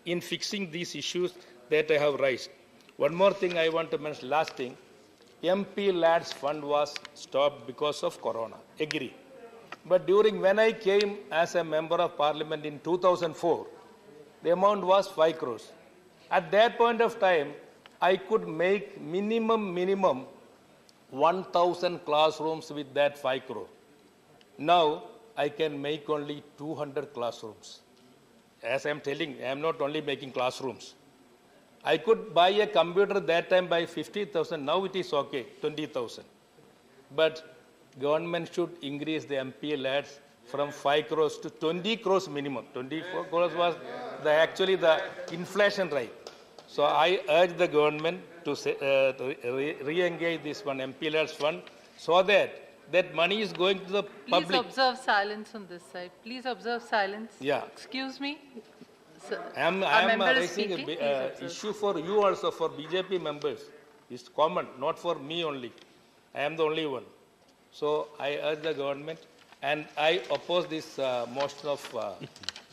in fixing these issues that I have raised. One more thing I want to mention, last thing, MP Lads Fund was stopped because of Corona, agree. But when I came as a member of parliament in 2004, the amount was 5 crores. At that point of time, I could make minimum 1,000 classrooms with that 5 crore. Now, I can make only 200 classrooms. As I am telling, I am not only making classrooms. I could buy a computer that time by 50,000. Now it is okay, 20,000. But government should increase the MP Lads from 5 crores to 20 crores minimum. 24 crores was actually the inflation rate. So I urge the government to re-engage this one, MP Lads Fund, so that money is going to the public. Please observe silence on this side. Please observe silence. Yeah. Excuse me. I am raising an issue for you also, for BJP members. It's common, not for me only. I am the only one. So I urge the government, and I oppose this motion of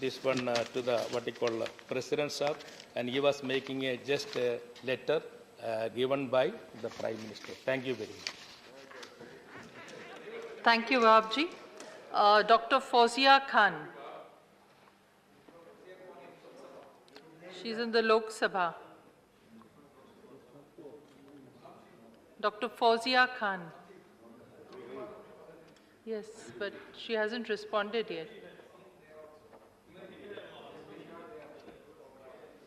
this one to the President Sir, and he was making just a letter given by the Prime Minister. Thank you very much. Thank you, Wahab ji. Dr. Fawzia Khan. She's in the Lok Sabha. Dr. Fawzia Khan. Yes, but she hasn't responded yet.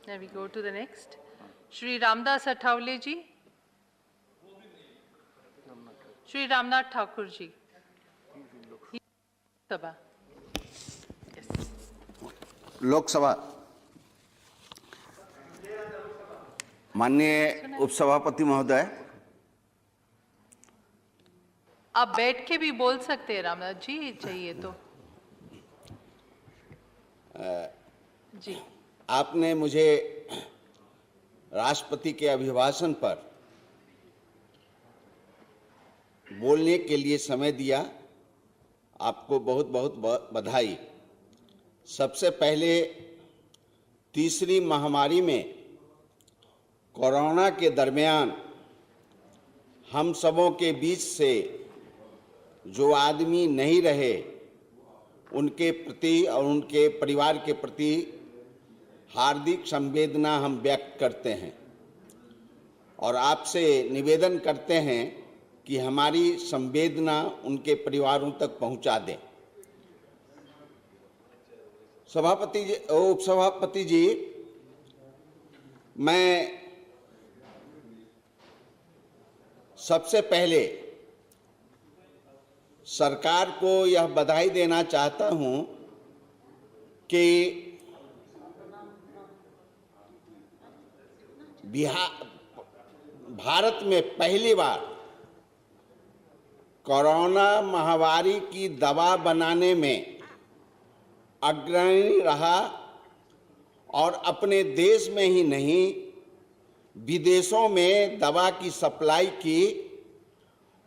Now we go to the next. Shri Ramdas Athavale ji. Shri Ramnath Thakur ji. Sabha. Yes. Lok Sabha. माननीय उपसभापति महोदय, आप बैठ के भी बोल सकते हैं रामनाथ जी, चाहिए तो। जी, आपने मुझे राष्ट्रपति के अभिभाषण पर बोलने के लिए समय दिया, आपको बहुत बहुत बधाई। सबसे पहले तीसरी महामारी में कोरोना के दरमियान हम सबों के बीच से जो आदमी नहीं रहे, उनके प्रति और उनके परिवार के प्रति हार्दिक संवेदना हम व्यक्त करते हैं और आपसे निवेदन करते हैं कि हमारी संवेदना उनके परिवारों तक पहुंचा दें। उपसभापति जी, मैं सबसे पहले सरकार को यह बधाई देना चाहता हूं कि भारत में पहली बार कोरोना महामारी की दवा बनाने में अग्रणी रहा और अपने देश में ही नहीं, विदेशों में दवा की सप्लाई की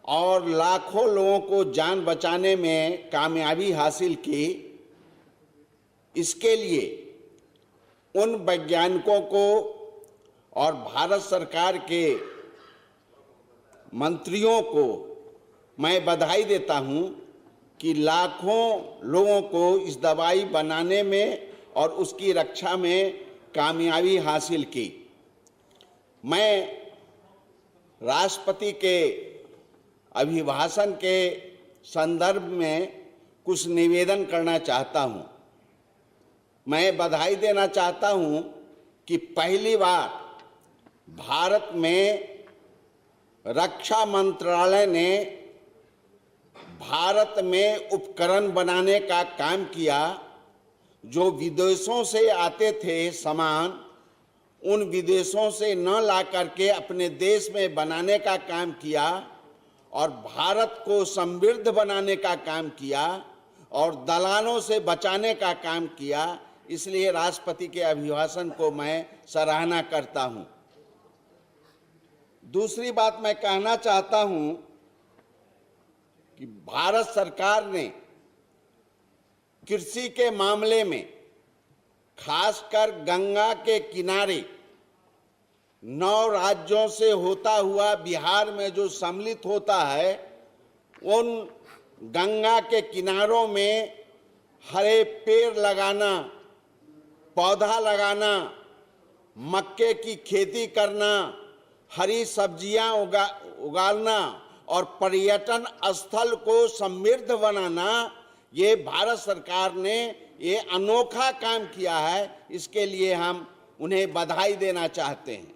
और लाखों लोगों को जान बचाने में कामयाबी हासिल की। इसके लिए उन वैज्ञानिकों को और भारत सरकार के मंत्रियों को मैं बधाई देता हूं कि लाखों लोगों को इस दवाई बनाने में और उसकी रक्षा में कामयाबी हासिल की। मैं राष्ट्रपति के अभिभाषण के संदर्भ में कुछ निवेदन करना चाहता हूं। मैं बधाई देना चाहता हूं कि पहली बार भारत में रक्षा मंत्रालय ने भारत में उपकरण बनाने का काम किया। जो विदेशों से आते थे सामान, उन विदेशों से न ला करके अपने देश में बनाने का काम किया और भारत को समृद्ध बनाने का काम किया और दलालों से बचाने का काम किया। इसलिए राष्ट्रपति के अभिभाषण को मैं सराहना करता हूं। दूसरी बात मैं कहना चाहता हूं कि भारत सरकार ने कृषि के मामले में खासकर गंगा के किनारे 9 राज्यों से होता हुआ बिहार में जो सम्मिलित होता है, उन गंगा के किनारों में हरे पेड़ लगाना, पौधा लगाना, मक्के की खेती करना, हरी सब्जियां उगाना और पर्यटन स्थल को समृद्ध बनाना, ये भारत सरकार ने ये अनोखा काम किया है। इसके लिए हम उन्हें बधाई देना चाहते हैं।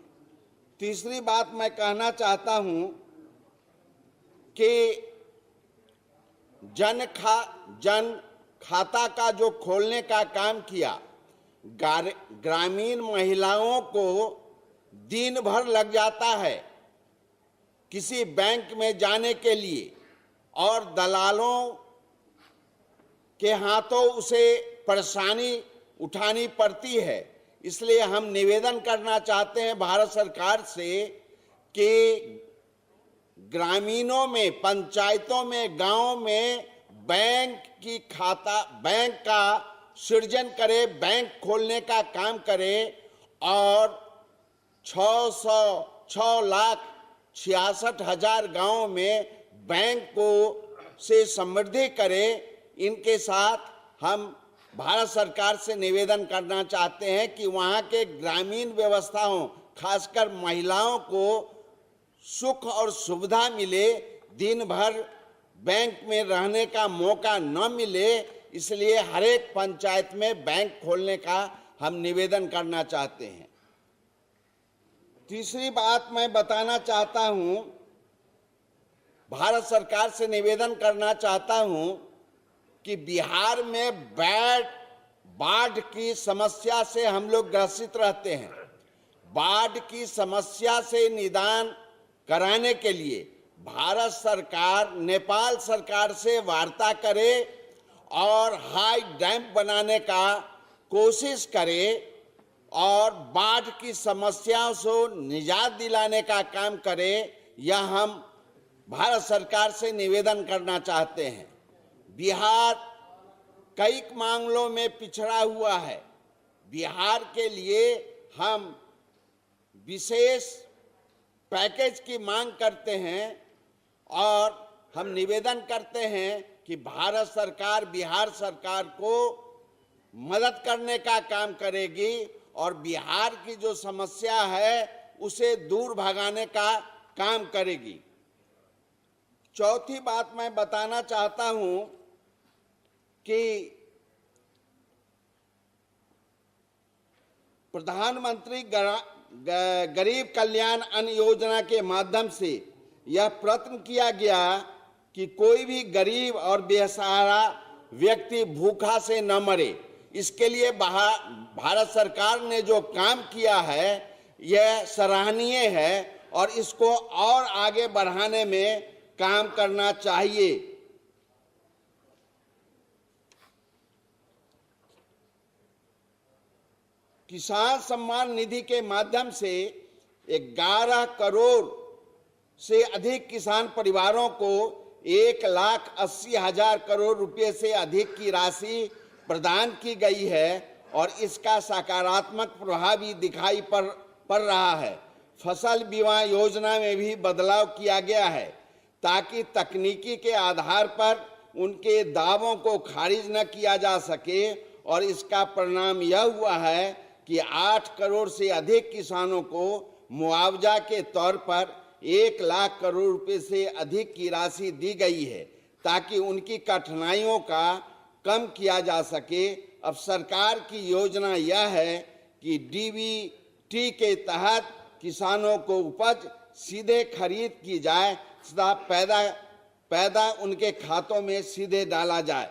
तीसरी बात मैं कहना चाहता हूं कि जन खाता का जो खोलने का काम किया, ग्रामीण महिलाओं को दिन भर लग जाता है किसी बैंक में जाने के लिए और दलालों के हाथों उसे परेशानी उठानी पड़ती है। इसलिए हम निवेदन करना चाहते हैं भारत सरकार से कि ग्रामीणों में, पंचायतों में, गांव में बैंक का सृजन करे, बैंक खोलने का काम करे और 6,66,000 गांवों में बैंक को से समृद्धि करे। इनके साथ हम भारत सरकार से निवेदन करना चाहते हैं कि वहां के ग्रामीण व्यवस्थाओं, खासकर महिलाओं को सुख और सुविधा मिले, दिन भर बैंक में रहने का मौका न मिले। इसलिए हर एक पंचायत में बैंक खोलने का हम निवेदन करना चाहते हैं। तीसरी बात मैं बताना चाहता हूं, भारत सरकार से निवेदन करना चाहता हूं कि बिहार में बाढ़ की समस्या से हम लोग ग्रसित रहते हैं। बाढ़ की समस्या से निदान कराने के लिए भारत सरकार नेपाल सरकार से वार्ता करे और हाई डैम बनाने का कोशिश करे और बाढ़ की समस्याओं से निजात दिलाने का काम करे। यह हम भारत सरकार से निवेदन करना चाहते हैं। बिहार कई मामलों में पिछड़ा हुआ है। बिहार के लिए हम विशेष पैकेज की मांग करते हैं और हम निवेदन करते हैं कि भारत सरकार बिहार सरकार को मदद करने का काम करेगी और बिहार की जो समस्या है उसे दूर भगाने का काम करेगी। चौथी बात मैं बताना चाहता हूं कि प्रधानमंत्री गरीब कल्याण अन्न योजना के माध्यम से यह प्रयत्न किया गया कि कोई भी गरीब और बेसहारा व्यक्ति भूखा से न मरे। इसके लिए भारत सरकार ने जो काम किया है यह सराहनीय है और इसको और आगे बढ़ाने में काम करना चाहिए। किसान सम्मान निधि के माध्यम से 11 करोड़ से अधिक किसान परिवारों को 1,80,000 करोड़ रुपए से अधिक की राशि प्रदान की गई है और इसका सकारात्मक प्रभाव भी दिखाई पड़ रहा है। फसल बीमा योजना में भी बदलाव किया गया है ताकि तकनीकी के आधार पर उनके दावों को खारिज न किया जा सके और इसका परिणाम यह हुआ है कि 8 करोड़ से अधिक किसानों को मुआवजा के तौर पर 1 लाख करोड़ रुपए से अधिक की राशि दी गई है ताकि उनकी कठिनाइयों का कम किया जा सके। अब सरकार की योजना यह है कि डीबीटी के तहत किसानों को उपज सीधे खरीद की जाए तथा पैदा उनके खातों में सीधे डाला जाए।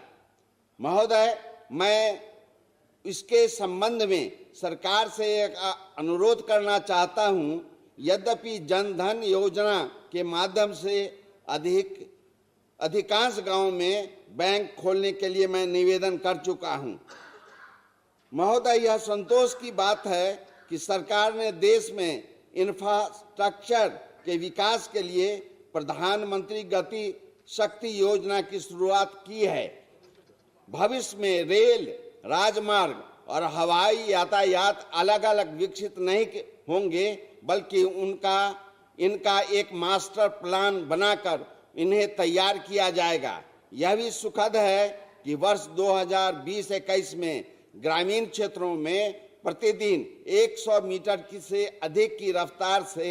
महोदय, मैं इसके संबंध में सरकार से एक अनुरोध करना चाहता हूं। यद्यपि जन धन योजना के माध्यम से अधिकांश गांवों में बैंक खोलने के लिए मैं निवेदन कर चुका हूं। महोदय, यह संतोष की बात है कि सरकार ने देश में इंफ्रास्ट्रक्चर के विकास के लिए प्रधानमंत्री गति शक्ति योजना की शुरुआत की है। भविष्य में रेल, राजमार्ग और हवाई यातायात अलग अलग विकसित नहीं होंगे, बल्कि इनका एक मास्टर प्लान बनाकर इन्हें तैयार किया जाएगा। यह भी सुखद है कि वर्ष 2020-21 में ग्रामीण क्षेत्रों में प्रतिदिन 100 मीटर से अधिक की रफ्तार से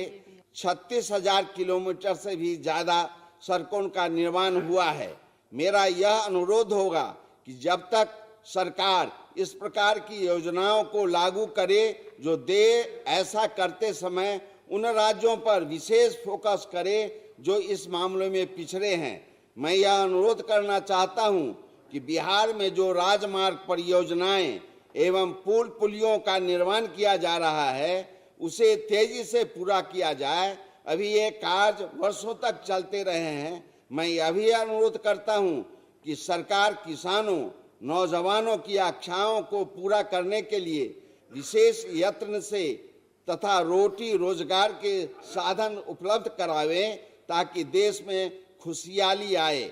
36,000 किलोमीटर से भी ज्यादा सड़कों का निर्माण हुआ है। मेरा यह अनुरोध होगा कि जब तक सरकार इस प्रकार की योजनाओं को लागू करे जो दे, ऐसा करते समय उन राज्यों पर विशेष फोकस करे जो इस मामले में पिछड़े हैं। मैं यह अनुरोध करना चाहता हूं कि बिहार में जो राजमार्ग परियोजनाएं एवं पुल पुलियों का निर्माण किया जा रहा है उसे तेजी से पूरा किया जाए। अभी ये कार्य वर्षों तक चलते रहे हैं। मैं यह भी अनुरोध करता हूं कि सरकार किसानों, नौजवानों की आकांक्षाओं को पूरा करने के लिए विशेष यत्न से तथा रोटी रोजगार के साधन उपलब्ध करावे ताकि देश में खुशहाली आए।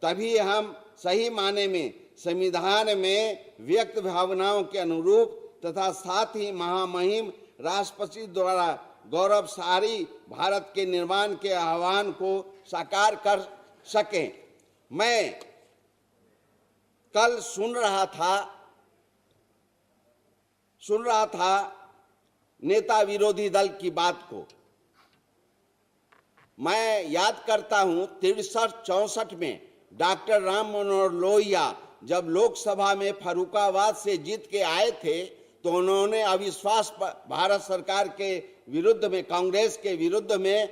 तभी हम सही माने में संविधान में व्यक्त भावनाओं के अनुरूप तथा साथ ही महामहिम राष्ट्रपति द्वारा गौरवशाली भारत के निर्माण के आह्वान को साकार कर सकें। मैं कल सुन रहा था नेता विरोधी दल की बात को। मैं याद करता हूं 63-64 में डॉक्टर राम मनोहर लोहिया जब लोकसभा में फर्रुखाबाद से जीत के आए थे तो उन्होंने अविश्वास भारत सरकार के विरुद्ध में, कांग्रेस के विरुद्ध में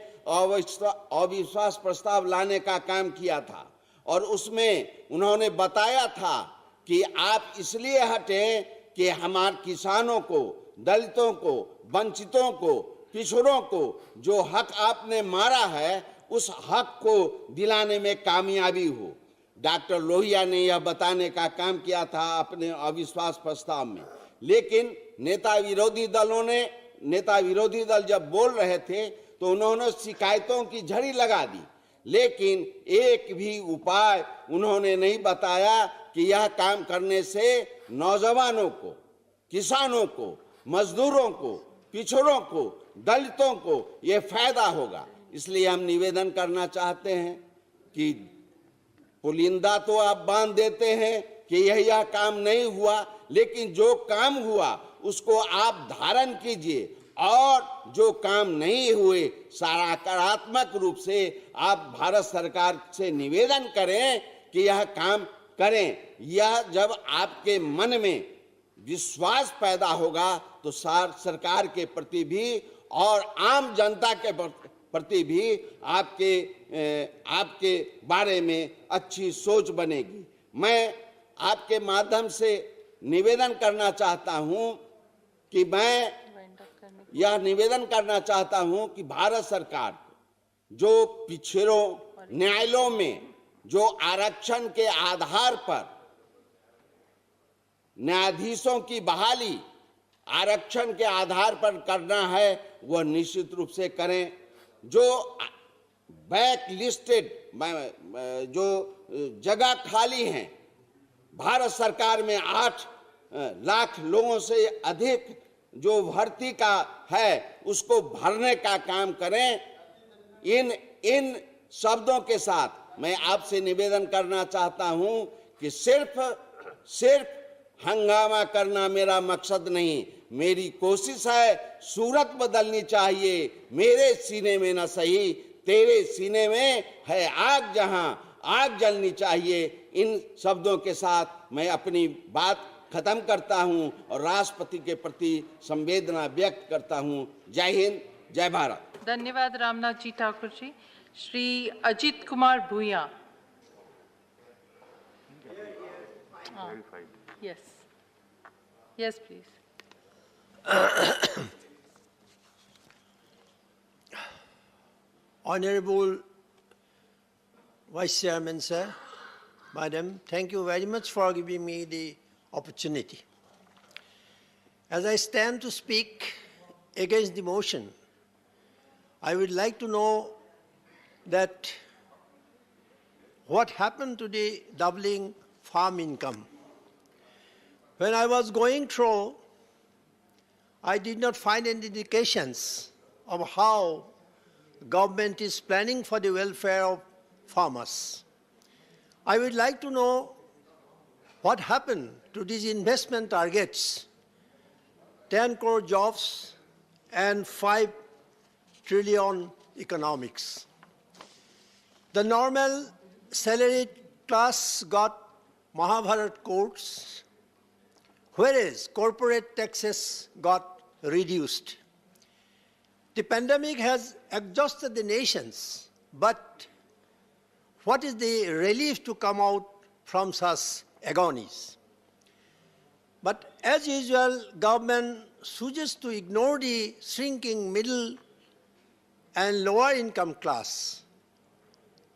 अविश्वास प्रस्ताव लाने का काम किया था और उसमें उन्होंने बताया था कि आप इसलिए हटे कि हमारे किसानों को, दलितों को, वंचितों को, पिछड़ों को जो हक आपने मारा है उस हक को दिलाने में कामयाबी हो। डॉक्टर लोहिया ने यह बताने का काम किया था अपने अविश्वास प्रस्ताव में। लेकिन नेता विरोधी दल जब बोल रहे थे तो उन्होंने शिकायतों की झड़ी लगा दी, लेकिन एक भी उपाय उन्होंने नहीं बताया कि यह काम करने से नौजवानों को, किसानों को, मजदूरों को, पिछड़ों को, दलितों को यह फायदा होगा। इसलिए हम निवेदन करना चाहते हैं कि पुलिंदा तो आप बांध देते हैं कि यह काम नहीं हुआ, लेकिन जो काम हुआ उसको आप धारण कीजिए और जो काम नहीं हुए सकारात्मक रूप से आप भारत सरकार से निवेदन करें कि यह काम करें। यह जब आपके मन में विश्वास पैदा होगा तो सरकार के प्रति भी और आम जनता के प्रति भी आपके बारे में अच्छी सोच बनेगी। मैं आपके माध्यम से निवेदन करना चाहता हूं कि यह निवेदन करना चाहता हूं कि भारत सरकार जो पिछड़ों न्यायालयों में जो आरक्षण के आधार पर न्यायाधीशों की बहाली आरक्षण के आधार पर करना है वह निश्चित रूप से करें। जो बैक लिस्टेड जो जगह खाली हैं भारत सरकार में 8 लाख लोगों से अधिक जो भर्ती का है उसको भरने का काम करें। इन शब्दों के साथ मैं आपसे निवेदन करना चाहता हूं कि सिर्फ हंगामा करना मेरा मकसद नहीं। मेरी कोशिश है सूरत बदलनी चाहिए। मेरे सीने में न सही तेरे सीने में है आग, जहां आग जलनी चाहिए। इन शब्दों के साथ मैं अपनी बात खत्म करता हूं और राष्ट्रपति के प्रति संवेदना व्यक्त करता हूं। जय हिंद, जय भारत। धन्यवाद रामनाथ जी ठाकुर जी। श्री अजित कुमार भूया। Yes, please. Honorable Vice Chairman, sir, Madam, thank you very much for giving me the opportunity. As I stand to speak against the motion, I would like to know that what happened to the doubling farm income. When I was going through, I did not find any indications of how government is planning for the welfare of farmers. I would like to know what happened to these investment targets, 10 crore jobs and 5 trillion economics. The normal salaried class got Mahabharat courts, whereas corporate taxes got reduced. The pandemic has exhausted the nations, but what is the relief to come out from such agonies? But as usual, government chooses to ignore the shrinking middle and lower income class.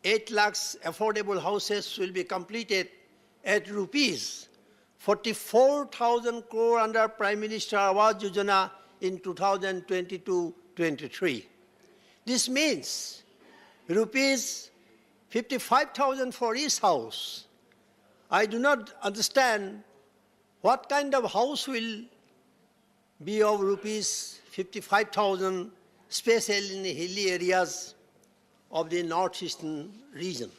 8 lakhs affordable houses will be completed at rupees 44,000 crore under Prime Minister Awas Yojana in 2022-23. This means rupees 55,000 for each house. I do not understand what kind of house will be of rupees 55,000, especially in the hilly areas of the northeastern region.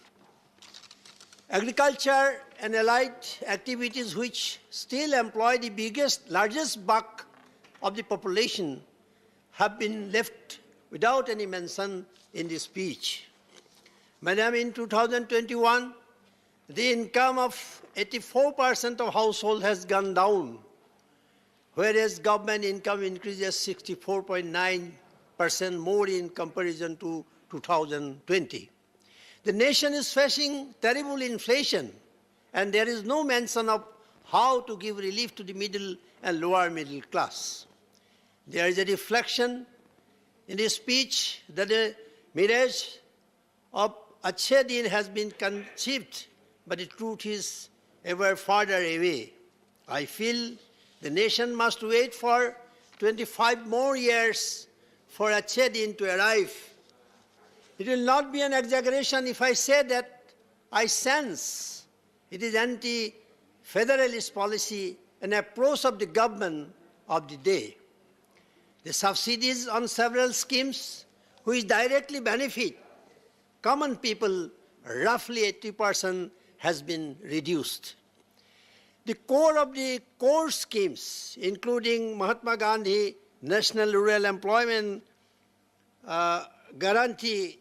Agriculture and allied activities which still employ the largest bulk of the population have been left without any mention in the speech. Madam, in 2021, the income of 84% of households has gone down, whereas government income increases 64.9% more in comparison to 2020. The nation is facing terrible inflation, and there is no mention of how to give relief to the middle and lower middle class. There is a reflection in the speech that the mirage of Achhe Din has been conceived, but the truth is ever farther away. I feel the nation must wait for 25 more years for Achhe Din to arrive. It will not be an exaggeration if I say that I sense it is anti-federalist policy and approach of the government of the day. The subsidies on several schemes which directly benefit common people, roughly 80%, has been reduced. The core of the core schemes, including Mahatma Gandhi National Rural Employment Guarantee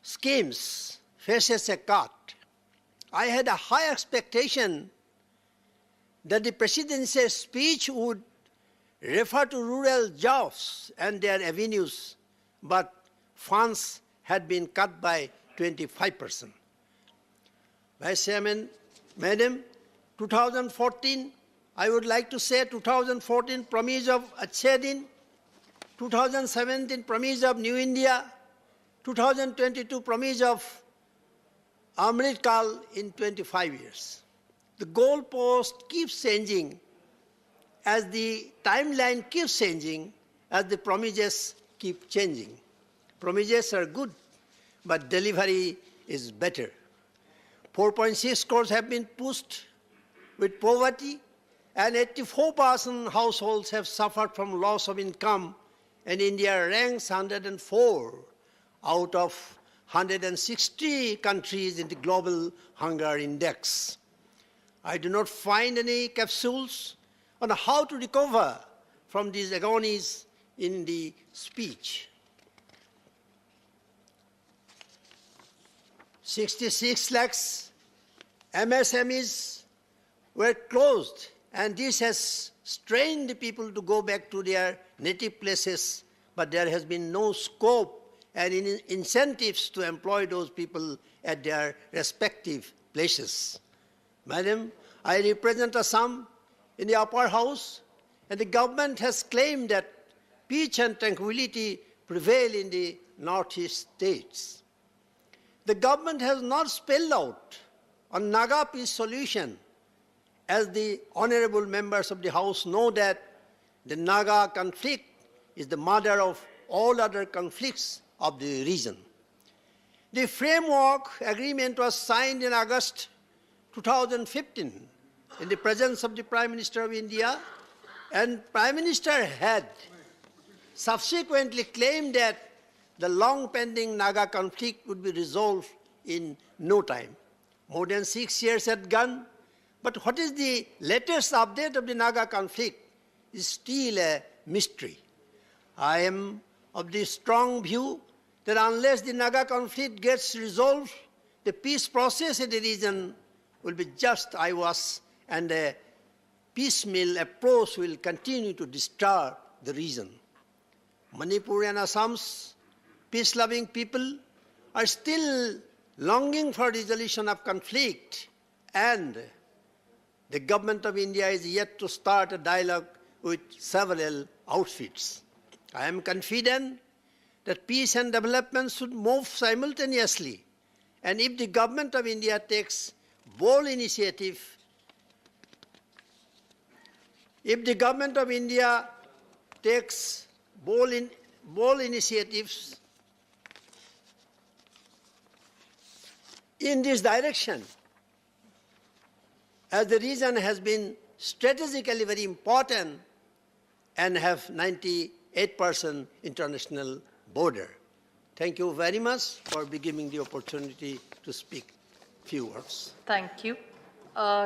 schemes, faces a cut. I had a high expectation that the presidential speech would refer to rural jobs and their avenues, but funds had been cut by 25%. Vice Chairman, Madam, 2014, I would like to say 2014 promise of Achhe Din, 2017 promise of New India, 2022 promise of Amrit Kal in 25 years. The goalpost keeps changing as the timeline keeps changing, as the promises keep changing. Promises are good, but delivery is better. 4.6 crores have been pushed with poverty, and 84% households have suffered from loss of income, and India ranks 104 out of 160 countries in the Global Hunger Index. I do not find any capsules on how to recover from these agonies in the speech. 66 lakhs MSMEs were closed, and this has strained the people to go back to their native places, but there has been no scope and incentives to employ those people at their respective places. Madam, I represent Assam in the upper house, and the government has claimed that peace and tranquility prevail in the northeast states. The government has not spelled out a Naga peace solution, as the honorable members of the House know that the Naga conflict is the mother of all other conflicts of the region. The framework agreement was signed in August 2015, in the presence of the Prime Minister of India, and Prime Minister had subsequently claimed that the long-pending Naga conflict would be resolved in no time. More than 6 years had gone, but what is the latest update of the Naga conflict is still a mystery. I am of the strong view that unless the Naga conflict gets resolved, the peace process in the region will be just IWAS, and a piecemeal approach will continue to disturb the region. Manipur and Assam's peace-loving people are still longing for resolution of conflict, and the government of India is yet to start a dialogue with several outfits. I am confident that peace and development should move simultaneously, and if the government of India takes bold initiative, bold initiatives in this direction, as the region has been strategically very important and have 98% international border. Thank you very much for giving the opportunity to speak few words. Thank you.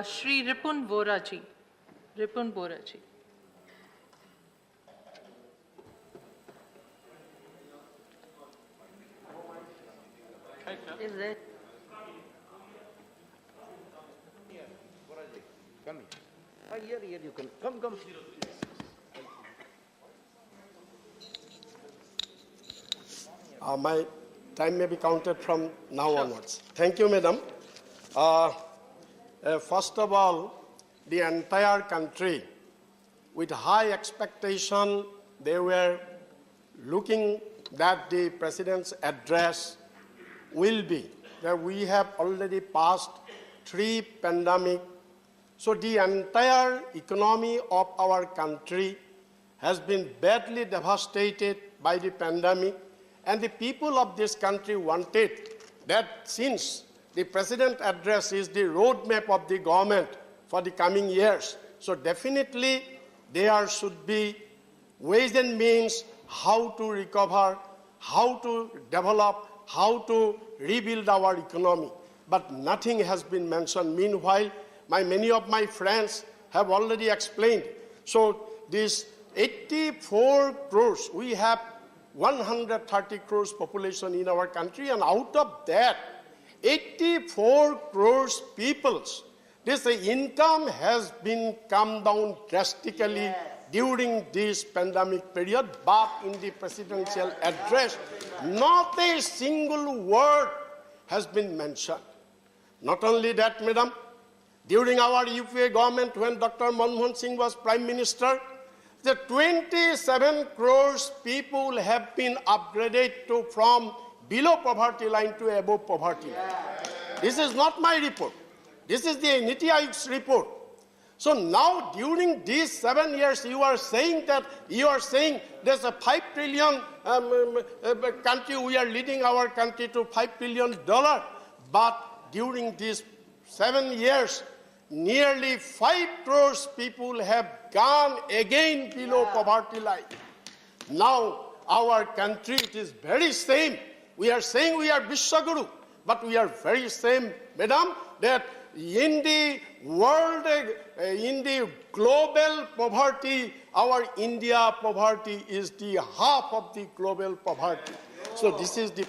Shri Ripun Boraji. Ripun Boraji. Is it? Come here. Here you can. Come. My time may be counted from now onwards. Thank you, Madam. First of all, the entire country, with high expectation, they were looking that the President's address will be that we have already passed 3 pandemics. So the entire economy of our country has been badly devastated by the pandemic, and the people of this country wanted that since the President's address is the roadmap of the government for the coming years, so definitely there should be ways and means how to recover, how to develop, how to rebuild our economy. But nothing has been mentioned. Meanwhile, many of my friends have already explained. So this 84 crores, we have 130 crores population in our country, and out of that, 84 crores peoples, this income has been come down drastically during this pandemic period, but in the presidential address, not a single word has been mentioned. Not only that, Madam, during our UPA government, when Dr. Manmohan Singh was Prime Minister, the 27 crores people have been upgraded from below poverty line to above poverty line. This is not my report. This is the NITI Aayog's report. So now, during these 7 years, you are saying there's a $5 trillion country, we are leading our country to $5 billion. But during these 7 years, nearly 5 crores people have gone again below poverty line. Now, our country, it is very same. We are saying we are Vishwaguru, but we are very same, Madam, that in the world, in the global poverty, our India poverty is the half of the global poverty. So this is the,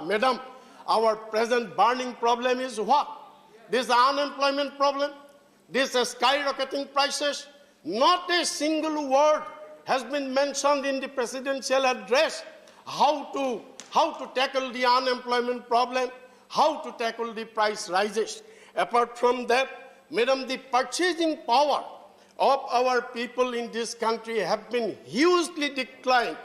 Madam, our present burning problem is what? This unemployment problem, this skyrocketing prices. Not a single word has been mentioned in the presidential address how to tackle the unemployment problem, how to tackle the price rises. Apart from that, Madam, the purchasing power of our people in this country have been hugely declined.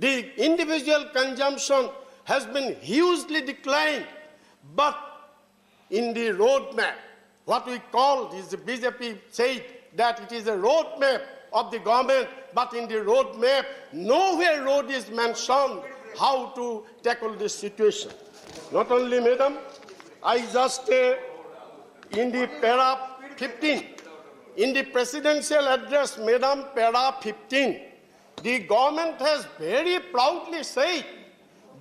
The individual consumption has been hugely declined. But in the roadmap, what we call is the BJP said that it is a roadmap of the government, but in the roadmap, nowhere road is mentioned how to tackle this situation. Not only, Madam, I just in the para 15, in the presidential address, Madam Para 15, the government has very proudly said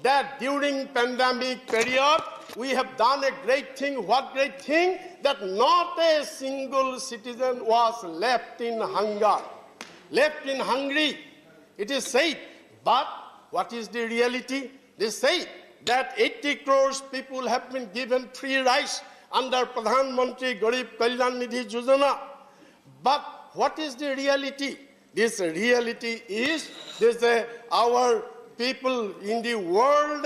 that during pandemic period, we have done a great thing. What great thing? That not a single citizen was left in hunger, left in hungry. It is said. But what is the reality? They say that 80 crores people have been given free rice under Pradhan Mantri Garib Kalyan Nidhi Yojana. But what is the reality? This reality is our people in the world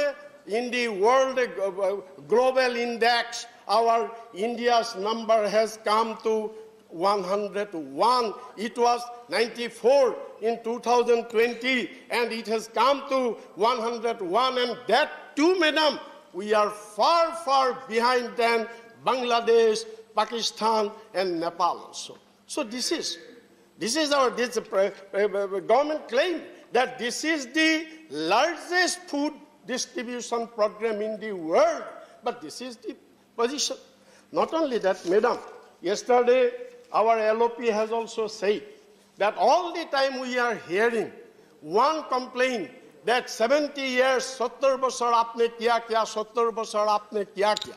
global index, our India's number has come to 101. It was 94 in 2020, and it has come to 101. And that too, madam, we are far, far behind than Bangladesh, Pakistan, and Nepal also. So this is our government claim that this is the largest food distribution program in the world. But this is the position. Not only that, madam, yesterday our LOP has also said that all the time we are hearing one complaint that 70 years, 70 बरसर आपने किया क्या, 70 बरसर आपने किया क्या.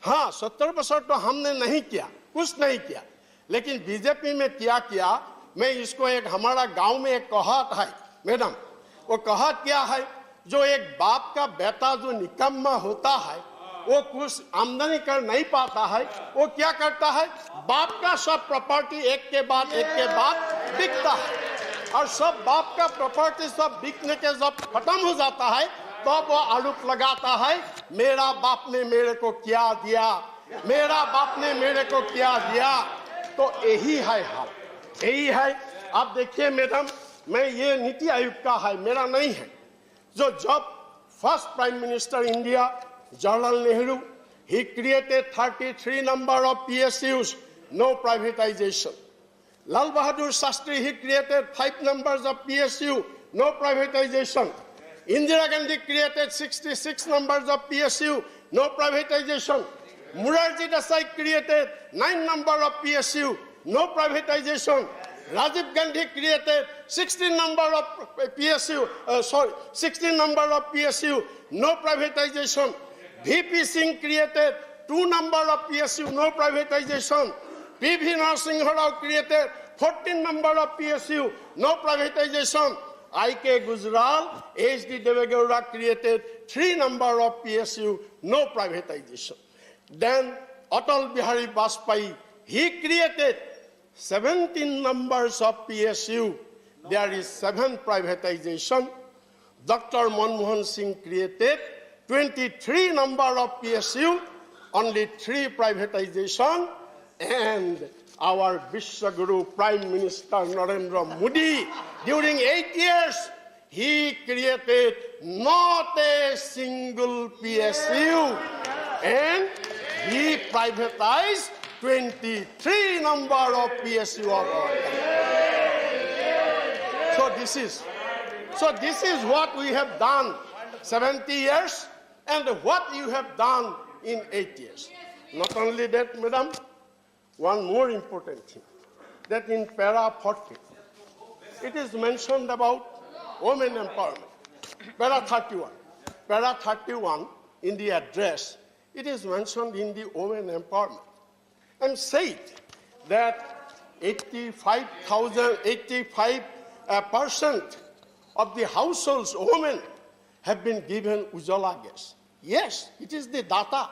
हाँ, 70 बरसर तो हमने नहीं किया, कुछ नहीं किया, लेकिन बीजेपी में किया. मैं इसको एक हमारा गांव में एक कहावत है, मैडम, वो कहावत क्या है? जो एक बाप का बेटा जो निकम्मा होता है, वो कुछ आमदनी कर नहीं पाता है, वो क्या करता है? बाप का सब प्रॉपर्टी एक के बाद बिकता है, और सब बाप का प्रॉपर्टी सब बिकने के जब खत्म हो जाता है, तो वो आरोप लगाता है, मेरा बाप ने मेरे को क्या दिया, मेरा बाप ने मेरे को क्या दिया. तो यही है हाल, यही है. आप देखिए मैडम, मैं ये नीति आयोग का है, मेरा नहीं है, जो जब first prime minister India Jawaharlal Nehru, he created 33 number of PSUs, no privatization. Lal Bahadur Shastri, he created 5 numbers of PSU, no privatization. Indira Gandhi created 66 numbers of PSU, no privatization. Morarji Desai created 9 number of PSU, no privatization. Rajiv Gandhi created 16 number of PSU, 16 number of PSU, no privatization. VP Singh created 2 number of PSU, no privatization. PV Narasimha Rao created 14 number of PSU, no privatization. IK Gujral, HD Devegowda created 3 number of PSU, no privatization. Then Atal Bihari Vajpayee, he created 17 numbers of PSU. There is 7 privatization. Dr. Manmohan Singh created 23 number of PSU, only 3 privatization. And our Vishwaguru Prime Minister Narendra Modi, during 8 years, he created not a single PSU. And he privatized 23 number of PSU of our country. So this is what we have done 70 years and what you have done in 8 years. Not only that, madam, one more important thing, that in para 40, it is mentioned about women empowerment. Para 31 in the address, it is mentioned in the women empowerment and said that 85% of the households, women, have been given Ujjwala gas. Yes, it is the data.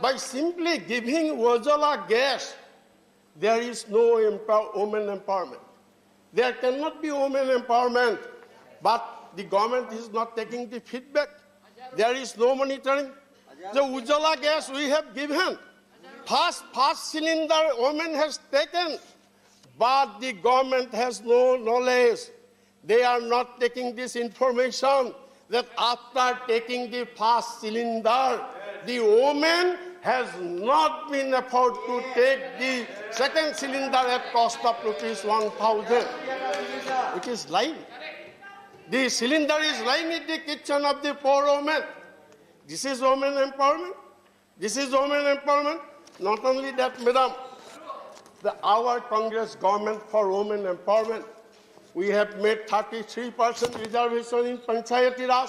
By simply giving Ujjwala gas, there is no women empowerment. There cannot be women empowerment, but the government is not taking the feedback. There is no monitoring. The Ujjwala gas we have given, first cylinder women has taken, but the government has no knowledge. They are not taking this information that after taking the first cylinder, the woman has not been afford to take the second cylinder at cost of ₹1,000. It is lying. The cylinder is lying in the kitchen of the poor woman. This is women empowerment. This is women empowerment. Not only that, madam, our Congress government for women empowerment. We have made 33% reservation in Panchayati Raj,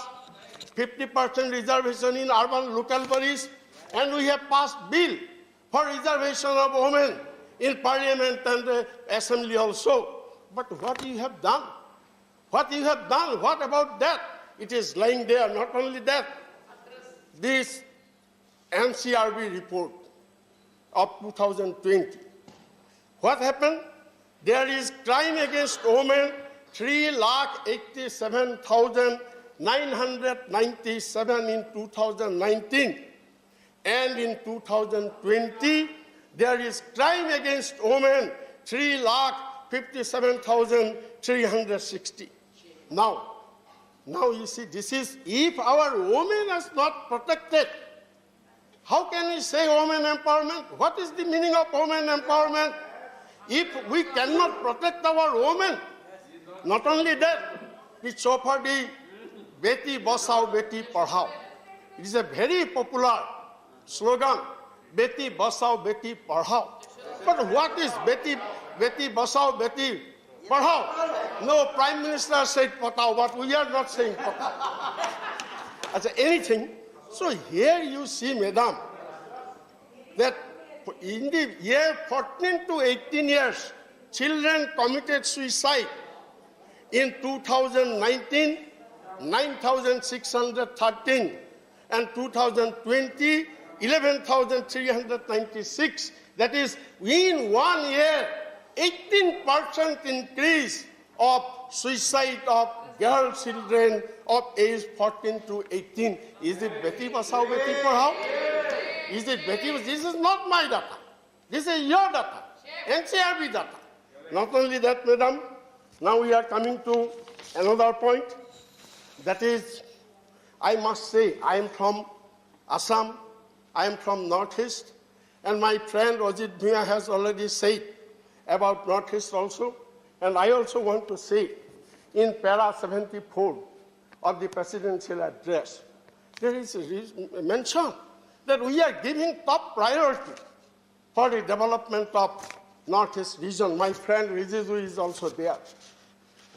50% reservation in urban local bodies, and we have passed bill for reservation of women in parliament and assembly also. But what you have done? What you have done? What about that? It is lying there. Not only that, this NCRB report of 2020. What happened? There is crime against women 3,87,997 in 2019. And in 2020, there is crime against women 3,57,360. Now you see, this is, if our women is not protected, how can we say women empowerment? What is the meaning of women empowerment? If we cannot protect our women, not only that, we so for the Beti Bachao, Beti Padhao. It is a very popular slogan, Beti Bachao, Beti Padhao. But what is Beti Bachao, Beti Padhao? No, Prime Minister said Padhao, but we are not saying Padhao. As anything. So here you see, madam, that in the year 14 to 18 years, children committed suicide. In 2019, 9,613, and 2020, 11,396. That is, in 1 year, 18% increase of suicide of girl children of age 14 to 18. Is it Beti Bachao, Beti Padhao? Is it Beti? This is not my data. This is your data, NCRB data. Not only that, madam, now we are coming to another point. That is, I must say, I am from Assam, I am from Northeast, and my friend Ajit Bhuiyan has already said about Northeast also, and I also want to say, in para 74 of the presidential address, there is a mention that we are giving top priority for the development of Northeast region. My friend Rijizu is also there.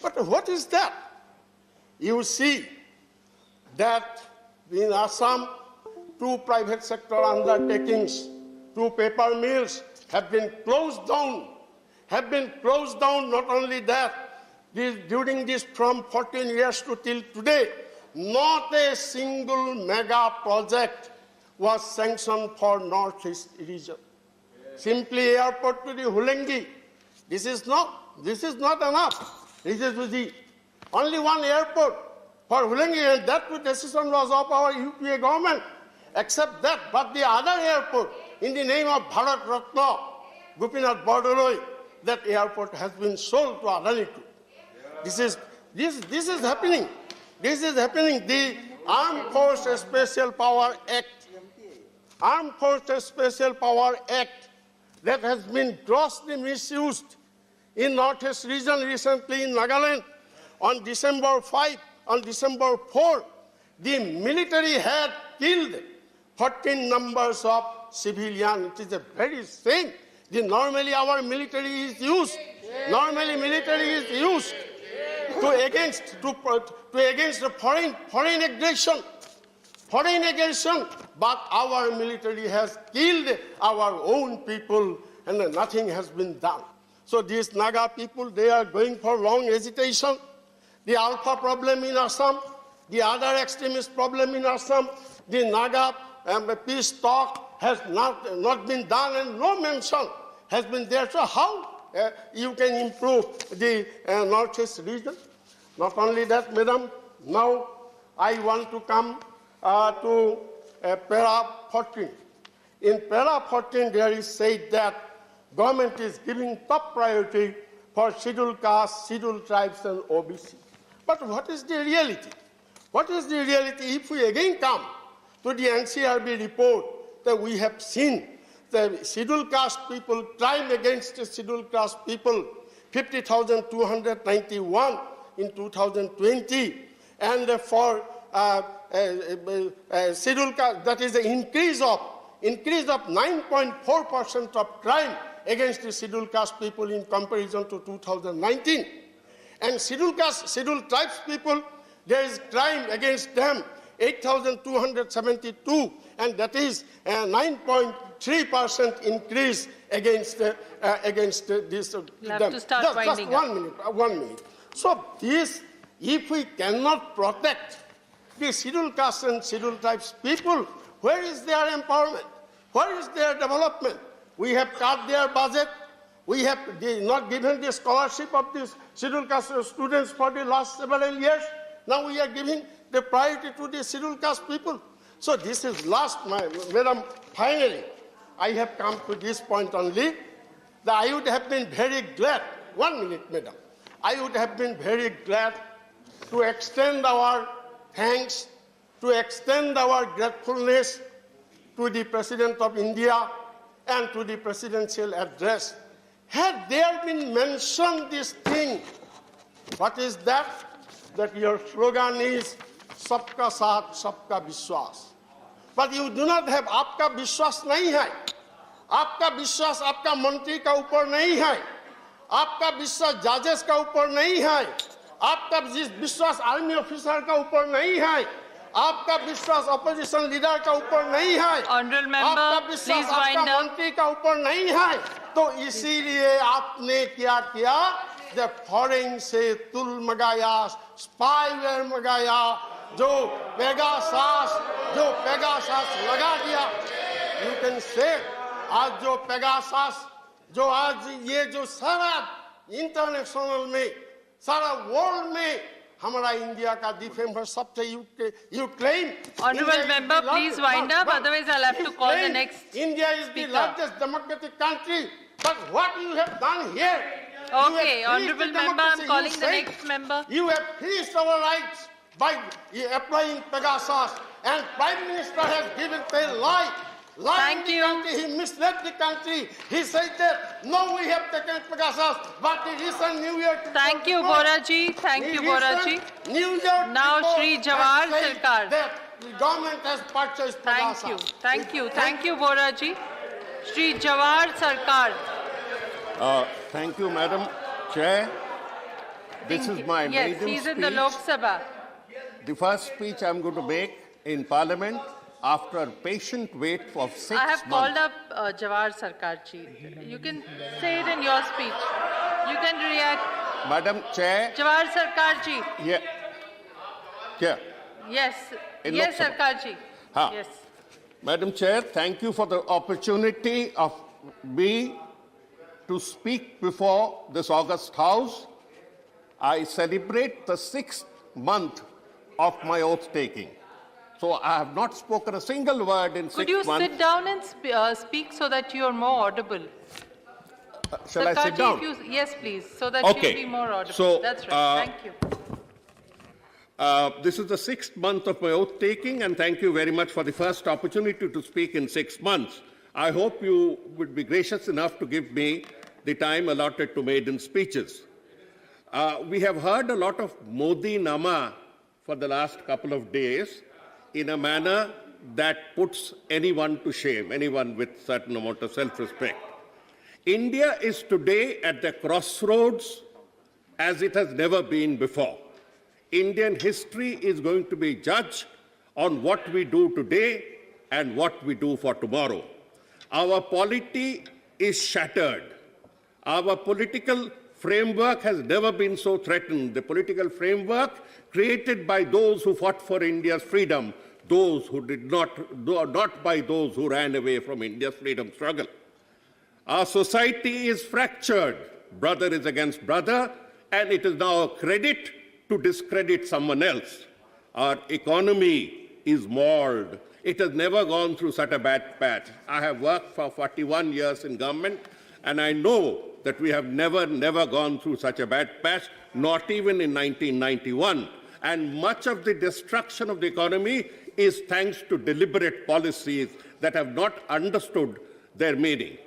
But what is that? You see that in Assam, 2 private sector undertakings, 2 paper mills have been closed down. Not only that, during this from 14 years to till today, not a single mega project was sanctioned for Northeast region. Simply airport to the Hulengi. This is not enough. This is the only one airport for Hulengi, and that decision was of our UPA government. Except that, but the other airport, in the name of Bharat Ratna, Gopinath Bordoloi, that airport has been sold to Adani. This is happening. This is happening. The Armed Forces Special Power Act, that has been grossly misused in Northeast region recently in Nagaland. On December 4, the military had killed 14 numbers of civilians. It is a very shame. Normally our military is used. To against the foreign aggression. But our military has killed our own people, and nothing has been done. So these Naga people, they are going for long hesitation. The Alpha problem in Assam, the other extremist problem in Assam, the Naga peace talk has not been done, and no mention has been there. So how you can improve the Northeast region? Not only that, madam, now I want to come to para 14. In para 14, there is said that government is giving top priority for scheduled castes, scheduled tribes, and OBC. But what is the reality? What is the reality if we again come to the NCRB report that we have seen the scheduled caste people, crime against the scheduled caste people, 50,291 in 2020, and for scheduled caste, that is an increase of 9.4% of crime against the scheduled caste people in comparison to 2019. And scheduled caste, scheduled tribes people, there is crime against them, 8,272, and that is a 9.3% increase against this. You have to start winding just 1 minute, 1 minute. So this, if we cannot protect the scheduled caste and scheduled tribes people, where is their empowerment? Where is their development? We have cut their budget. We have not given the scholarship of these scheduled caste students for the last several years. Now we are giving the priority to the scheduled caste people. So this is last, Madam, finally, I have come to this point only, that I would have been very glad, 1 minute, Madam, I would have been very glad to extend our thanks, to extend our gratefulness to the President of India and to the presidential address. Had there been mentioned this thing, what is that? That your slogan is Sabka Saath, Sabka Vishwas. But you do not have Aapka Vishwas nahi hai. Aapka Vishwas aapka mantri ka upar nahi hai. Aapka Vishwas judges ka upar nahi hai. Aapka Vishwas army officer ka upar nahi hai. आपका विश्वास opposition leader का ऊपर नहीं है, Honorable member, आपका विश्वास आपका मंत्री का ऊपर नहीं है, तो इसीलिए आपने क्या किया? जब फॉरेन से तुल मंगाया, स्पाईवेयर मंगाया, जो पेगासास लगा दिया. You can say आज जो पेगासास, जो आज ये जो सारा इंटरनेशनल में, सारा वर्ल्ड में हमारा इंडिया का डिफेंडर सबसे you claim. Honorable member, please wind up, otherwise I'll have to call the next India is the largest democratic country, but what you have done here? Okay, Honorable member, I'm calling the next member. You have freezed our rights by applying Pegasus, and Prime Minister has given a lie. Thank you. He misled the country. He said that, no, we have taken Pegasus, but the recent New York... Thank you, Boraji. Thank you, Boraji. New York now, Shri Jawahar Sarkar. That the government has purchased Pegasus. Thank you. Thank you. Thank you, Boraji. Shri Jawahar Sarkar. Thank you, Madam Chair. This is my maiden Yes, he's speech. in the Lok Sabha. The first speech I'm going to make in Parliament after a patient wait of 6 months. I have called up Jawahar Sarkar ji. You can say it in your speech. You can react. Madam Chair. Jawahar Sarkar ji. Yeah. Yeah. Yes. In Yes, Lok Sabha. Sarkar ji. Ha. Yes. Madam Chair, thank you for the opportunity of me to speak before this august House. I celebrate the 6th month of my oath-taking. So I have not spoken a single word in 6 months. Could you sit down and speak so that you are more audible? Shall I sit down? Yes, please, so that Okay. you'll be more audible. So, that's right. Thank you. This is the 6th month of my oath-taking, and thank you very much for the first opportunity to speak in 6 months. I hope you would be gracious enough to give me the time allotted to maiden speeches. We have heard a lot of Modi Nama for the last couple of days in a manner that puts anyone to shame, anyone with a certain amount of self-respect. India is today at the crossroads as it has never been before. Indian history is going to be judged on what we do today and what we do for tomorrow. Our polity is shattered. Our political framework has never been so threatened. The political framework created by those who fought for India's freedom, those who did not by those who ran away from India's freedom struggle. Our society is fractured. Brother is against brother, and it is now a credit to discredit someone else. Our economy is mauled. It has never gone through such a bad patch. I have worked for 41 years in government, and I know that we have never gone through such a bad patch, not even in 1991. And much of the destruction of the economy is thanks to deliberate policies that have not understood their meaning.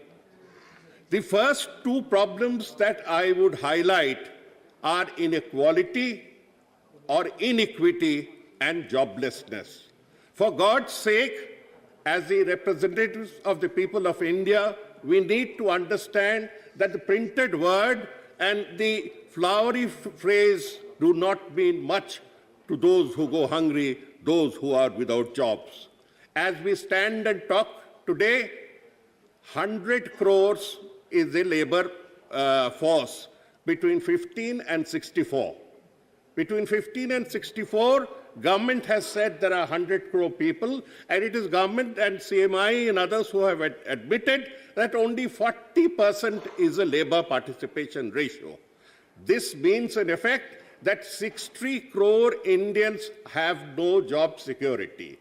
The first two problems that I would highlight are inequality or inequity and joblessness. For God's sake, as the representatives of the people of India, we need to understand that the printed word and the flowery phrase do not mean much to those who go hungry, those who are without jobs. As we stand and talk today, 100 crores is the labor force between 15 and 64. Between 15 and 64, government has said there are 100 crore people, and it is government and CMI and others who have admitted that only 40% is a labor participation ratio. This means, in effect, that 60 crore Indians have no job security.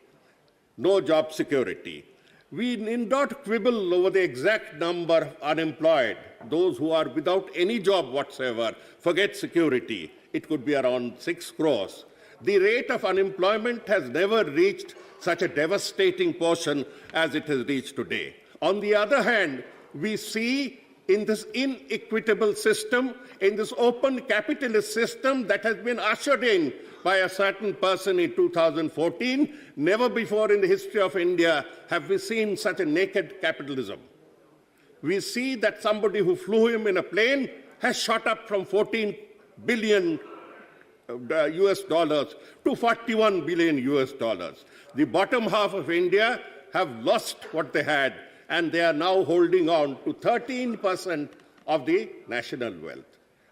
No job security. We need not quibble over the exact number of unemployed, those who are without any job whatsoever. Forget security. It could be around 6 crores. The rate of unemployment has never reached such a devastating portion as it has reached today. On the other hand, we see in this inequitable system, in this open capitalist system that has been ushered in by a certain person in 2014, never before in the history of India have we seen such a naked capitalism. We see that somebody who flew him in a plane has shot up from 14 billion US dollars to 41 billion US dollars. The bottom half of India have lost what they had, and they are now holding on to 13% of the national wealth.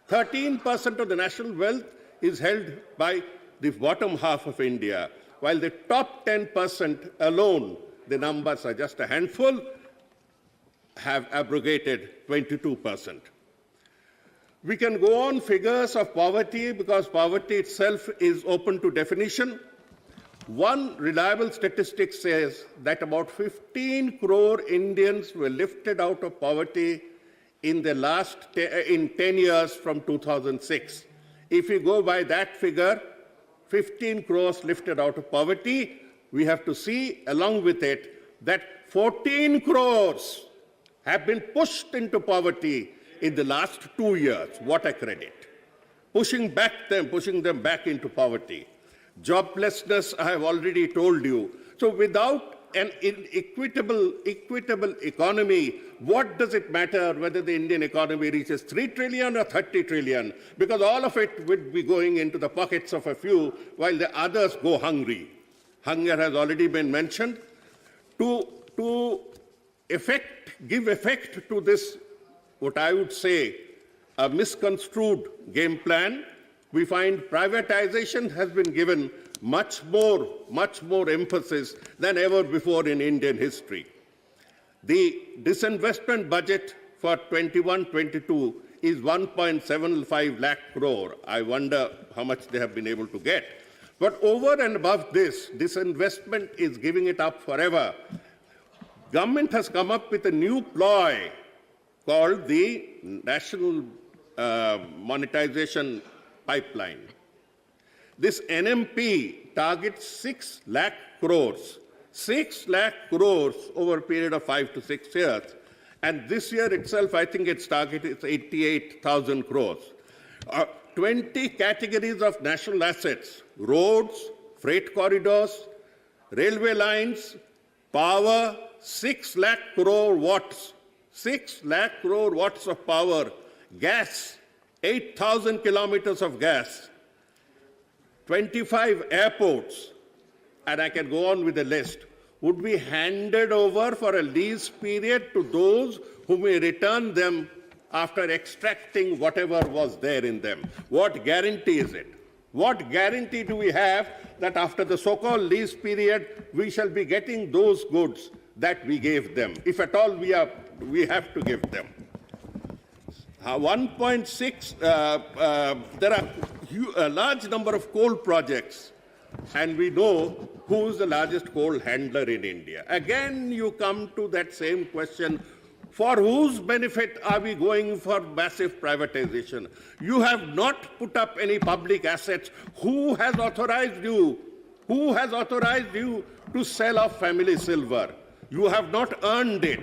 13% of the national wealth is held by the bottom half of India, while the top 10% alone, the numbers are just a handful, have abrogated 22%. We can go on figures of poverty because poverty itself is open to definition. One reliable statistic says that about 15 crore Indians were lifted out of poverty in the last in 10 years from 2006. If we go by that figure, 15 crores lifted out of poverty, we have to see along with it that 14 crores have been pushed into poverty in the last 2 years. What a credit. Pushing them back into poverty. Joblessness, I have already told you. So without an equitable economy, what does it matter whether the Indian economy reaches 3 trillion or 30 trillion? Because all of it would be going into the pockets of a few while the others go hungry. Hunger has already been mentioned. To give effect to this, what I would say, a misconstrued game plan, we find privatization has been given much more emphasis than ever before in Indian history. The disinvestment budget for 21-22 is 1.75 lakh crore. I wonder how much they have been able to get. But over and above this, disinvestment is giving it up forever. Government has come up with a new ploy called the National Monetization Pipeline. This NMP targets 6 lakh crores. 6 lakh crores over a period of 5 to 6 years. And this year itself, I think its target is 88,000 crores. 20 categories of national assets: roads, freight corridors, railway lines, power, 6 lakh crore watts. 6 lakh crore watts of power, gas, 8,000 kilometers of gas, 25 airports, and I can go on with the list, would be handed over for a lease period to those who may return them after extracting whatever was there in them. What guarantee is it? What guarantee do we have that after the so-called lease period, we shall be getting those goods that we gave them, if at all we have to give them? 1.6, there are a large number of coal projects, and we know who is the largest coal handler in India. Again, you come to that same question, for whose benefit are we going for massive privatization? You have not put up any public assets. Who has authorized you? Who has authorized you to sell off family silver? You have not earned it.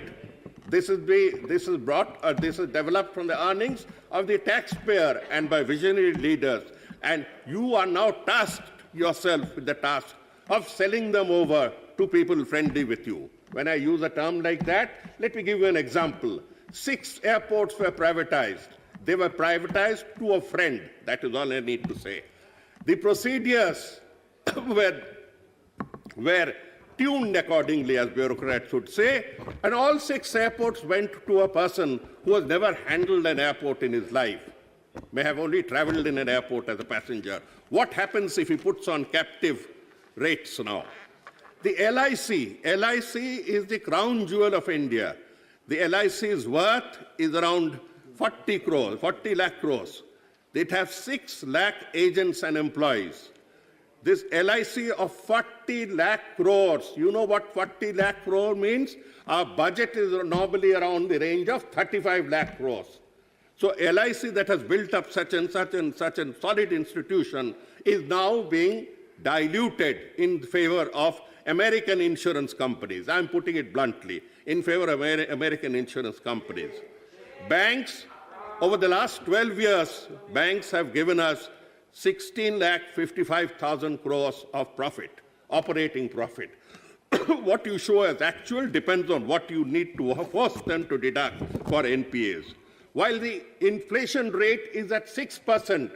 This is developed from the earnings of the taxpayer and by visionary leaders. And you are now tasked yourself with the task of selling them over to people friendly with you. when I use a term like that. Let me give you an example. 6 airports were privatized. They were privatized to a friend. That is all I need to say. The procedures were tuned accordingly, as bureaucrats would say, and all 6 airports went to a person who has never handled an airport in his life, may have only traveled in an airport as a passenger. What happens if he puts on captive rates now? The LIC is the crown jewel of India. The LIC's worth is around 40 lakh crores. It has 6 lakh agents and employees. This LIC of 40 lakh crores, you know what 40 lakh crore means? Our budget is normally around the range of 35 lakh crores. So LIC that has built up such and such and such a solid institution is now being diluted in favor of American insurance companies. I'm putting it bluntly, in favor of American insurance companies. Banks, over the last 12 years, banks have given us 16,55,000 crores of profit, operating profit. What you show as actual depends on what you need to force them to deduct for NPAs. While the inflation rate is at 6%,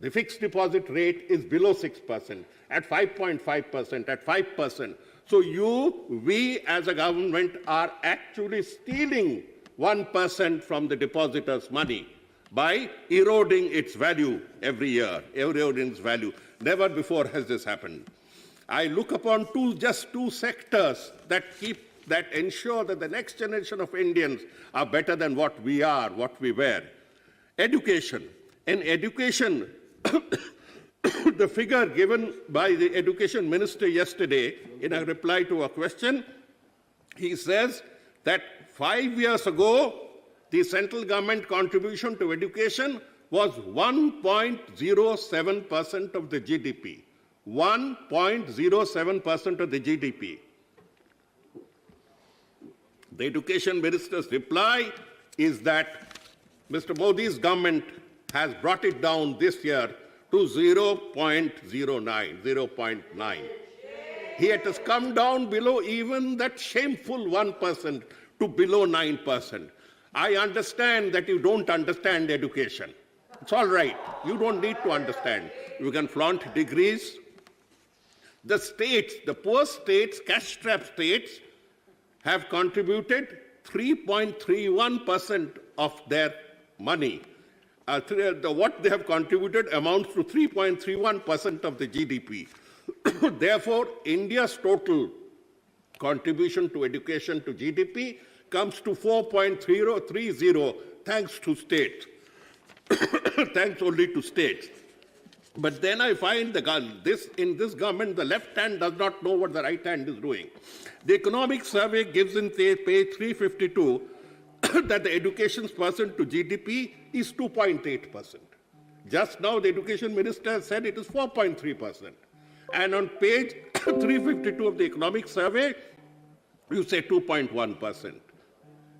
the fixed deposit rate is below 6%, at 5.5%, at 5%. So we as a government are actually stealing 1% from the depositors' money by eroding its value every year, eroding its value. Never before has this happened. I look upon just two sectors that ensure that the next generation of Indians are better than what we are, what we were. Education. In education, the figure given by the education minister yesterday in a reply to a question, he says that 5 years ago, the central government contribution to education was 1.07% of the GDP. 1.07% of the GDP. The education minister's reply is that Mr. Modi's government has brought it down this year to 0.09, 0.9. It has come down below even that shameful 1% to below 9%. I understand that you don't understand education. It's all right. You don't need to understand. You can flaunt degrees. The states, the poor states, cash-strapped states, have contributed 3.31% of their money. What they have contributed amounts to 3.31% of the GDP. Therefore, India's total contribution to education to GDP comes to 4.30, thanks to states. Thanks only to states. But then I find in this government, the left hand does not know what the right hand is doing. The economic survey gives in page 352 that the education percent to GDP is 2.8%. Just now, the education minister said it is 4.3%. And on page 352 of the economic survey, you say 2.1%.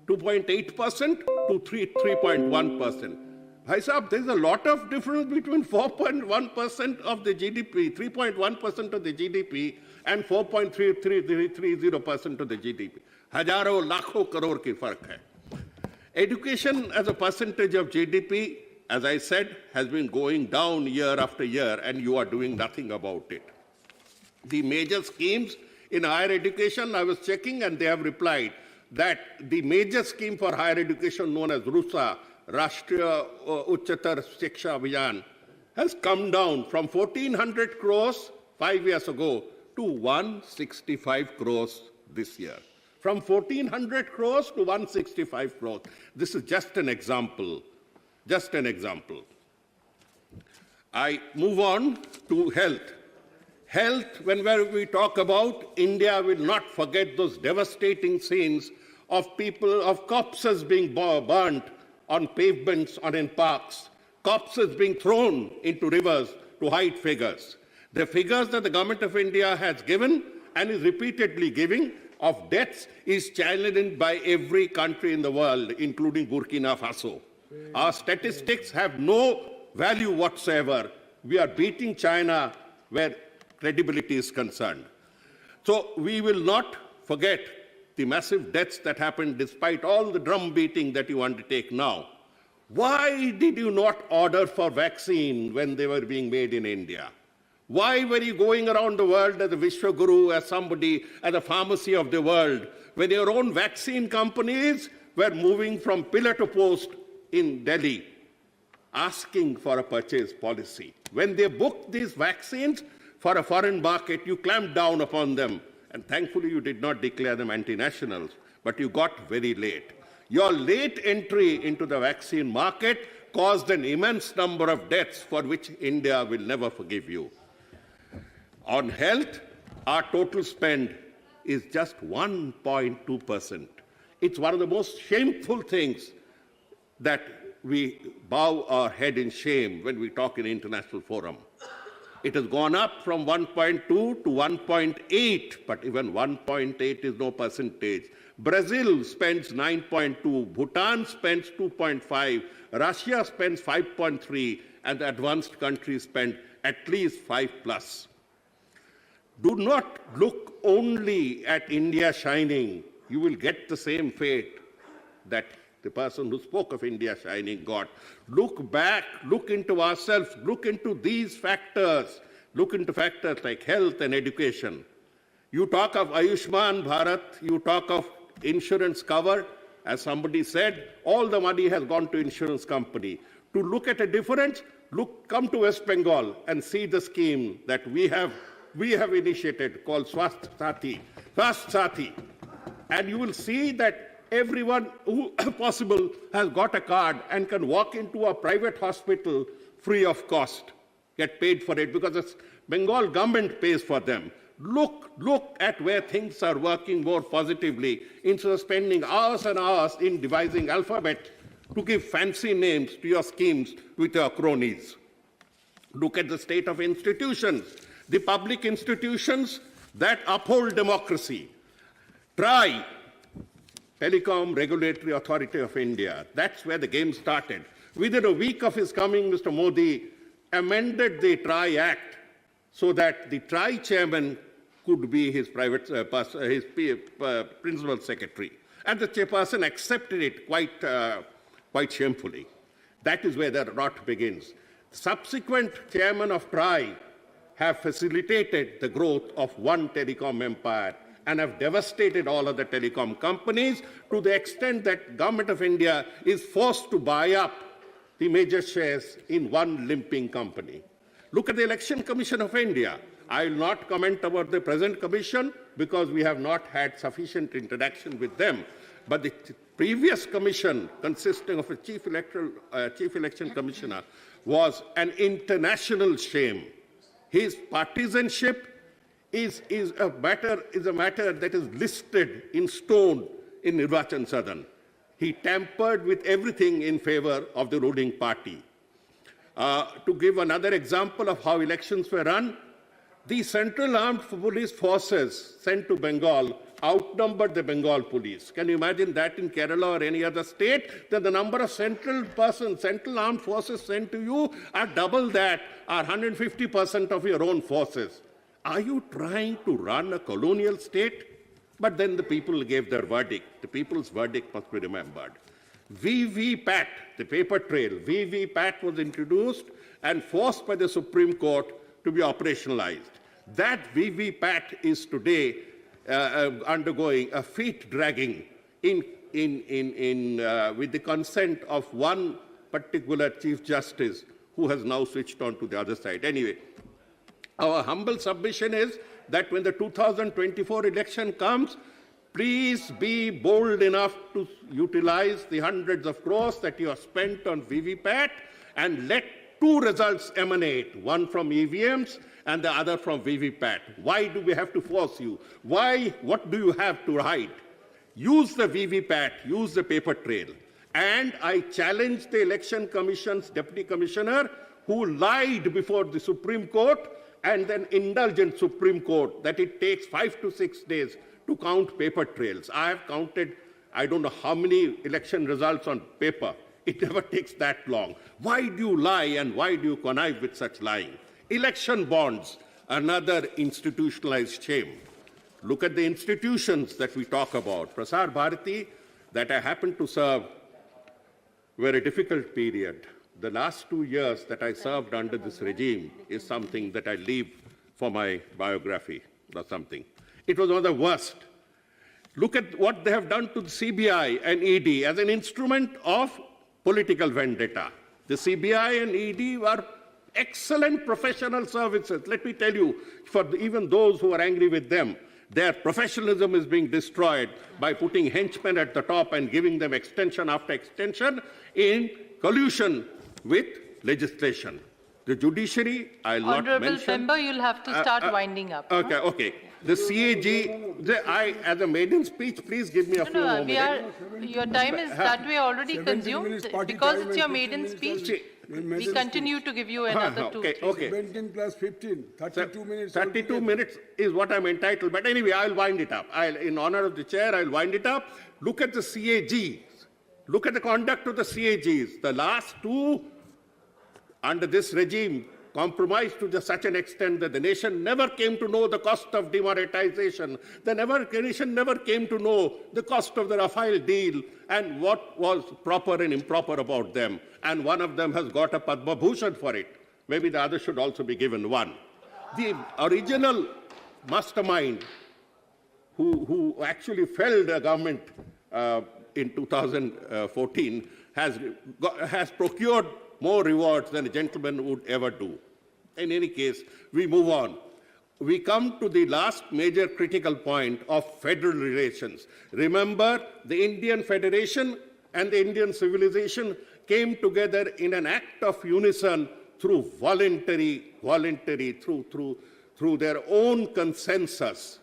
2.8% to 3.1%. Bhai Sahab, there is a lot of difference between 4.1% of the GDP, 3.1% of the GDP, and 4.30% of the GDP. Hajaron, lakhon crore ki fark hai. Education as a percentage of GDP, as I said, has been going down year after year, and you are doing nothing about it. The major schemes in higher education, I was checking, and they have replied that the major scheme for higher education known as RUSA, Rashtriya Uchchatar Shiksha Abhiyan, has come down from 1,400 crores 5 years ago to 165 crores this year. From 1,400 crores to 165 crores. This is just an example. Just an example. I move on to health. Health, whenever we talk about, India will not forget those devastating scenes of corpses being burnt on pavements or in parks, corpses being thrown into rivers to hide figures. The figures that the government of India has given and is repeatedly giving of deaths is challenged by every country in the world, including Burkina Faso. Our statistics have no value whatsoever. We are beating China where credibility is concerned. So we will not forget the massive deaths that happened despite all the drum beating that you undertake now. Why did you not order for vaccine when they were being made in India? Why were you going around the world as a Vishwaguru, as somebody, as a pharmacy of the world, when your own vaccine companies were moving from pillar to post in Delhi, asking for a purchase policy? When they booked these vaccines for a foreign market, you clamped down upon them. And thankfully, you did not declare them anti-nationals, but you got very late. Your late entry into the vaccine market caused an immense number of deaths for which India will never forgive you. On health, our total spend is just 1.2%. It's one of the most shameful things that we bow our head in shame when we talk in international forum. It has gone up from 1.2 to 1.8, but even 1.8 is no percentage. Brazil spends 9.2, Bhutan spends 2.5, Russia spends 5.3, and the advanced countries spend at least 5+. Do not look only at India shining. You will get the same fate that the person who spoke of India shining got. Look back, look into ourselves, look into these factors, look into factors like health and education. You talk of Ayushman Bharat, you talk of insurance cover. As somebody said, all the money has gone to insurance company. To look at a difference, come to West Bengal and see the scheme that we have initiated called Swasth Sathi. And you will see that everyone who possible has got a card and can walk into a private hospital free of cost, get paid for it because the Bengal government pays for them. Look at where things are working more positively instead of spending hours and hours in devising alphabet to give fancy names to your schemes with your cronies. Look at the state of institutions, the public institutions that uphold democracy. Try Telecom Regulatory Authority of India. That's where the game started. Within a week of his coming, Mr. Modi amended the TRI Act so that the TRI chairman could be his principal secretary. And the chairperson accepted it quite shamefully. That is where the rot begins. Subsequent chairmen of TRI have facilitated the growth of one telecom empire and have devastated all other telecom companies to the extent that Government of India is forced to buy up the major shares in one limping company. Look at the Election Commission of India. I will not comment about the present commission because we have not had sufficient interaction with them. But the previous commission, consisting of a chief election commissioner, was an international shame. His partisanship is a matter that is listed in stone in Nirvachan Sadan. He tampered with everything in favor of the ruling party. To give another example of how elections were run, the Central Armed Police Forces sent to Bengal outnumbered the Bengal police. Can you imagine that in Kerala or any other state? Then the number of central armed forces sent to you are double that, are 150% of your own forces. Are you trying to run a colonial state? But then the people gave their verdict. The people's verdict must be remembered. VVPAT, the paper trail, VVPAT was introduced and forced by the Supreme Court to be operationalized. That VVPAT is today undergoing a feet dragging with the consent of one particular Chief Justice who has now switched on to the other side. Anyway, our humble submission is that when the 2024 election comes, please be bold enough to utilize the hundreds of crores that you have spent on VVPAT and let two results emanate, one from EVMs and the other from VVPAT. Why do we have to force you? What do you have to hide? Use the VVPAT, use the paper trail. And I challenge the Election Commission's Deputy Commissioner who lied before the Supreme Court and then indulgent Supreme Court that it takes 5 to 6 days to count paper trails. I have counted, I don't know how many election results on paper. It never takes that long. Why do you lie and why do you connive with such lying? Election bonds, another institutionalized shame. Look at the institutions that we talk about. Prasar Bharati, that I happened to serve, were a difficult period. The last 2 years that I served under this regime is something that I leave for my biography or something. It was one of the worst. Look at what they have done to the CBI and ED as an instrument of political vendetta. The CBI and ED were excellent professional services. Let me tell you, for even those who are angry with them, their professionalism is being destroyed by putting henchmen at the top and giving them extension after extension in collusion with legislation. The judiciary, I'll not mention. Honourable member, you'll have to start winding up. Okay, okay. The CAG, as a maiden speech, please give me a few more minutes. Your time is that way already consumed. Because it's your maiden speech, we continue to give you another 2 3 okay. 17 plus 15, 32 minutes. 32 minutes is what I'm entitled. But anyway, I'll wind it up. In honor of the chair, I'll wind it up. Look at the CAGs. Look at the conduct of the CAGs. The last two, under this regime, compromised to such an extent that the nation never came to know the cost of demonetization. The nation never came to know the cost of the Rafale deal and what was proper and improper about them. And one of them has got a Padma Bhushan for it. Maybe the other should also be given one. The original mastermind who actually felled the government in 2014 has procured more rewards than a gentleman would ever do. In any case, we move on. We come to the last major critical point of federal relations. Remember, the Indian Federation and the Indian civilization came together in an act of unison through through their own consensus.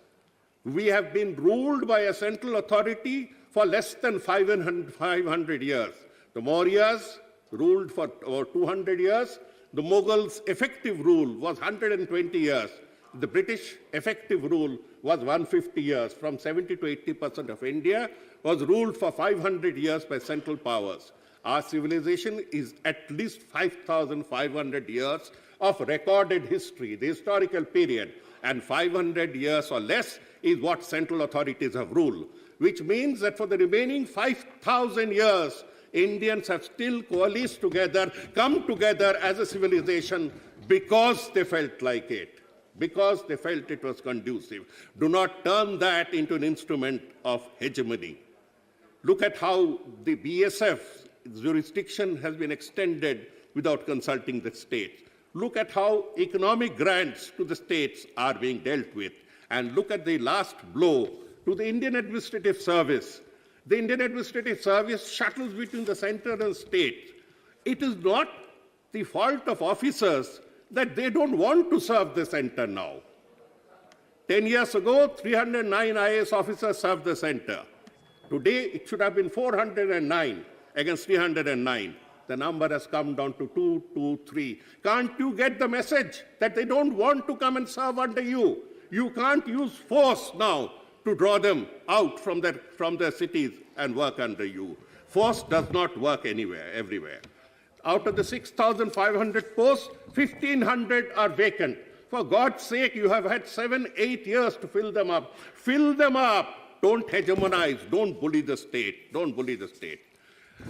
We have been ruled by a central authority for less than 500 years. The Mauryas ruled for over 200 years. The Mughals' effective rule was 120 years. The British effective rule was 150 years. From 70 to 80% of India was ruled for 500 years by central powers. Our civilization is at least 5,500 years of recorded history, the historical period, and 500 years or less is what central authorities have ruled, which means that for the remaining 5,000 years, Indians have still coalesced together, come together as a civilization because they felt like it, because they felt it was conducive. Do not turn that into an instrument of hegemony. Look at how the BSF jurisdiction has been extended without consulting the states. Look at how economic grants to the states are being dealt with. And look at the last blow to the Indian Administrative Service. The Indian Administrative Service shuttles between the center and state. It is not the fault of officers that they don't want to serve the center now. 10 years ago, 309 IAS officers served the center. Today, it should have been 409 against 309. The number has come down to 223. Can't you get the message that they don't want to come and serve under you? You can't use force now to draw them out from their cities and work under you. Force does not work everywhere. Out of the 6,500 posts, 1,500 are vacant. For God's sake, you have had 7-8 years to fill them up. Fill them up. Don't hegemonize. Don't bully the state. Don't bully the state.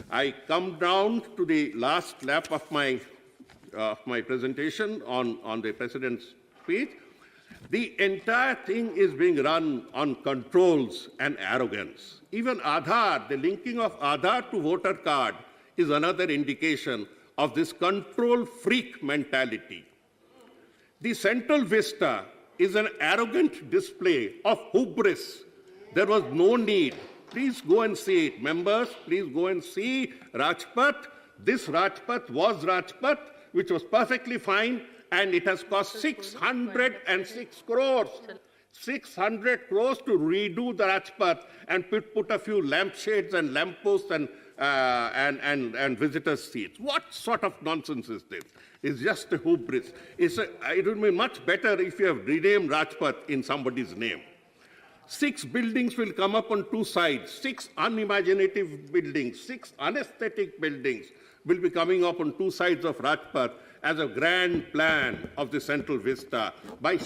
I come down to the last lap of my presentation on the President's speech. The entire thing is being run on controls and arrogance. Even Aadhaar, the linking of Aadhaar to voter card is another indication of this control freak mentality. The central vista is an arrogant display of hubris. There was no need. Please go and see it. Members, please go and see Rajpath. This Rajpath was Rajpath, which was perfectly fine, and it has cost 606 crores. 600 crores to redo the Rajpath and put a few lampshades and lampposts and visitors' seats. What sort of nonsense is this? It's just a hubris. It would be much better if you have renamed Rajpath in somebody's name. 6 buildings will come up on 2 sides, 6 unimaginative buildings, 6 unaesthetic buildings will be coming up on 2 sides of Rajpath, as a grand plan of the Central Vista by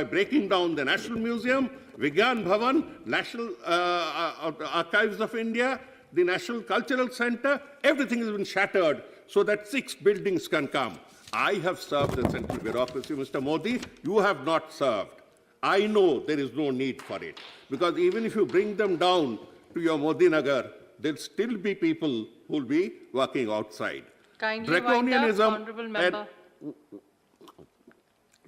breaking down the National Museum, Vigyan Bhavan, National Archives of India, the National Cultural Center. Everything has been shattered so that 6 buildings can come. I have served the central bureaucracy, Mr. Modi. You have not served. I know there is no need for it, because even if you bring them down to your Modi Nagar, there'll still be people who will be working outside. Kindly wind up, Honourable Member.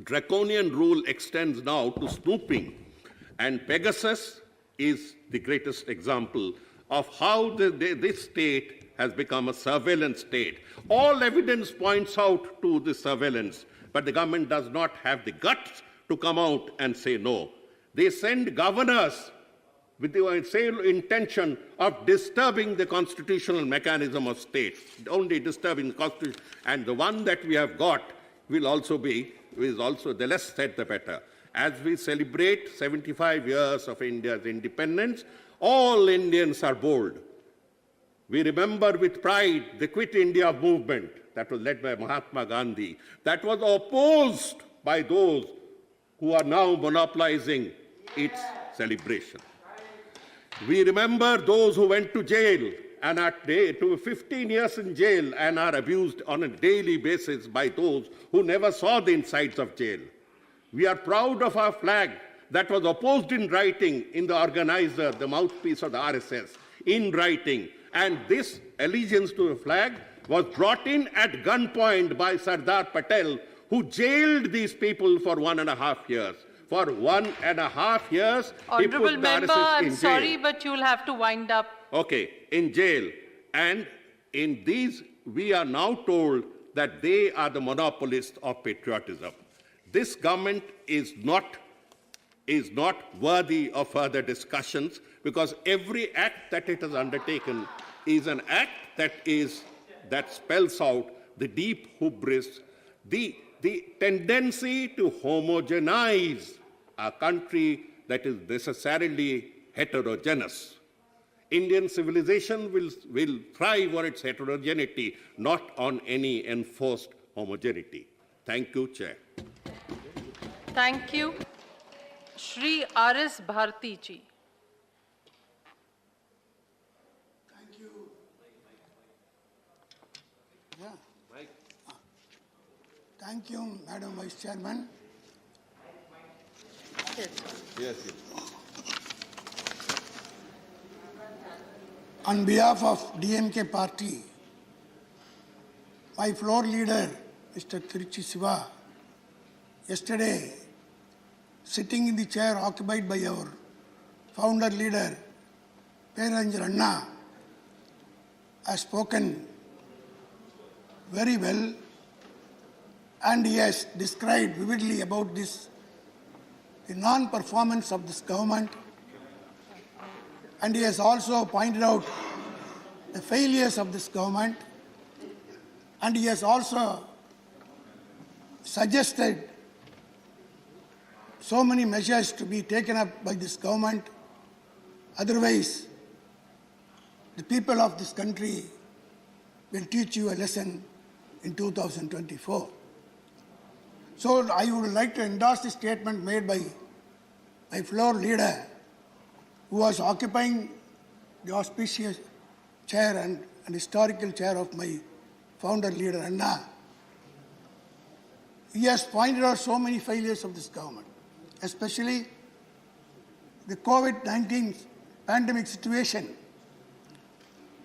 Draconian rule extends now to snooping, and Pegasus is the greatest example of how this state has become a surveillance state. All evidence points out to the surveillance, but the government does not have the guts to come out and say no. They send governors with the sole intention of disturbing the constitutional mechanism of states, only disturbing the constitution. And the one that we have got will also the less said the better. As we celebrate 75 years of India's independence, all Indians are bold. We remember with pride the Quit India movement that was led by Mahatma Gandhi, that was opposed by those who are now monopolizing its celebration. We remember those who went to jail and are to 15 years in jail and are abused on a daily basis by those who never saw the insides of jail. We are proud of our flag that was opposed in writing in the organizer, the mouthpiece of the RSS, in writing. And this allegiance to the flag was brought in at gunpoint by Sardar Patel, who jailed these people for 1.5 years. For 1.5 years, Honourable he put Member, the RSS in I'm jail. sorry, but you'll have to wind up. Okay, in jail. And in these, we are now told that they are the monopolists of patriotism. This government is not worthy of further discussions, because every act that it has undertaken is an act that spells out the deep hubris, the tendency to homogenize a country that is necessarily heterogeneous. Indian civilization will thrive on its heterogeneity, not on any enforced homogeneity. Thank you, Chair. Thank you. Shri R.S. Bharti ji. Thank you. Yeah. Thank you, Madam Vice Chairman. Yes. On behalf of DMK party, my floor leader, Mr. Tiruchi Siva, yesterday, sitting in the chair occupied by our founder leader, Peranjar Anna, has spoken very well, and he has described vividly about the non-performance of this government, and he has also pointed out the failures of this government, and he has also suggested so many measures to be taken up by this government. Otherwise, the people of this country will teach you a lesson in 2024. So I would like to endorse the statement made by my floor leader, who was occupying the auspicious chair and historical chair of my founder leader, Anna. He has pointed out so many failures of this government, especially the COVID-19 pandemic situation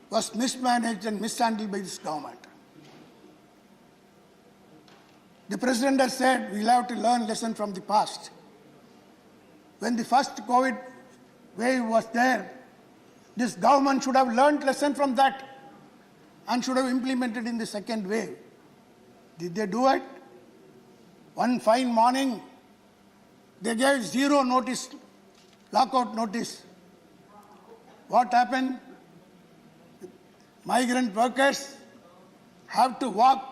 was mismanaged and mishandled by this government. The President has said we'll have to learn lessons from the past. When the first COVID wave was there, this government should have learned lesson from that and should have implemented in the second wave. Did they do it? One fine morning, they gave zero notice, lockout notice. What happened? Migrant workers have to walk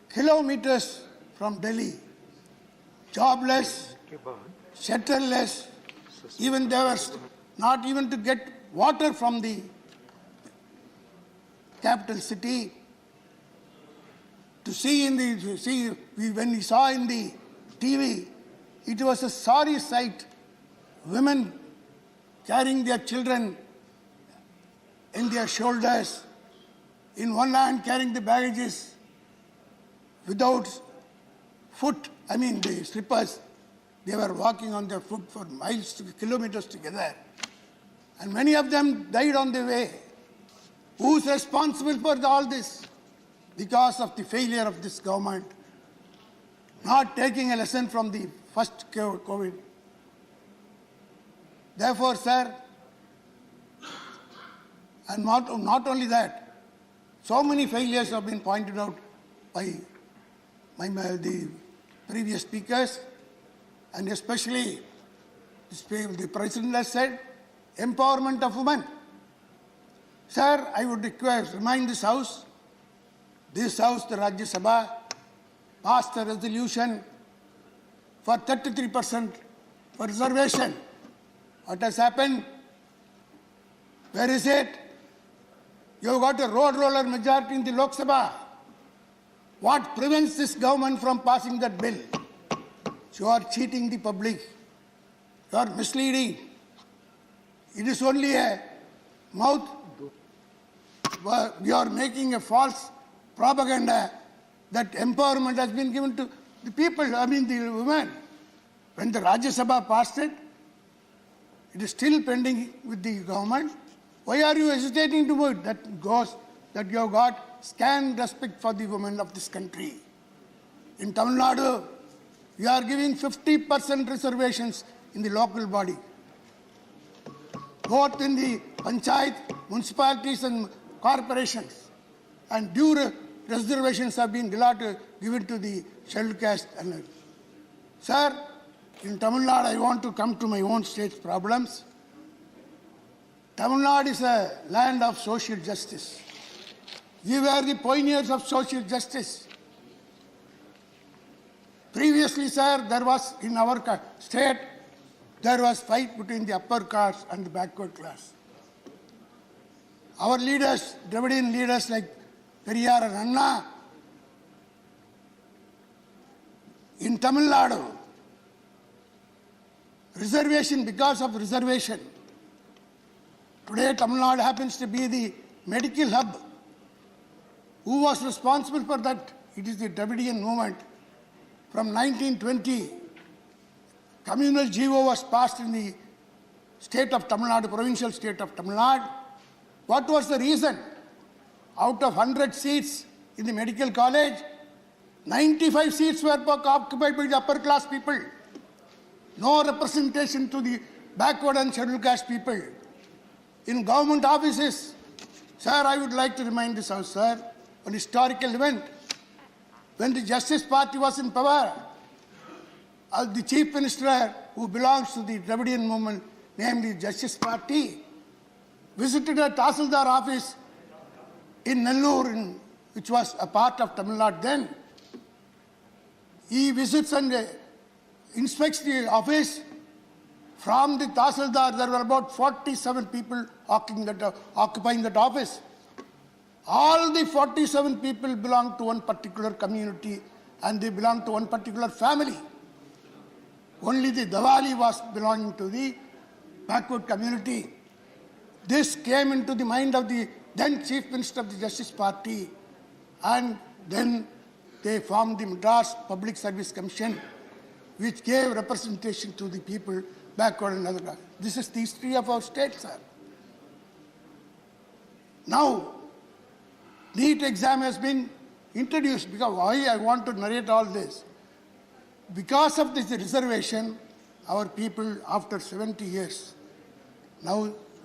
kilometers from Delhi, jobless, shelterless, even they were not even to get water from the capital city. to see when we saw in the TV, it was a sorry sight. Women carrying their children in their shoulders, in one hand carrying the baggages, without the slippers. They were walking on their foot for miles, kilometers together. And many of them died on the way. Who's responsible for all this? Because of the failure of this government, not taking a lesson from the first COVID. Therefore, sir, and not only that, so many failures have been pointed out by the previous speakers, and especially the President has said, empowerment of women. Sir, I would remind this House, the RAJYASABHA, passed a resolution for 33% for reservation. What has happened? Where is it? You have got a road roller majority in the Lok Sabha. What prevents this government from passing that bill? You are cheating the public. You are misleading. It is only a mouth. You are making a false propaganda that empowerment has been given to the people, the women. When the Rajya Sabha passed it, it is still pending with the government. Why are you hesitating to vote? That goes that you have got scant respect for the women of this country. In Tamil Nadu, you are giving 50% reservations in the local body. Both in the panchayat, municipalities and corporations. And due reservations have been given to the scheduled caste. Sir, in Tamil Nadu, I want to come to my own state's problems. Tamil Nadu is a land of social justice. We were the pioneers of social justice. Previously, sir, there was in our state, there was fight between the upper caste and the backward class. Our leaders, Dravidian leaders like Periyar and Anna, in Tamil Nadu, because of reservation. Today, Tamil Nadu happens to be the medical hub. Who was responsible for that? It is the Dravidian movement. From 1920, communal GO was passed in the state of Tamil Nadu, provincial state of Tamil Nadu. What was the reason? Out of 100 seats in the medical college, 95 seats were occupied by the upper class people. No representation to the backward and scheduled caste people. In government offices, sir, I would like to remind this House, sir, an historical event. When the Justice Party was in power, the Chief Minister who belongs to the Dravidian movement, namely Justice Party, visited a Tahsildar office in Nellore, which was a part of Tamil Nadu then. He visits and inspects the office. From the Tahsildar, there were about 47 people occupying that office. All the 47 people belong to one particular community and they belong to one particular family. Only the Diwali was belonging to the backward community. This came into the mind of the then Chief Minister of the Justice Party, and then they formed the Madras Public Service Commission, which gave representation to the people backward and other class. This is the history of our state, sir. Now, NEET exam has been introduced. Because why I want to narrate all this? Because of this reservation, our people, after 70 years,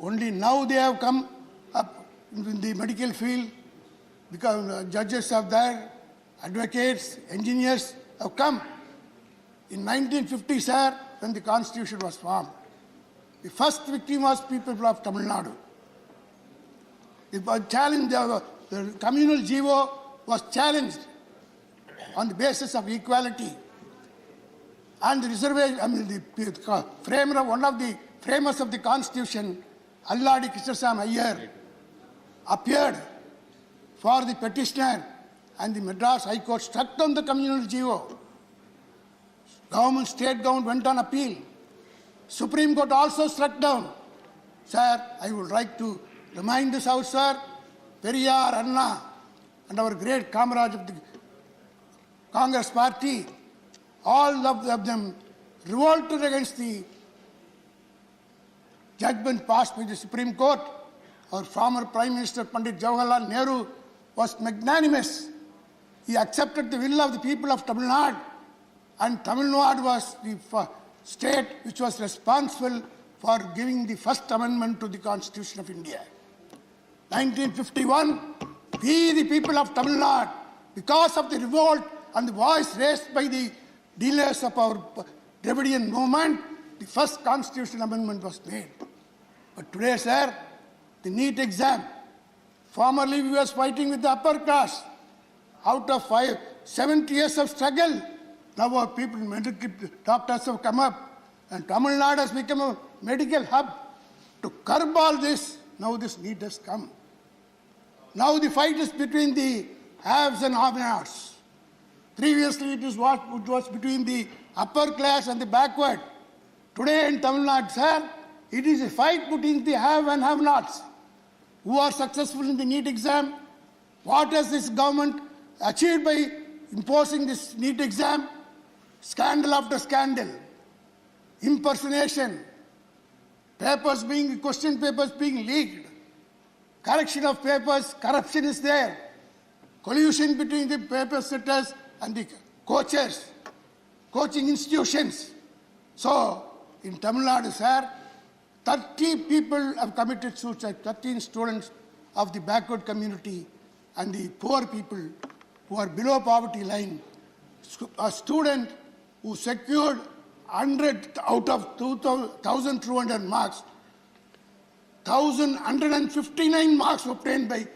only now they have come up in the medical field, because judges are there, advocates, engineers have come. In 1950, sir, when the Constitution was formed, the first victim was people of Tamil Nadu. The communal GO was challenged on the basis of equality. And the reservation, one of the framers of the Constitution, Alladi Krishnasam Iyer, appeared for the petitioner and the Madras High Court struck down the communal GO. Government, state government went on appeal. Supreme Court also struck down. Sir, I would like to remind this House, sir, Periyar, Anna, and our great comrades of the Congress party, all of them revolted against the judgment passed by the Supreme Court. Our former Prime Minister Pandit Jawaharlal Nehru was magnanimous. He accepted the will of the people of Tamil Nadu, and Tamil Nadu was the state which was responsible for giving the first amendment to the Constitution of India. 1951, we the people of Tamil Nadu, because of the revolt and the voice raised by the leaders of our Dravidian movement, the first constitutional amendment was made. But today, sir, the NEET exam, formerly we was fighting with the upper class. Out of 70 years of struggle, now our people, medical doctors have come up, and Tamil Nadu has become a medical hub. To curb all this, now this NEET has come. Now the fight is between the haves and have-nots. Previously it was between the upper class and the backward. Today in Tamil Nadu, sir, it is a fight between the have and have-nots. Who are successful in the NEET exam? What has this government achieved by imposing this NEET exam? Scandal after scandal. Impersonation. Question papers being leaked. Correction of papers, corruption is there. Collusion between the paper setters and the coaches, coaching institutions. So, in Tamil Nadu, sir, 30 people have committed suicide, 13 students of the backward community and the poor people who are below poverty line. A student who secured 100 out of 1,200 marks, 1,159 marks obtained by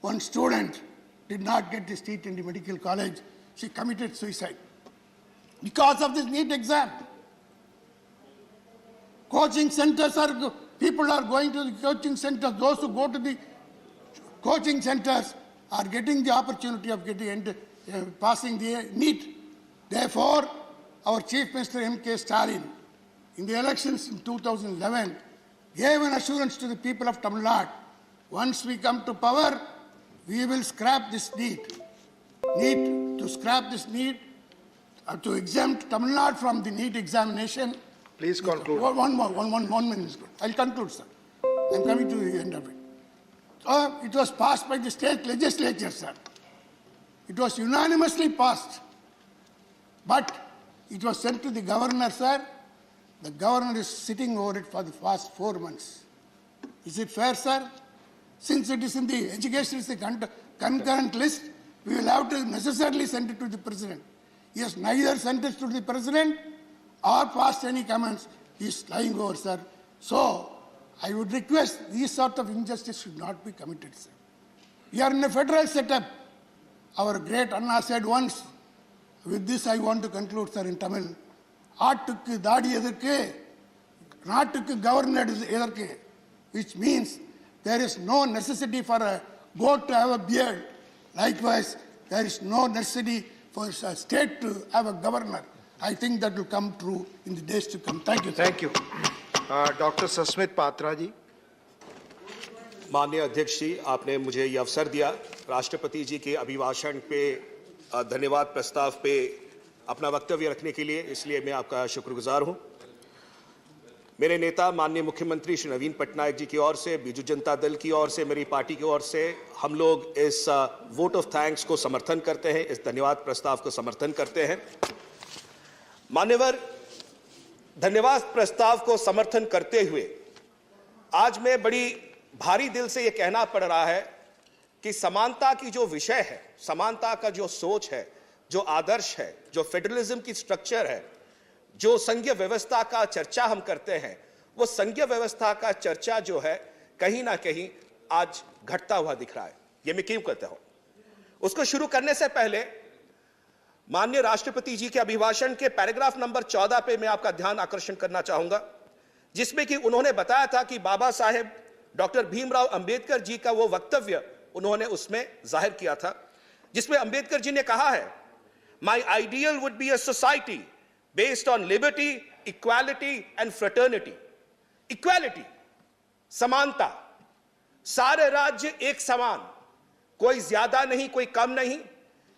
one student did not get the seat in the medical college. She committed suicide because of this NEET exam. Coaching centers people are going to the coaching centers. Those who go to the coaching centers are getting the opportunity of passing the NEET. Therefore, our Chief Minister M.K. Stalin, in the elections in 2011, gave an assurance to the people of Tamil Nadu. Once we come to power, we will scrap this NEET. To scrap this NEET, to exempt Tamil Nadu from the NEET examination. Please conclude. One minute is good. I'll conclude, sir. I'm coming to the end of it. It was passed by the state legislature, sir. It was unanimously passed. But it was sent to the governor, sir. The governor is sitting over it for the past 4 months. Is it fair, sir? Since it is in the education, it's the concurrent list, we will have to necessarily send it to the president. He has neither sent it to the president or passed any comments. He is lying over, sir. So, I would request these sort of injustice should not be committed, sir. We are in a federal setup. Our great Anna said once, with this I want to conclude, sir, in Tamil. Aattukku daadi edirke, naattukku governor edirke, which means there is no necessity for a goat to have a beard. Likewise, there is no necessity for a state to have a governor. I think that will come true in the days to come. Thank you, sir. Thank you. Dr. Sasmit Patra ji. माननीय अध्यक्ष जी, आपने मुझे ये अवसर दिया राष्ट्रपति जी के अभिभाषण पे धन्यवाद प्रस्ताव पे अपना वक्तव्य रखने के लिए, इसलिए मैं आपका शुक्रगुजार हूं। मेरे नेता माननीय मुख्यमंत्री श्री नवीन पटनायक जी की ओर से, बीजू जनता दल की ओर से, मेरी पार्टी की ओर से हम लोग इस वोट ऑफ थैंक्स को समर्थन करते हैं, इस धन्यवाद प्रस्ताव को समर्थन करते हैं। मान्यवर, धन्यवाद प्रस्ताव को समर्थन करते हुए आज मैं बड़ी भारी दिल से यह कहना पड़ रहा है कि समानता की जो विषय है, समानता का जो सोच है, जो आदर्श है, जो फेडरलिज्म की स्ट्रक्चर है, जो संघीय व्यवस्था का चर्चा हम करते हैं, वो संघीय व्यवस्था का चर्चा जो है कहीं ना कहीं आज घटता हुआ दिख रहा है। ये मैं क्यों कहता हूं? उसको शुरू करने से पहले माननीय राष्ट्रपति जी के अभिभाषण के पैराग्राफ नंबर 14 पे मैं आपका ध्यान आकर्षण करना चाहूंगा, जिसमें कि उन्होंने बताया था कि बाबा साहेब डॉक्टर भीमराव अंबेडकर जी का वो वक्तव्य उन्होंने उसमें जाहिर किया था, जिसमें अंबेडकर जी ने कहा है, माई ideal would be a society based on liberty, equality and fraternity. Equality, समानता, सारे राज्य एक समान, कोई ज्यादा नहीं, कोई कम नहीं,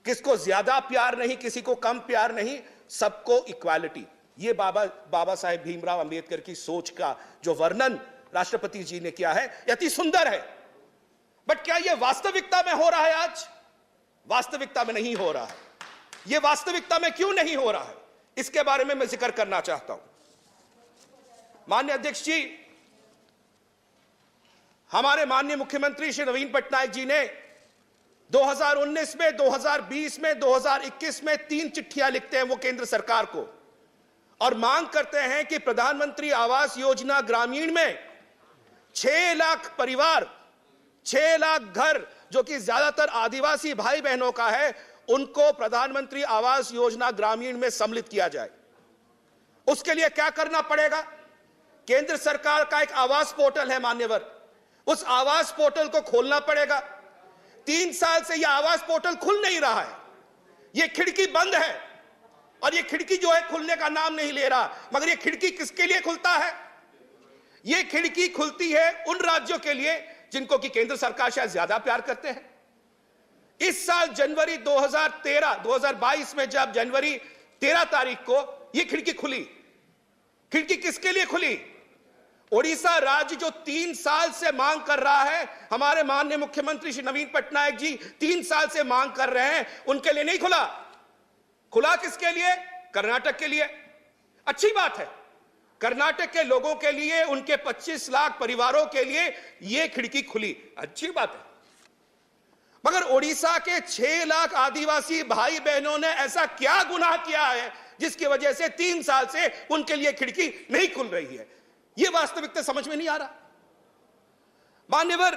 किसको ज्यादा प्यार नहीं, किसी को कम प्यार नहीं, सबको इक्वालिटी। ये बाबा साहेब भीमराव अंबेडकर की सोच का जो वर्णन राष्ट्रपति जी ने किया है, अति सुंदर है। बट क्या यह वास्तविकता में हो रहा है? आज वास्तविकता में नहीं हो रहा है। यह वास्तविकता में क्यों नहीं हो रहा है, इसके बारे में मैं जिक्र करना चाहता हूं। माननीय अध्यक्ष जी, हमारे माननीय मुख्यमंत्री श्री नवीन पटनायक जी ने 2019 में, 2020 में, 2021 में 3 चिट्ठियां लिखते हैं वो केंद्र सरकार को और मांग करते हैं कि प्रधानमंत्री आवास योजना ग्रामीण में 6 लाख परिवार, 6 लाख घर, जो कि ज्यादातर आदिवासी भाई बहनों का है, उनको प्रधानमंत्री आवास योजना ग्रामीण में सम्मिलित किया जाए। उसके लिए क्या करना पड़ेगा? केंद्र सरकार का एक आवास पोर्टल है मान्यवर, उस आवास पोर्टल को खोलना पड़ेगा। 3 साल से यह आवास पोर्टल खुल नहीं रहा है, यह खिड़की बंद है और यह खिड़की जो है खुलने का नाम नहीं ले रहा। मगर यह खिड़की किसके लिए खुलता है? यह खिड़की खुलती है उन राज्यों के लिए जिनको कि केंद्र सरकार शायद ज्यादा प्यार करते हैं। इस साल जनवरी 2022 में जब जनवरी 13 तारीख को यह खिड़की खुली, खिड़की किसके लिए खुली? ओडिशा राज्य जो 3 साल से मांग कर रहा है, हमारे माननीय मुख्यमंत्री श्री नवीन पटनायक जी 3 साल से मांग कर रहे हैं, उनके लिए नहीं खुला। खुला किसके लिए? कर्नाटक के लिए। अच्छी बात है, कर्नाटक के लोगों के लिए, उनके 25 लाख परिवारों के लिए यह खिड़की खुली, अच्छी बात है। मगर ओडिशा के 6 लाख आदिवासी भाई बहनों ने ऐसा क्या गुनाह किया है जिसकी वजह से 3 साल से उनके लिए खिड़की नहीं खुल रही है? यह वास्तविकता समझ में नहीं आ रहा। मान्यवर,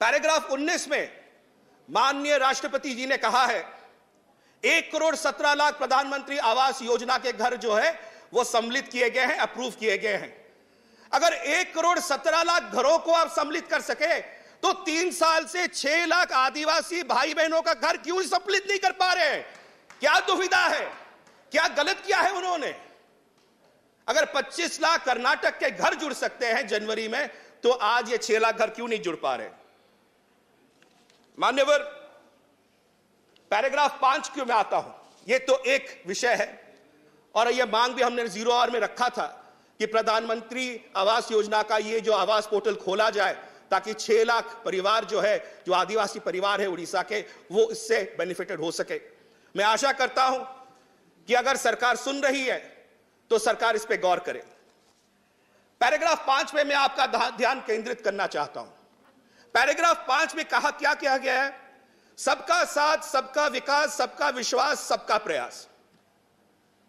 पैराग्राफ 19 में माननीय राष्ट्रपति जी ने कहा है 1 करोड़ 17 लाख प्रधानमंत्री आवास योजना के घर जो है वो सम्मिलित किए गए हैं, अप्रूव किए गए हैं। अगर 1 करोड़ 17 लाख घरों को आप सम्मिलित कर सके तो 3 साल से 6 लाख आदिवासी भाई बहनों का घर क्यों सम्मिलित नहीं कर पा रहे हैं? क्या दुविधा है? क्या गलत किया है उन्होंने? अगर 25 लाख कर्नाटक के घर जुड़ सकते हैं जनवरी में, तो आज ये 6 लाख घर क्यों नहीं जुड़ पा रहे? मान्यवर, पैराग्राफ 5 क्यों मैं आता हूं, यह तो एक विषय है और यह मांग भी हमने 0 आवर में रखा था कि प्रधानमंत्री आवास योजना का ये जो आवास पोर्टल खोला जाए ताकि 6 लाख परिवार जो है, जो आदिवासी परिवार है उड़ीसा के, वो इससे बेनिफिटेड हो सके। मैं आशा करता हूं कि अगर सरकार सुन रही है तो सरकार इस पे गौर करे। पैराग्राफ 5 में मैं आपका ध्यान केंद्रित करना चाहता हूं। पैराग्राफ 5 में कहा क्या गया है? सबका साथ, सबका विकास, सबका विश्वास, सबका प्रयास।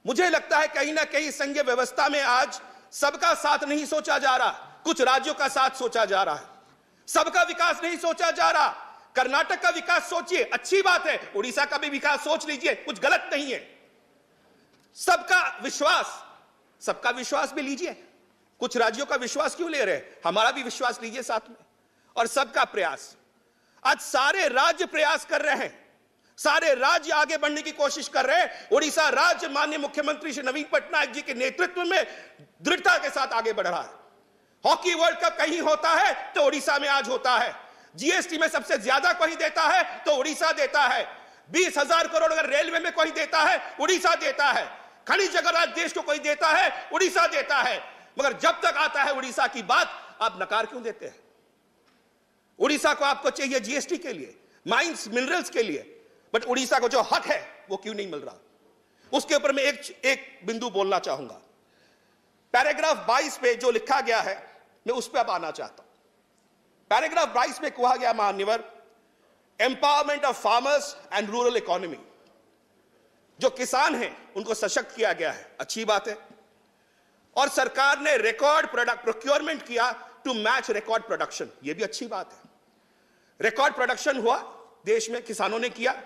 मुझे लगता है कहीं ना कहीं संघीय व्यवस्था में आज सबका साथ नहीं सोचा जा रहा, कुछ राज्यों का साथ सोचा जा रहा है। सबका विकास नहीं सोचा जा रहा। कर्नाटक का विकास सोचिए, अच्छी बात है, उड़ीसा का भी विकास सोच लीजिए, कुछ गलत नहीं है। सबका विश्वास, सबका विश्वास भी लीजिए, कुछ राज्यों का विश्वास क्यों ले रहे? हमारा भी विश्वास लीजिए साथ में। और सबका प्रयास, आज सारे राज्य प्रयास कर रहे हैं, सारे राज्य आगे बढ़ने की कोशिश कर रहे हैं। उड़ीसा राज्य माननीय मुख्यमंत्री श्री नवीन पटनायक जी के नेतृत्व में दृढ़ता के साथ आगे बढ़ रहा है। हॉकी वर्ल्ड कप कहीं होता है तो उड़ीसा में आज होता है। जीएसटी में सबसे ज्यादा कोई देता है तो उड़ीसा देता है। 20,000 करोड़ अगर रेलवे में कोई देता है, उड़ीसा देता है। खनिज अगर आज देश को कोई देता है, उड़ीसा देता है। मगर जब तक आता है उड़ीसा की बात, आप नकार क्यों देते हैं? उड़ीसा को आपको चाहिए जीएसटी के लिए, माइंस, मिनरल्स के लिए, बट उड़ीसा को जो हक है वो क्यों नहीं मिल रहा? उसके ऊपर मैं एक बिंदु बोलना चाहूंगा। पैराग्राफ 22 पे जो लिखा गया है, मैं उस पर अब आना चाहता हूं। पैराग्राफ 22 में कहा गया मान्यवर, empowerment of farmers and rural economy. जो किसान हैं उनको सशक्त किया गया है, अच्छी बात है। और सरकार ने रिकॉर्ड प्रोडक्ट प्रोक्योरमेंट किया टू मैच रिकॉर्ड प्रोडक्शन, यह भी अच्छी बात है। रिकॉर्ड प्रोडक्शन हुआ देश में, किसानों ने किया,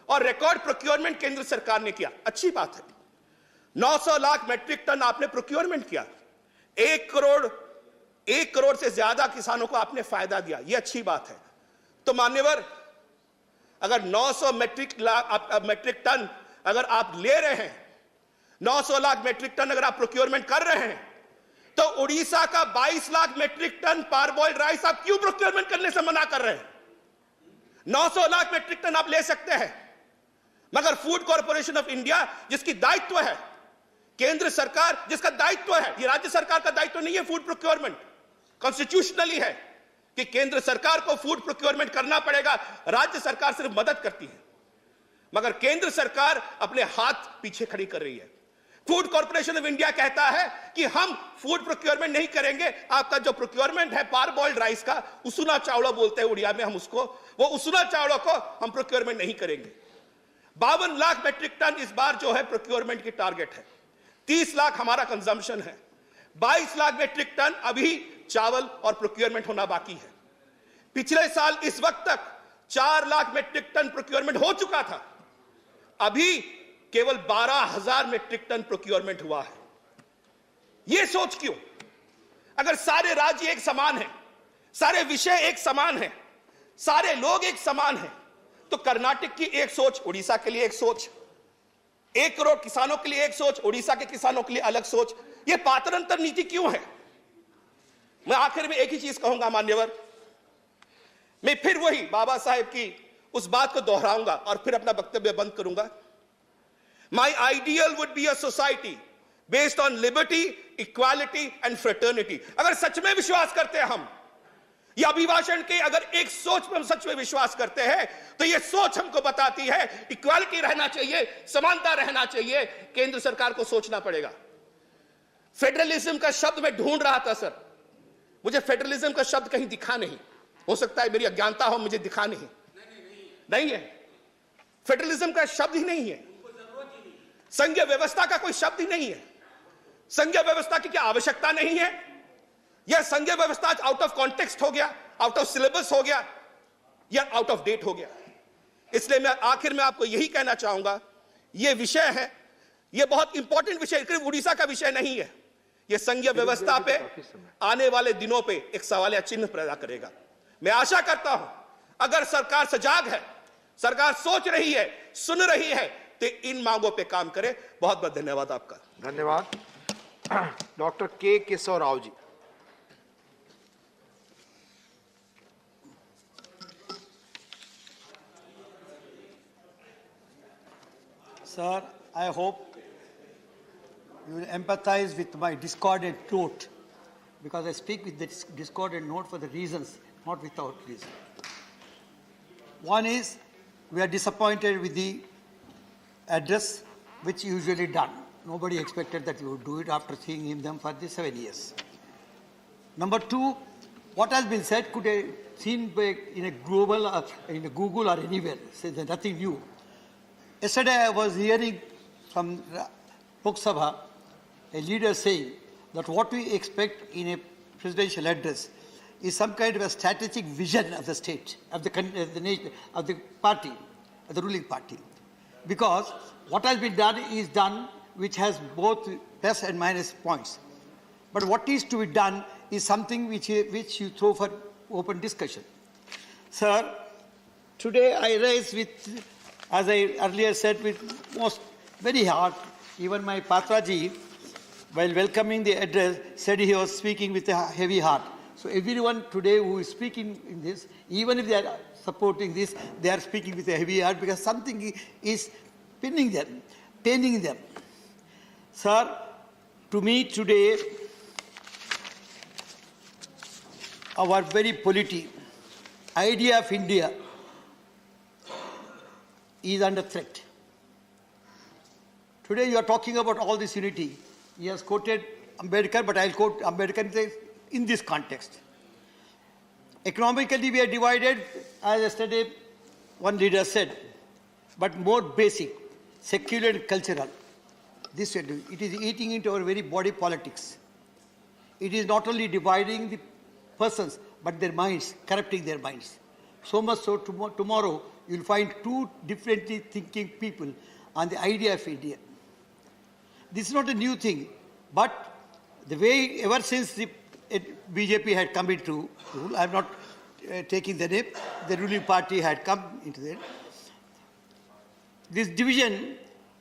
और रिकॉर्ड प्रोक्योरमेंट केंद्र सरकार ने किया, अच्छी बात है। 900 लाख मेट्रिक टन आपने प्रोक्योरमेंट किया, 1 करोड़ से ज्यादा किसानों को आपने फायदा दिया, यह अच्छी बात है। तो मान्यवर, अगर 900 मेट्रिक टन अगर आप ले रहे हैं, 900 लाख मेट्रिक टन अगर आप प्रोक्योरमेंट कर रहे हैं, तो उड़ीसा का 22 लाख मेट्रिक टन पारबॉइल्ड राइस आप क्यों प्रोक्योरमेंट करने से मना कर रहे हैं? 900 लाख मेट्रिक टन आप ले सकते हैं, मगर फूड कॉर्पोरेशन ऑफ इंडिया जिसकी दायित्व है, केंद्र सरकार जिसका दायित्व है, ये राज्य सरकार का दायित्व नहीं है फूड प्रोक्योरमेंट, कॉन्स्टिट्यूशनली है कि केंद्र सरकार को फूड प्रोक्योरमेंट करना पड़ेगा, राज्य सरकार सिर्फ मदद करती है, मगर केंद्र सरकार अपने हाथ पीछे खड़ी कर रही है। फूड कॉर्पोरेशन ऑफ इंडिया कहता है कि हम फूड प्रोक्योरमेंट नहीं करेंगे, आपका जो प्रोक्योरमेंट है पार बॉइल्ड राइस का, उसुना चावड़ा बोलते हैं उड़िया में हम उसको, वो उसुना चावड़ा को हम प्रोक्योरमेंट नहीं करेंगे। 52 लाख मेट्रिक टन इस बार जो है प्रोक्योरमेंट की टारगेट है, 30 लाख हमारा कंजम्पशन है, 22 लाख मेट्रिक टन अभी चावल और प्रोक्योरमेंट होना बाकी है। पिछले साल इस वक्त तक 4 लाख मेट्रिक टन प्रोक्योरमेंट हो चुका था, अभी केवल 12,000 मेट्रिक टन प्रोक्योरमेंट हुआ है। यह सोच क्यों? अगर सारे राज्य एक समान हैं, सारे विषय एक समान हैं, सारे लोग एक समान हैं, तो कर्नाटक की एक सोच, उड़ीसा के लिए एक सोच, 1 करोड़ किसानों के लिए एक सोच, उड़ीसा के किसानों के लिए अलग सोच, यह पातरंतर नीति क्यों है? मैं आखिर में एक ही चीज कहूंगा मान्यवर, मैं फिर वही बाबा साहेब की उस बात को दोहराऊंगा और फिर अपना वक्तव्य बंद करूंगा। My ideal would be a society based on liberty, equality and fraternity. अगर सच में विश्वास करते हैं हम, ये अभिभाषण के अगर एक सोच पर हम सच में विश्वास करते हैं, तो ये सोच हमको बताती है इक्वालिटी रहना चाहिए, समानता रहना चाहिए, केंद्र सरकार को सोचना पड़ेगा। फेडरलिज्म का शब्द मैं ढूंढ रहा था सर, मुझे फेडरलिज्म का शब्द कहीं दिखा नहीं, हो सकता है मेरी अज्ञानता हो, मुझे दिखा नहीं है, फेडरलिज्म का शब्द ही नहीं है, संघीय व्यवस्था का कोई शब्द ही नहीं है, संघीय व्यवस्था की क्या आवश्यकता नहीं है? यह संघीय व्यवस्था आउट ऑफ कॉन्टेक्स्ट हो गया, आउट ऑफ सिलेबस हो गया या आउट ऑफ डेट हो गया। इसलिए मैं आखिर में आपको यही कहना चाहूंगा, यह विषय है, यह बहुत इंपॉर्टेंट विषय, सिर्फ उड़ीसा का विषय नहीं है, यह संघीय व्यवस्था पे आने वाले दिनों पे एक सवालिया चिन्ह पैदा करेगा। मैं आशा करता हूं अगर सरकार सजाग है, सरकार सोच रही है, सुन रही है, तो इन मांगों पे काम करे। बहुत बहुत धन्यवाद आपका। धन्यवाद। डॉक्टर के Keshav Rao ji. Sir, I hope you will empathize with my discordant note, because I speak with this discordant note for the reasons, not without reason. One is, we are disappointed with the address which usually done. Nobody expected that you would do it after seeing them for the 7 years. Number two, what has been said could have seen in a global, in a Google or anywhere, so there's nothing new. Yesterday I was hearing from RAJYASABHA a leader saying that what we expect in a presidential address is some kind of a strategic vision of the state, of the nation, of the party, of the ruling party. Because what has been done is done, which has both plus and minus points. But what is to be done is something which you throw for open discussion. Sir, today I raise with, as I earlier said, with most very hard, even my Patraji, while welcoming the address, said he was speaking with a heavy heart. So everyone today who is speaking in this, even if they are supporting this, they are speaking with a heavy heart because something is paining them. Sir, to me today, our very polity, idea of India is under threat. Today you are talking about all this unity. He has quoted Ambedkar, but I'll quote Ambedkar in this context. Economically we are divided, as yesterday one leader said, but more basic, secular and cultural. This it is eating into our very body politics. It is not only dividing the persons, but their minds, corrupting their minds. So much so tomorrow you'll find two differently thinking people on the idea of India. This is not a new thing, but the way ever since the BJP had come into rule, I'm not taking the name, the ruling party had come into there. this division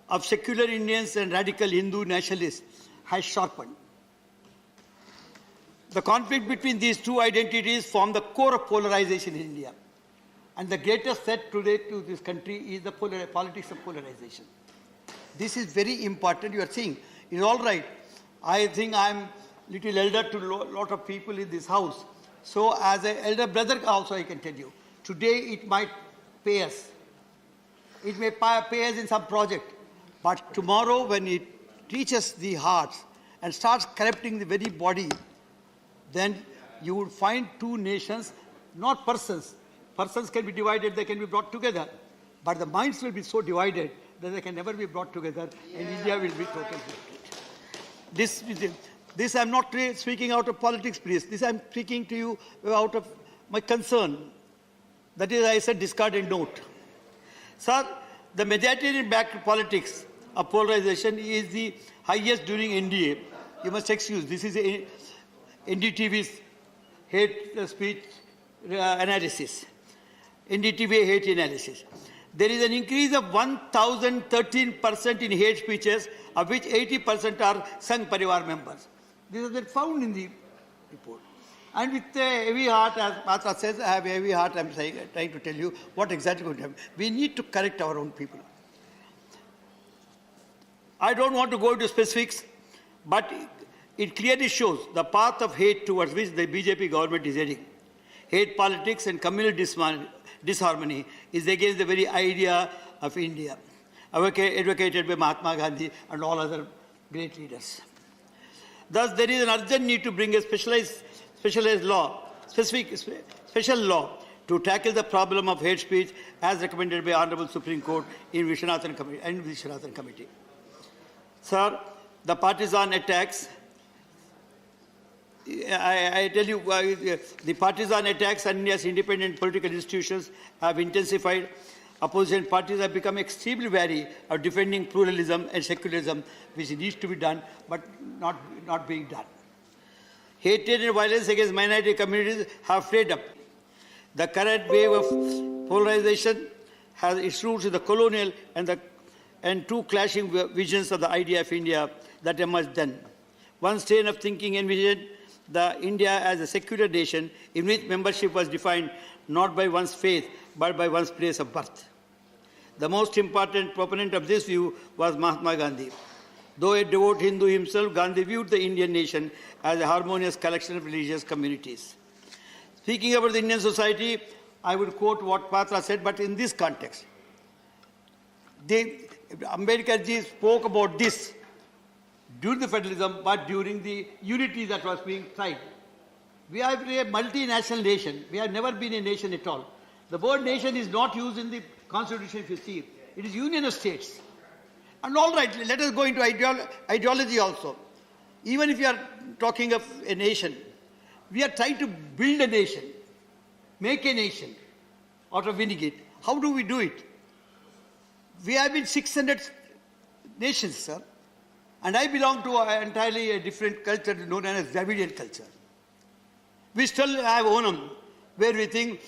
of secular Indians and radical Hindu nationalists has sharpened. The conflict between these two identities form the core of polarization in India. And the greatest threat today to this country is the politics of polarization. This is very important. You are seeing, it's all right. I think I'm little elder to a lot of people in this house. So as an elder brother also I can tell you, today it might pay us. It may pay us in some project. But tomorrow when it reaches the hearts and starts corrupting the very body, then you will find two nations, not persons. Persons can be divided, they can be brought together. But the minds will be so divided that they can never be brought together, and India will be totally split. This I'm not speaking out of politics, please. This I'm speaking to you out of my concern. That is, I said, discarded note. Sir, the majoritarian-backed politics of polarization is the highest during NDA. You must excuse, this is NDTV's hate speech analysis. NDTV hate analysis. There is an increase of 1,013% in hate speeches, of which 80% are Sangh Parivar members. This has been found in the report. And with a heavy heart, as Matra says, I have a heavy heart, I'm trying to tell you what exactly would happen. We need to correct our own people. I don't want to go into specifics, but it clearly shows the path of hate towards which the BJP government is heading. Hate politics and communal disharmony is against the very idea of India, advocated by Mahatma Gandhi and all other great leaders. Thus, there is an urgent need to bring a special law to tackle the problem of hate speech as recommended by Honorable Supreme Court in Viswanathan Committee. Sir, the partisan attacks, I tell you, the partisan attacks on India's independent political institutions have intensified. Opposition parties have become extremely wary of defending pluralism and secularism, which needs to be done, but not being done. Hatred and violence against minority communities have flared up. The current wave of polarization has its roots in the colonial and two clashing visions of the idea of India that emerged then. One strain of thinking envisioned the India as a secular nation in which membership was defined not by one's faith, but by one's place of birth. The most important proponent of this view was Mahatma Gandhi. Though a devout Hindu himself, Gandhi viewed the Indian nation as a harmonious collection of religious communities. Speaking about the Indian society, I would quote what Patra said, but in this context. Ambedkar ji spoke about this during the federalism, but during the unity that was being tried. We are a multinational nation. We have never been a nation at all. The word nation is not used in the constitution if you see it. It is union of states. And all right, let us go into ideology also. Even if you are talking of a nation, we are trying to build a nation, make a nation out of winning it. How do we do it? We have been 600 nations, sir. And I belong to entirely a different culture known as Dravidian culture. We still have Onam, where we think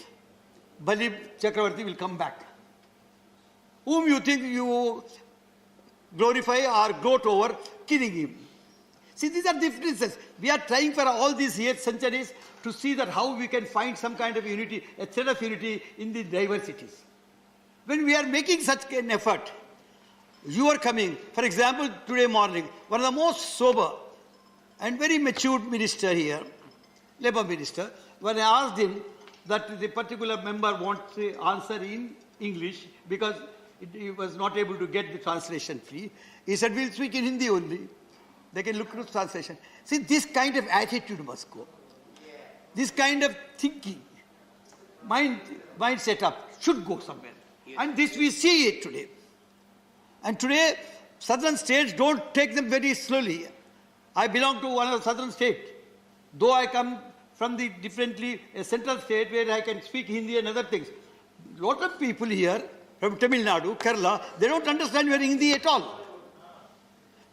Bali Chakravarti will come back. Whom you think you glorify or gloat over, killing him. See, these are differences. We are trying for all these years, centuries, to see that how we can find some kind of unity, a thread of unity in the diversities. When we are making such an effort, you are coming, for example, today morning, one of the most sober and very mature minister here, Labour Minister, when I asked him that the particular member wants the answer in English because he was not able to get the translation free, he said, we'll speak in Hindi only. They can look at the translation. See, this kind of attitude must go. This kind of thinking, mind setup should go somewhere. And this we see it today. And today, southern states don't take them very slowly. I belong to one of the southern states. Though I come from the a central state where I can speak Hindi and other things. A lot of people here from Tamil Nadu, Kerala, they don't understand your Hindi at all.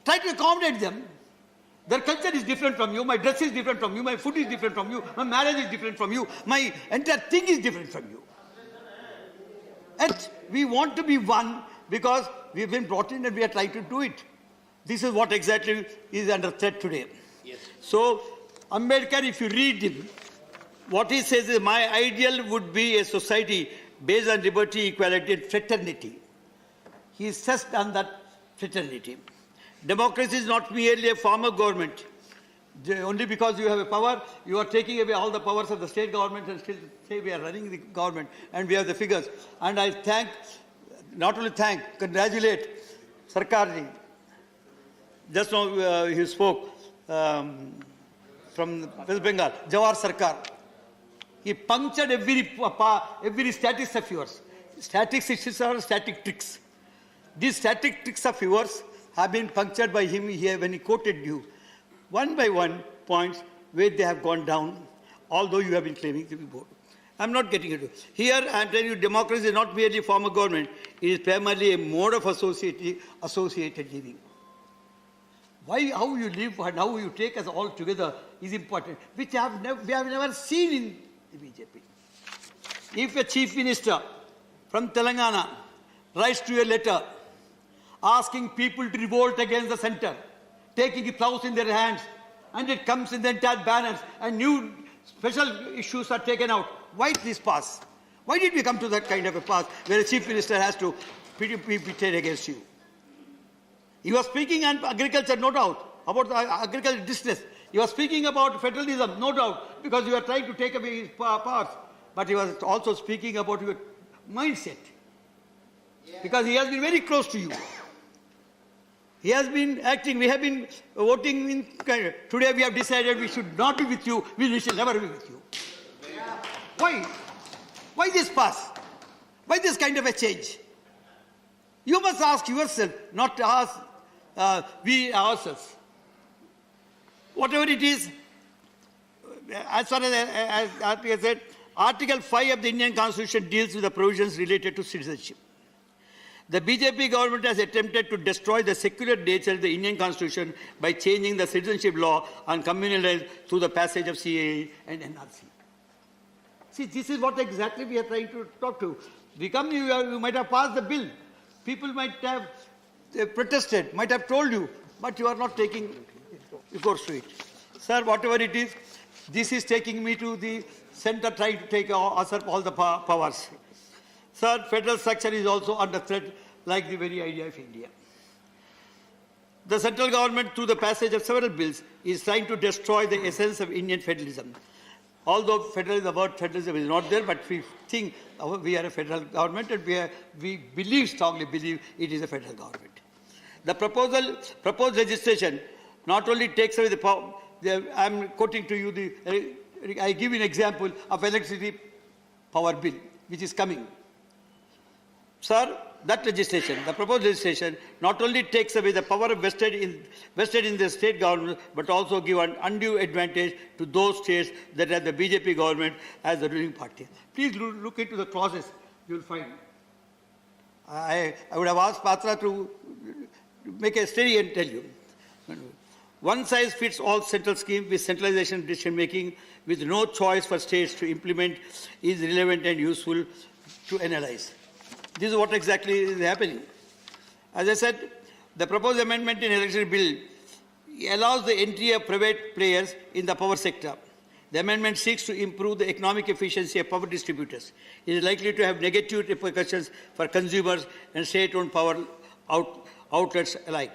Try to accommodate them. Their culture is different from you, my dress is different from you, my food is different from you, my marriage is different from you, my entire thing is different from you. And we want to be one because we've been brought in and we are trying to do it. This is what exactly is under threat today. Yes. So, Ambedkar, if you read him, what he says is, my ideal would be a society based on liberty, equality, and fraternity. He insisted on that fraternity. Democracy is not merely a form of government. Only because you have a power, you are taking away all the powers of the state government and still say we are running the government and we have the figures. And I thank, not only thank, congratulate Sarkarji. Just now he spoke from West Bengal, Jawahar Sarkar. He punctured every statics of yours. Statics are static tricks. These static tricks of yours have been punctured by him here when he quoted you. One by one points where they have gone down, although you have been claiming to be bored. I'm not getting into it. Here I'm telling you, democracy is not merely a form of government. It is primarily a mode of associated living. How you live and how you take us all together is important, which we have never seen in the BJP. If a chief minister from Telangana writes to a letter asking people to revolt against the center, taking the plows in their hands, and it comes in the entire banners, and new special issues are taken out. Why this pass? Why did we come to that kind of a pass where a chief minister has to be pitted against you? He was speaking on agriculture, no doubt, about the agricultural distress. He was speaking about federalism, no doubt, because you are trying to take away his powers. But he was also speaking about your mindset, because he has been very close to you. He has been acting, we have been voting. Today we have decided we should not be with you, we shall never be with you. Why? Why this pass? Why this kind of a change? You must ask yourself, not ask we ourselves. Whatever it is, as far as I said, Article 5 of the Indian Constitution deals with the provisions related to citizenship. The BJP government has attempted to destroy the secular nature of the Indian Constitution by changing the citizenship law on communal rights through the passage of CAA and NRC. See, this is what exactly we are trying to talk to. You might have passed the bill. People might have protested, might have told you, but you are not taking recourse to it. Sir, whatever it is, this is taking me to the center, trying to take usurp all the powers. Sir, federal structure is also under threat, like the very idea of India. The central government, through the passage of several bills, is trying to destroy the essence of Indian federalism. Although the word federalism is not there, but we think we are a federal government and we strongly believe it is a federal government. The proposed legislation not only takes away the power, I'm quoting to you, I give you an example of electricity power bill, which is coming. Sir, that legislation, the proposed legislation, not only takes away the power vested in the state government, but also give an undue advantage to those states that have the BJP government as the ruling party. Please look into the clauses, you will find. I would have asked Patra to make a study and tell you. One size fits all central scheme with centralization decision making with no choice for states to implement is relevant and useful to analyze. This is what exactly is happening. As I said, the proposed amendment in electricity bill allows the entry of private players in the power sector. The amendment seeks to improve the economic efficiency of power distributors. It is likely to have negative repercussions for consumers and state-owned power outlets alike.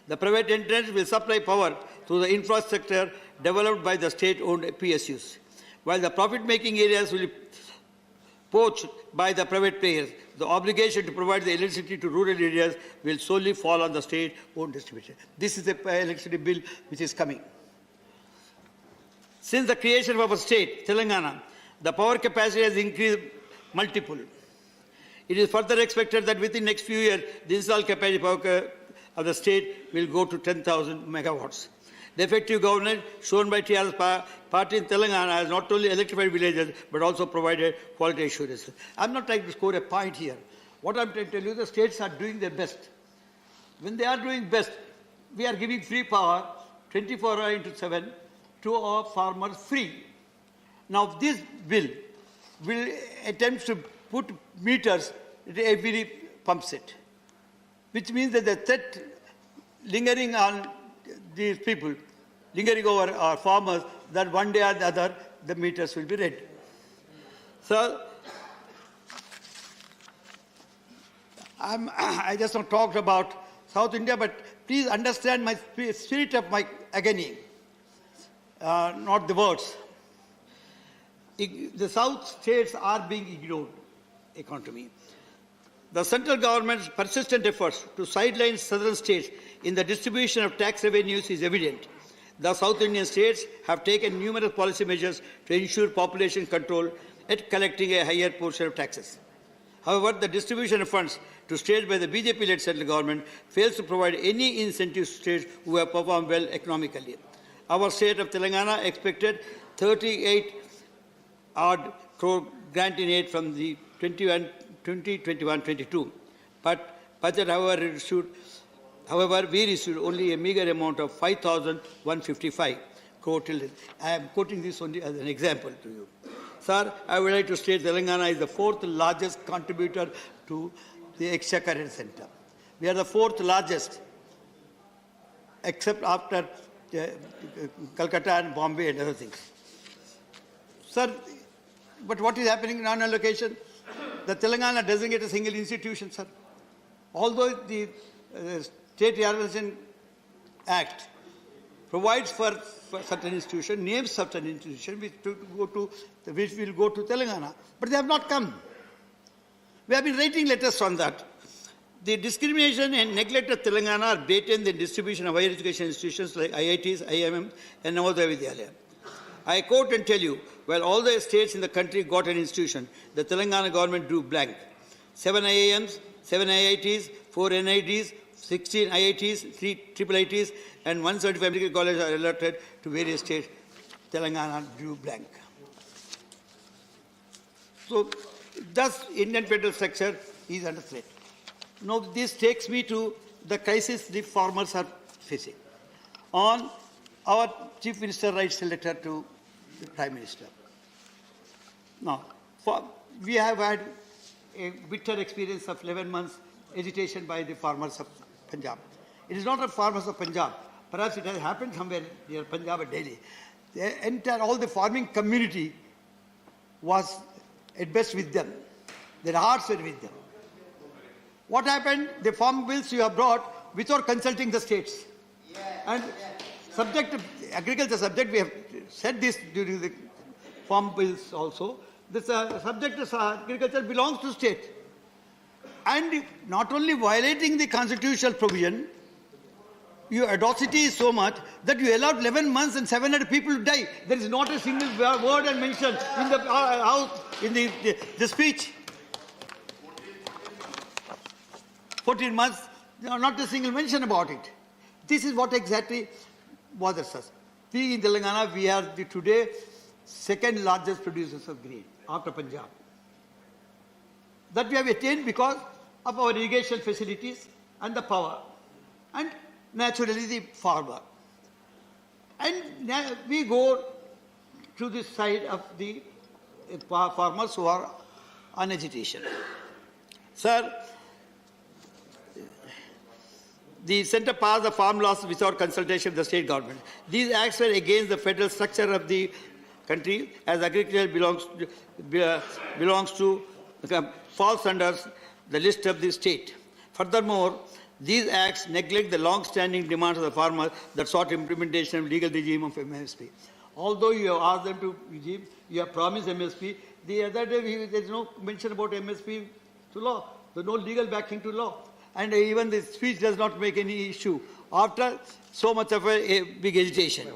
The private entrants will supply power through the infrastructure developed by the state-owned PSUs, while the profit-making areas will be poached by the private players. The obligation to provide the electricity to rural areas will solely fall on the state-owned distributor. This is the electricity bill which is coming. Since the creation of our state, Telangana, the power capacity has increased multiple. It is further expected that within the next few years, the installed capacity of the state will go to 10,000 megawatts. The effective governance shown by TRS party in Telangana has not only electrified villages, but also provided quality assurance. I'm not trying to score a point here. What I'm trying to tell you, the states are doing their best. When they are doing best, we are giving free power, 24 hours into 7, to our farmers free. Now this bill will attempt to put meters at every pump set. which means that the threat lingering on these people, lingering over our farmers, that one day or the other, the meters will be read. So, I just not talked about South India, but please understand my spirit of my agony, not the words. The South states are being ignored, according to me. The central government's persistent efforts to sideline southern states in the distribution of tax revenues is evident. The South Indian states have taken numerous policy measures to ensure population control at collecting a higher portion of taxes. However, the distribution of funds to states by the BJP-led central government fails to provide any incentives to states who have performed well economically. Our state of Telangana expected 38-odd crore grant in aid from the 2021-22, but budget, however, we received only a meager amount of 5,155 crore till then. I am quoting this only as an example to you. Sir, I would like to state Telangana is the fourth largest contributor to the Exchequer Center. We are the fourth largest, except after Calcutta and Bombay and other things. Sir, but what is happening in non-allocation? The Telangana doesn't get a single institution, sir. Although the State Reorganization Act provides for certain institution, names certain institution which will go to Telangana, but they have not come. We have been writing letters on that. The discrimination and neglect of Telangana are blatant in the distribution of higher education institutions like IITs, IIM, and Navodaya Vidyalaya. I quote and tell you, while all the states in the country got an institution, the Telangana government drew blank. 7 IIMs, 7 IITs, 4 NIDs, 16 IITs, 3 IIITs, and 175 medical colleges are allotted to various states. Telangana drew blank. So, thus, Indian federal structure is under threat. Now, this takes me to the crisis the farmers are facing. On our Chief Minister writes a letter to the Prime Minister. Now, we have had a bitter experience of 11 months agitation by the farmers of Punjab. It is not the farmers of Punjab. Perhaps it has happened somewhere near Punjab or Delhi. All the farming community was at best with them. Their hearts were with them. What happened? The farm bills you have brought without consulting the states. And agriculture subject, we have said this during the farm bills also, this subject of agriculture belongs to state. And not only violating the constitutional provision, your audacity is so much that you allowed 11 months and 700 people to die. There is not a single word and mention in the house, in the speech. 14 months, not a single mention about it. This is what exactly bothers us. We in Telangana, we are today second largest producers of grain after Punjab. That we have attained because of our irrigation facilities and the power, and naturally the farmer. And we go to the side of the farmers who are on agitation. Sir, the centre passed the farm laws without consultation with the state government. These acts were against the federal structure of the country, as agriculture falls under the list of the state. Furthermore, these acts neglect the long-standing demands of the farmers that sought implementation of legal regime of MSP. Although you have asked them to regime, you have promised MSP. The other day, there is no mention about MSP to law. There is no legal backing to law. And even the speech does not make any issue after so much of a big agitation.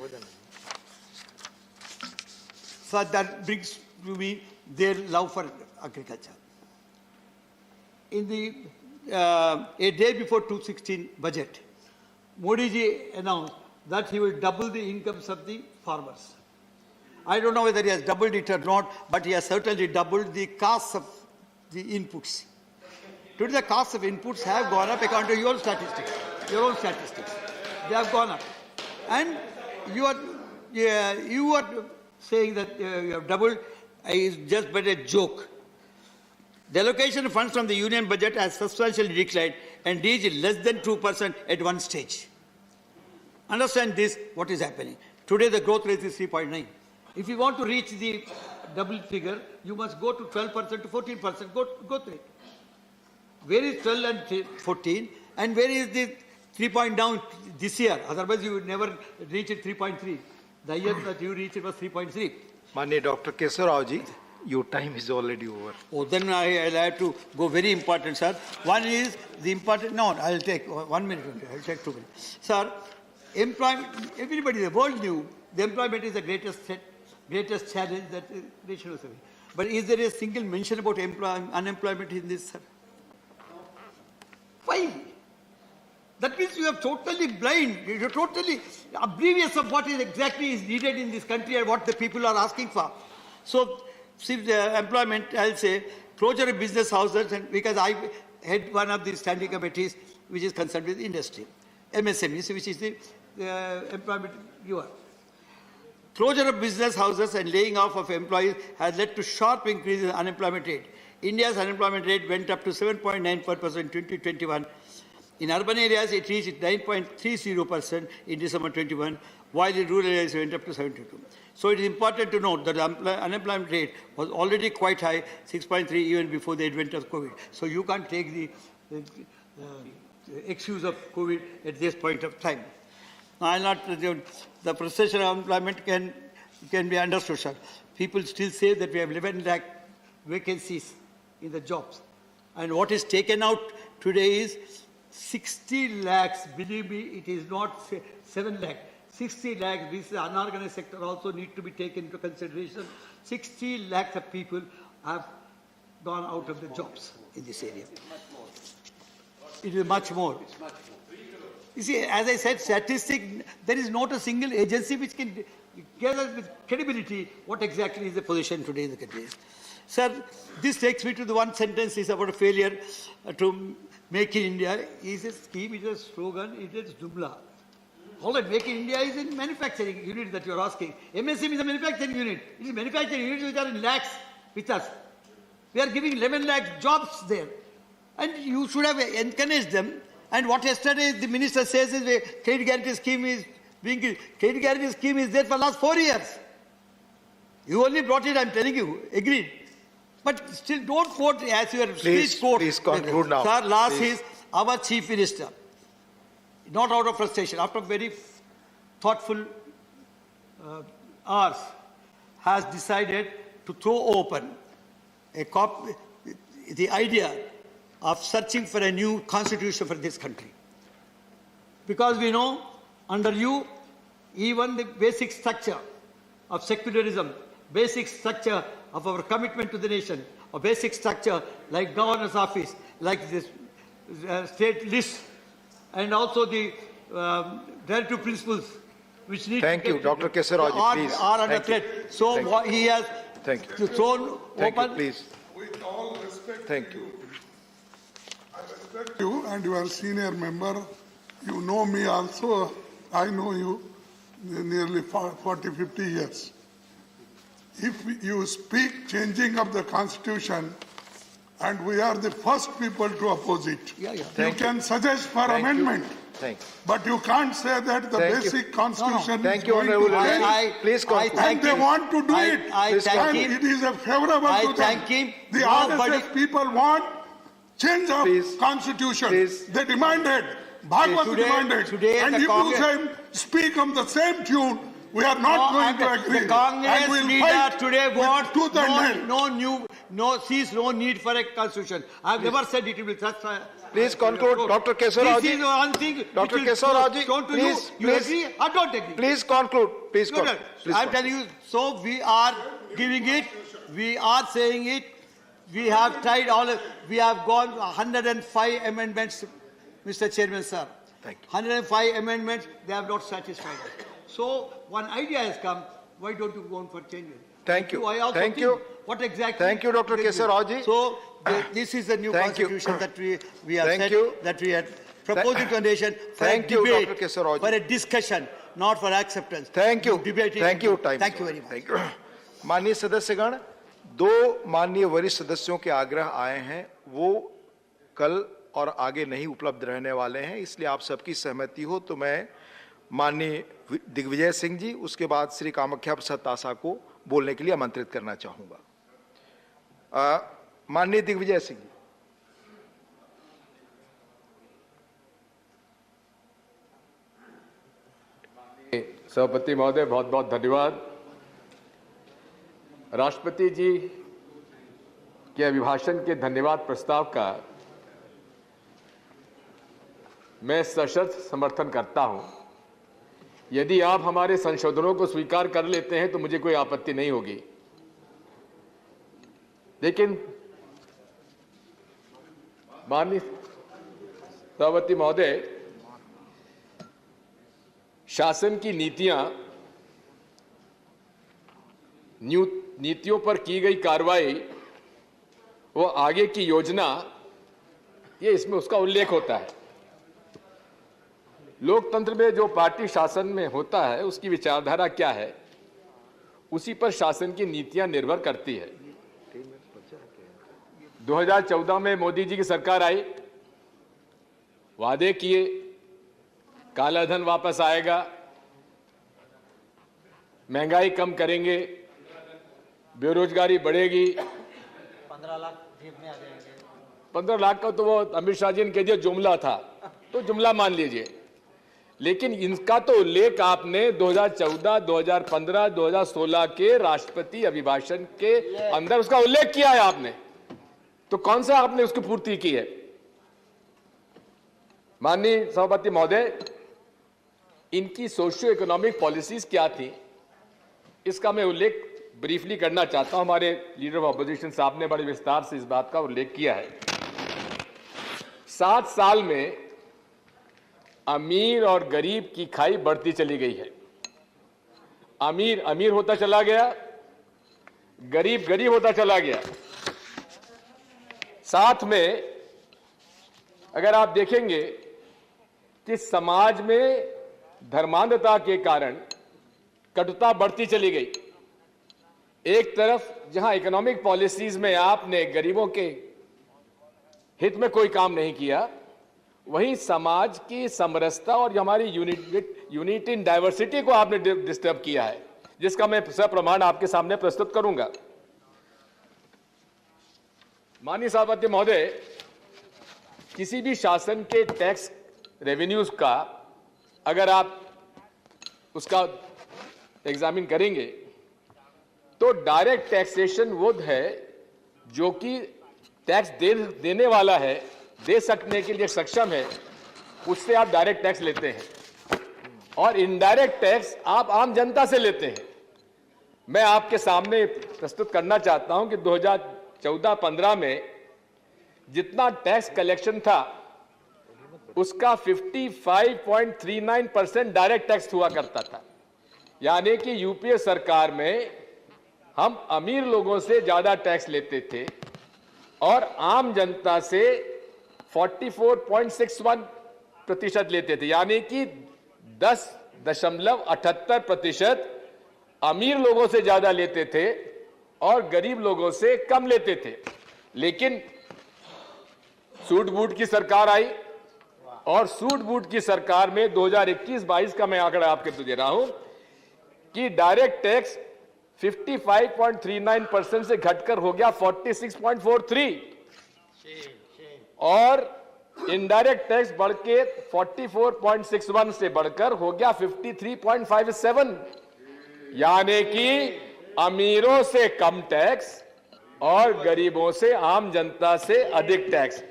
So that brings to me their love for agriculture. In the a day before 2016 budget, Modi ji announced that he will double the incomes of the farmers. I don't know whether he has doubled it or not, but he has certainly doubled the costs of the inputs. Today the costs of inputs have gone up according to your own statistics. They have gone up. And you are saying that you have doubled is just but a joke. The allocation of funds from the union budget has substantially declined and reach less than 2% at one stage. Understand this, what is happening. Today the growth rate is 3.9. If you want to reach the double figure, you must go to 12% to 14% growth rate. Where is 12 and 14? And where is the 3 point down this year? Otherwise you would never reach it 3.3. The year that you reached it was 3.3. Manya Dr. Kesarao, your time is already over. Oh, then I'll have to go very important, sir. One is the important, no, I'll take 1 minute, I'll take 2 minutes. Sir, employment, everybody, the world knew the employment is the greatest challenge that the nation was having. But is there a single mention about unemployment in this, sir? Why? That means you are totally blind, you are totally oblivious of what is exactly is needed in this country and what the people are asking for. So, see the employment, I'll say, closure of business houses, and because I head one of the standing committees which is concerned with industry, MSMEs, which is the employment giver. Closure of business houses and laying off of employees has led to sharp increase in unemployment rate. India's unemployment rate went up to 7.94% in 2021. In urban areas, it reached 9.30% in December 21, while in rural areas, it went up to 72. So it is important to note that the unemployment rate was already quite high, 6.3 even before the advent of COVID. So you can't take the excuse of COVID at this point of time. I'll not, the procession of unemployment can be understood, sir. People still say that we have 11 lakh vacancies in the jobs. And what is taken out today is 60 lakhs. Believe me, it is not 7 lakh. 60 lakhs, this is unorganized sector also need to be taken into consideration. 60 lakhs of people have gone out of the jobs in this area. It is much more. You see, as I said, statistic, there is not a single agency which can gather with credibility what exactly is the position today in the country. Sir, this takes me to the one sentence is about a failure to make in India. Is a scheme, it is a slogan, it is Jumla. All that make in India is in manufacturing unit that you are asking. MSM is a manufacturing unit. It is manufacturing units which are in lakhs with us. We are giving 11 lakh jobs there. And you should have encouraged them. And what yesterday the minister says is the credit guarantee scheme is being, credit guarantee scheme is there for the last 4 years. You only brought it, I'm telling you, agreed. But still don't quote as your speech quote. Please conclude now. Sir, last is our chief minister, not out of frustration, after very thoughtful hours, has decided to throw open the idea of searching for a new constitution for this country. Because we know, under you, even the basic structure of secularism, basic structure of our commitment to the nation, a basic structure like governor's office, like this state list, and also the directive principles which need Thank you, Dr. Kesarao, please. Are under threat. So he has thrown open. Please. With all respect, Thank you. I respect you and you are a senior member. You know me also. I know you nearly 40, 50 years. If you speak changing of the constitution, and we are the first people to oppose it, you can suggest for amendment. But you can't say that the basic constitution is going to change. Please conclude. And they want to do it. And it is a favorable to them. The RSS people want change of constitution. They demanded. Bhagwat demanded. And if you say, speak on the same tune, we are not going to agree. The Congress leader today wants no need for a constitution. I have never said it will be such. Please conclude, Dr. Kesarao. This is one thing. Dr. Kesarao, please, you agree or don't agree? Please conclude. Please conclude. I'm telling you. So we are giving it. We are saying it. We have tried all. We have gone 105 amendments, Mr. Chairman, sir. Thank you. 105 amendments. They have not satisfied us. So one idea has come. Why don't you go on for change? Thank you. I also Thank think you. What exactly? Thank you, Dr. Kesarao. So this is the new constitution that we have Thank said you. that we are proposing to the nation for a Thank you, debate, Dr. Kesarao. for a discussion, not for acceptance. Thank you. Debating. Thank you. Time. Thank you very much. Thank you. माननीय सदस्यगण, 2 माननीय वरिष्ठ सदस्यों के आग्रह आए हैं, वो कल और आगे नहीं उपलब्ध रहने वाले हैं, इसलिए आप सबकी सहमति हो तो मैं माननीय दिग्विजय सिंह जी, उसके बाद श्री कामाख्या प्रसाद तासा को बोलने के लिए आमंत्रित करना चाहूंगा। माननीय दिग्विजय सिंह जी। सभापति महोदय, बहुत बहुत धन्यवाद। राष्ट्रपति जी के अभिभाषण के धन्यवाद प्रस्ताव का मैं सशर्त समर्थन करता हूं। यदि आप हमारे संशोधनों को स्वीकार कर लेते हैं तो मुझे कोई आपत्ति नहीं होगी, लेकिन माननीय सभापति महोदय, शासन की नीतियों पर की गई कार्रवाई, वो आगे की योजना, ये इसमें उसका उल्लेख होता है। लोकतंत्र में जो पार्टी शासन में होता है उसकी विचारधारा क्या है, उसी पर शासन की नीतियां निर्भर करती है। 2014 में मोदी जी की सरकार आई, वादे किए काला धन वापस आएगा, महंगाई कम करेंगे, बेरोजगारी बढ़ेगी, 15 लाख जेब में आ जाएंगे। 15 लाख का तो वो अमित शाह जी ने कह दिया जुमला था, तो जुमला मान लीजिए, लेकिन इनका तो उल्लेख आपने 2014, 2015, 2016 के राष्ट्रपति अभिभाषण के अंदर उसका उल्लेख किया है आपने, तो कौन सा आपने उसकी पूर्ति की है? माननीय सभापति महोदय, इनकी सोशियो इकोनॉमिक पॉलिसीज क्या थी, इसका मैं उल्लेख ब्रीफली करना चाहता हूं। हमारे लीडर ऑफ अपोजिशन साहब ने बड़े विस्तार से इस बात का उल्लेख किया है। 7 साल में अमीर और गरीब की खाई बढ़ती चली गई है। अमीर अमीर होता चला गया, गरीब गरीब होता चला गया। साथ में अगर आप देखेंगे कि समाज में धर्मांधता के कारण कटुता बढ़ती चली गई। एक तरफ जहां इकोनॉमिक पॉलिसीज में आपने गरीबों के हित में कोई काम नहीं किया, वहीं समाज की समरसता और हमारी यूनिटी इन डाइवर्सिटी को आपने डिस्टर्ब किया है, जिसका मैं सप्रमाण आपके सामने प्रस्तुत करूंगा। माननीय सभापति महोदय, किसी भी शासन के टैक्स रेवेन्यूज का अगर आप उसका एग्जामिन करेंगे तो डायरेक्ट टैक्सेशन वो है जो कि टैक्स देने वाला है, दे सकने के लिए सक्षम है, उससे आप डायरेक्ट टैक्स लेते हैं, और इनडायरेक्ट टैक्स आप आम जनता से लेते हैं। मैं आपके सामने प्रस्तुत करना चाहता हूं कि 2014-15 में जितना टैक्स कलेक्शन था उसका 55.39% डायरेक्ट टैक्स हुआ करता था। यानी कि यूपीए सरकार में हम अमीर लोगों से ज्यादा टैक्स लेते थे और आम जनता से 44.61% लेते थे। यानी कि 10.78% अमीर लोगों से ज्यादा लेते थे और गरीब लोगों से कम लेते थे। लेकिन सूट बूट की सरकार आई और सूट बूट की सरकार में 2021-22 का मैं आंकड़ा आपके दे रहा हूं कि डायरेक्ट टैक्स 55.39% से घटकर हो गया 46.43 और इनडायरेक्ट टैक्स बढ़ के 44.61 से बढ़कर हो गया 53.57। यानी कि अमीरों से कम टैक्स और गरीबों से, आम जनता से अधिक टैक्स।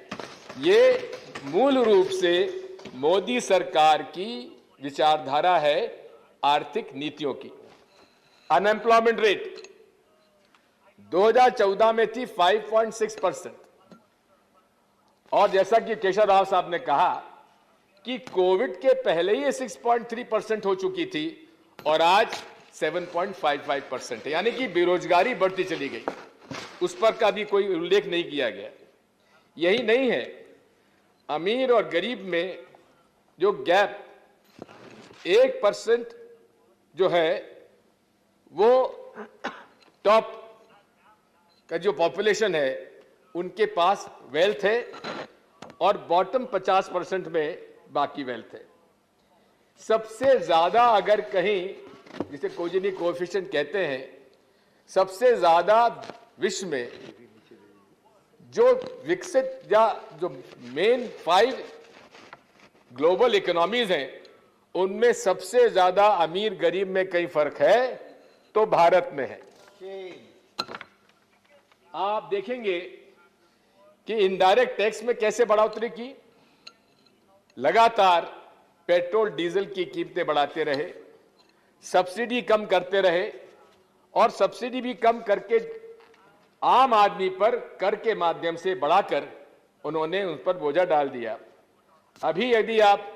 ये मूल रूप से मोदी सरकार की विचारधारा है आर्थिक नीतियों की। अनएम्प्लॉयमेंट रेट 2014 में थी 5.6% और जैसा कि केशव राव साहब ने कहा कि कोविड के पहले ही 6.3% हो चुकी थी और आज 7.55% है। यानी कि बेरोजगारी बढ़ती चली गई, उस पर का भी कोई उल्लेख नहीं किया गया। यही नहीं है, अमीर और गरीब में जो गैप 1% जो है वो टॉप का जो पॉपुलेशन है उनके पास वेल्थ है और बॉटम 50% में बाकी वेल्थ है। सबसे ज्यादा अगर कहीं, जिसे कोजिनी कोएफिशिएंट कहते हैं, सबसे ज्यादा विश्व में जो विकसित या जो मेन 5 ग्लोबल इकोनॉमीज हैं, उनमें सबसे ज्यादा अमीर गरीब में कई फर्क है तो भारत में है। आप देखेंगे कि इनडायरेक्ट टैक्स में कैसे बढ़ोतरी की, लगातार पेट्रोल डीजल की कीमतें बढ़ाते रहे, सब्सिडी कम करते रहे और सब्सिडी भी कम करके आम आदमी पर कर के माध्यम से बढ़ाकर उन्होंने उन पर बोझा डाल दिया। अभी यदि आप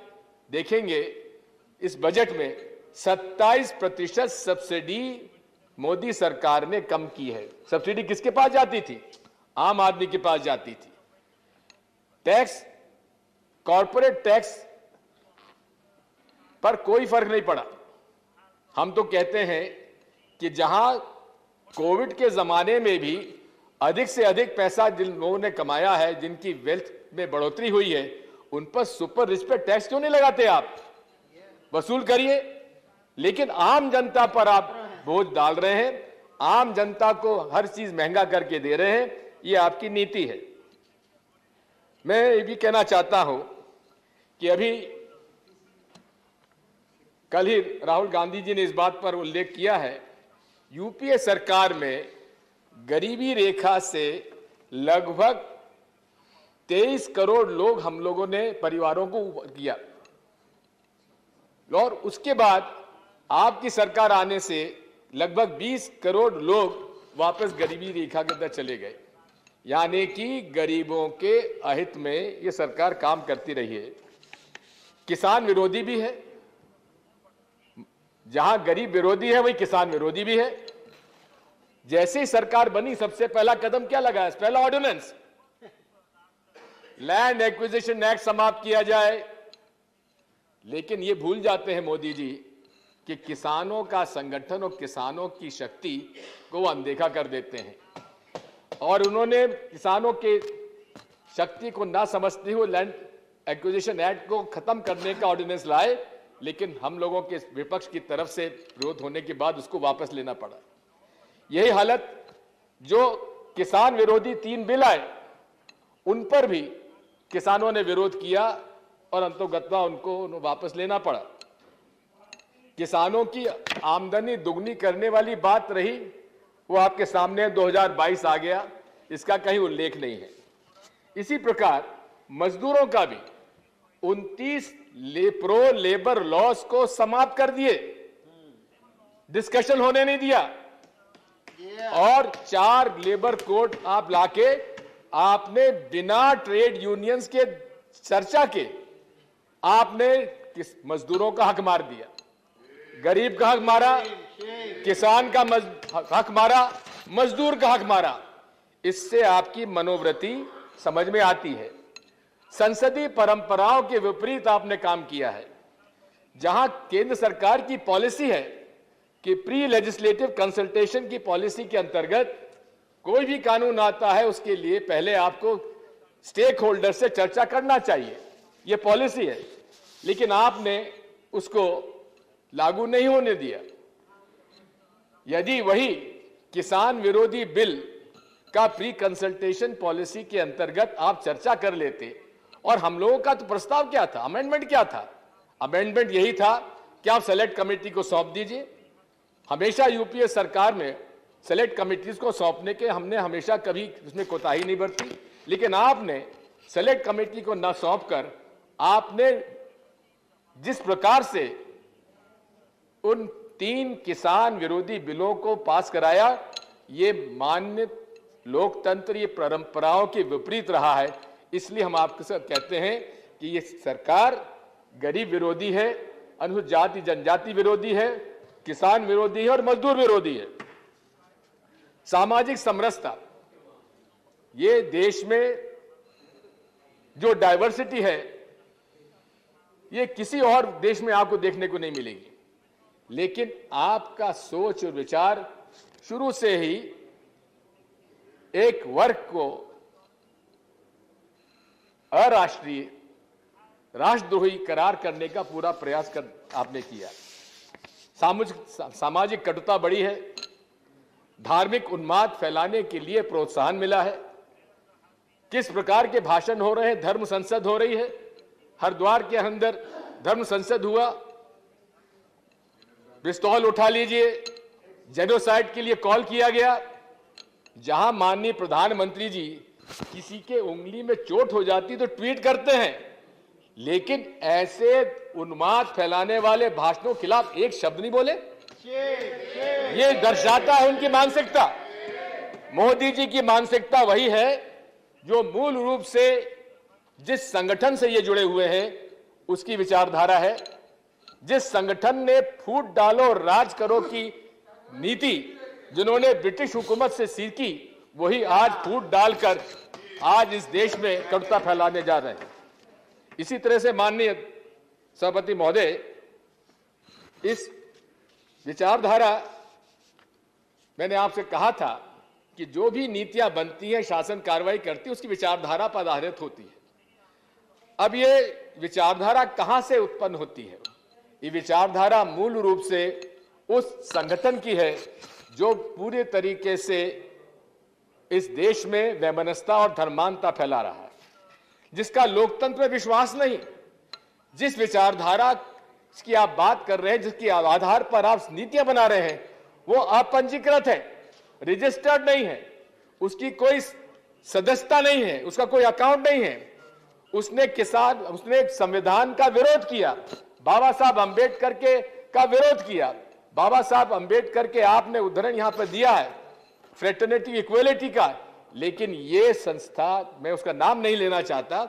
देखेंगे इस बजट में 27% सब्सिडी मोदी सरकार ने कम की है। सब्सिडी किसके पास जाती थी? आम आदमी के पास जाती थी। टैक्स, कॉर्पोरेट टैक्स पर कोई फर्क नहीं पड़ा। हम तो कहते हैं कि जहां कोविड के जमाने में भी अधिक से अधिक पैसा जिन लोगों ने कमाया है, जिनकी वेल्थ में बढ़ोतरी हुई है, उन पर सुपर रिच पे टैक्स क्यों नहीं लगाते? आप वसूल करिए, लेकिन आम जनता पर आप बोझ डाल रहे हैं, आम जनता को हर चीज महंगा करके दे रहे हैं। ये आपकी नीति है। मैं ये भी कहना चाहता हूं कि अभी कल ही राहुल गांधी जी ने इस बात पर उल्लेख किया है, यूपीए सरकार में गरीबी रेखा से लगभग 23 करोड़ लोग हम लोगों ने परिवारों को किया, और उसके बाद आपकी सरकार आने से लगभग 20 करोड़ लोग वापस गरीबी रेखा के अंदर चले गए। यानी कि गरीबों के अहित में ये सरकार काम करती रही है। किसान विरोधी भी है, जहां गरीब विरोधी है वही किसान विरोधी भी है। जैसे ही सरकार बनी, सबसे पहला कदम क्या लगाया? पहला ऑर्डिनेंस, लैंड एक्विजिशन एक्ट समाप्त किया जाए। लेकिन ये भूल जाते हैं मोदी जी कि किसानों का संगठन और किसानों की शक्ति को वो अनदेखा कर देते हैं, और उन्होंने किसानों के शक्ति को ना समझते हुए लैंड एक्विजिशन एक्ट को खत्म करने का ऑर्डिनेंस लाए। लेकिन हम लोगों के विपक्ष की तरफ से विरोध होने के बाद उसको वापस लेना पड़ा। यही हालत, जो किसान विरोधी 3 बिल आए, उन पर भी किसानों ने विरोध किया और अंतोगत्वा उनको वापस लेना पड़ा। किसानों की आमदनी दुगनी करने वाली बात रही, वो आपके सामने 2022 आ गया, इसका कहीं उल्लेख नहीं है। इसी प्रकार मजदूरों का भी 29 प्रो लेबर लॉस को समाप्त कर दिए, डिस्कशन होने नहीं दिया, और 4 लेबर कोड आप लाके आपने बिना ट्रेड यूनियंस के चर्चा के आपने मजदूरों का हक मार दिया, गरीब का हक मारा, किसान का हक मारा, मजदूर का हक मारा। इससे आपकी मनोवृत्ति समझ में आती है। संसदीय परंपराओं के विपरीत आपने काम किया है। जहां केंद्र सरकार की पॉलिसी है कि प्री लेजिस्लेटिव कंसल्टेशन की पॉलिसी के अंतर्गत कोई भी कानून आता है, उसके लिए पहले आपको स्टेक होल्डर से चर्चा करना चाहिए, यह पॉलिसी है। लेकिन आपने उसको लागू नहीं होने दिया। यदि वही किसान विरोधी बिल का प्री कंसल्टेशन पॉलिसी के अंतर्गत आप चर्चा कर लेते, और हम लोगों का तो प्रस्ताव क्या था, अमेंडमेंट क्या था? अमेंडमेंट यही था कि आप सेलेक्ट कमेटी को सौंप दीजिए। हमेशा यूपीए सरकार में सेलेक्ट कमेटीज को सौंपने के हमने हमेशा कभी उसमें कोताही नहीं बरती, लेकिन आपने सेलेक्ट कमेटी को न सौंप कर आपने जिस प्रकार से उन 3 किसान विरोधी बिलों को पास कराया, ये मान्य लोकतंत्र, ये परंपराओं के विपरीत रहा है। इसलिए हम आपके साथ कहते हैं कि ये सरकार गरीब विरोधी है, अनुसूचित जाति जनजाति विरोधी है, किसान विरोधी है और मजदूर विरोधी है। सामाजिक समरसता, ये देश में जो डाइवर्सिटी है, ये किसी और देश में आपको देखने को नहीं मिलेगी। लेकिन आपका सोच और विचार शुरू से ही एक वर्ग को अराष्ट्रीय राष्ट्रद्रोही करार करने का पूरा प्रयास आपने किया। सामाजिक कटुता बढ़ी है, धार्मिक उन्माद फैलाने के लिए प्रोत्साहन मिला है। किस प्रकार के भाषण हो रहे हैं, धर्म संसद हो रही है, हरिद्वार के अंदर धर्म संसद हुआ, पिस्तौल उठा लीजिए, जेनोसाइड के लिए कॉल किया गया। जहां माननीय प्रधानमंत्री जी किसी के उंगली में चोट हो जाती तो ट्वीट करते हैं, लेकिन ऐसे उन्माद फैलाने वाले भाषणों के खिलाफ एक शब्द नहीं बोले। ये दर्शाता है उनकी मानसिकता। मोदी जी की मानसिकता वही है जो मूल रूप से जिस संगठन से ये जुड़े हुए हैं उसकी विचारधारा है। जिस संगठन ने फूट डालो राज करो की नीति जिन्होंने ब्रिटिश हुकूमत से सीखी, वही आज फूट डालकर आज इस देश में कटुता फैलाने जा रहे हैं। इसी तरह से माननीय सभापति महोदय, इस विचारधारा, मैंने आपसे कहा था कि जो भी नीतियां बनती हैं, शासन कार्रवाई करती है, उसकी विचारधारा पर आधारित होती है। अब ये विचारधारा कहां से उत्पन्न होती है? ये विचारधारा मूल रूप से उस संगठन की है जो पूरे तरीके से इस देश में वैमनस्यता और धर्मांधता फैला रहा है, जिसका लोकतंत्र में विश्वास नहीं। जिस विचारधारा की आप बात कर रहे हैं, जिसके आधार पर आप नीतियां बना रहे हैं, वो अपंजीकृत है, रजिस्टर्ड नहीं है, उसकी कोई सदस्यता नहीं है, उसका कोई अकाउंट नहीं है। उसने संविधान का विरोध किया, बाबा साहब अंबेडकर का विरोध किया। बाबा साहब अंबेडकर के आपने उदाहरण यहां पर दिया है फ्रेटर्निटी इक्वलिटी का, लेकिन ये संस्था, मैं उसका नाम नहीं लेना चाहता,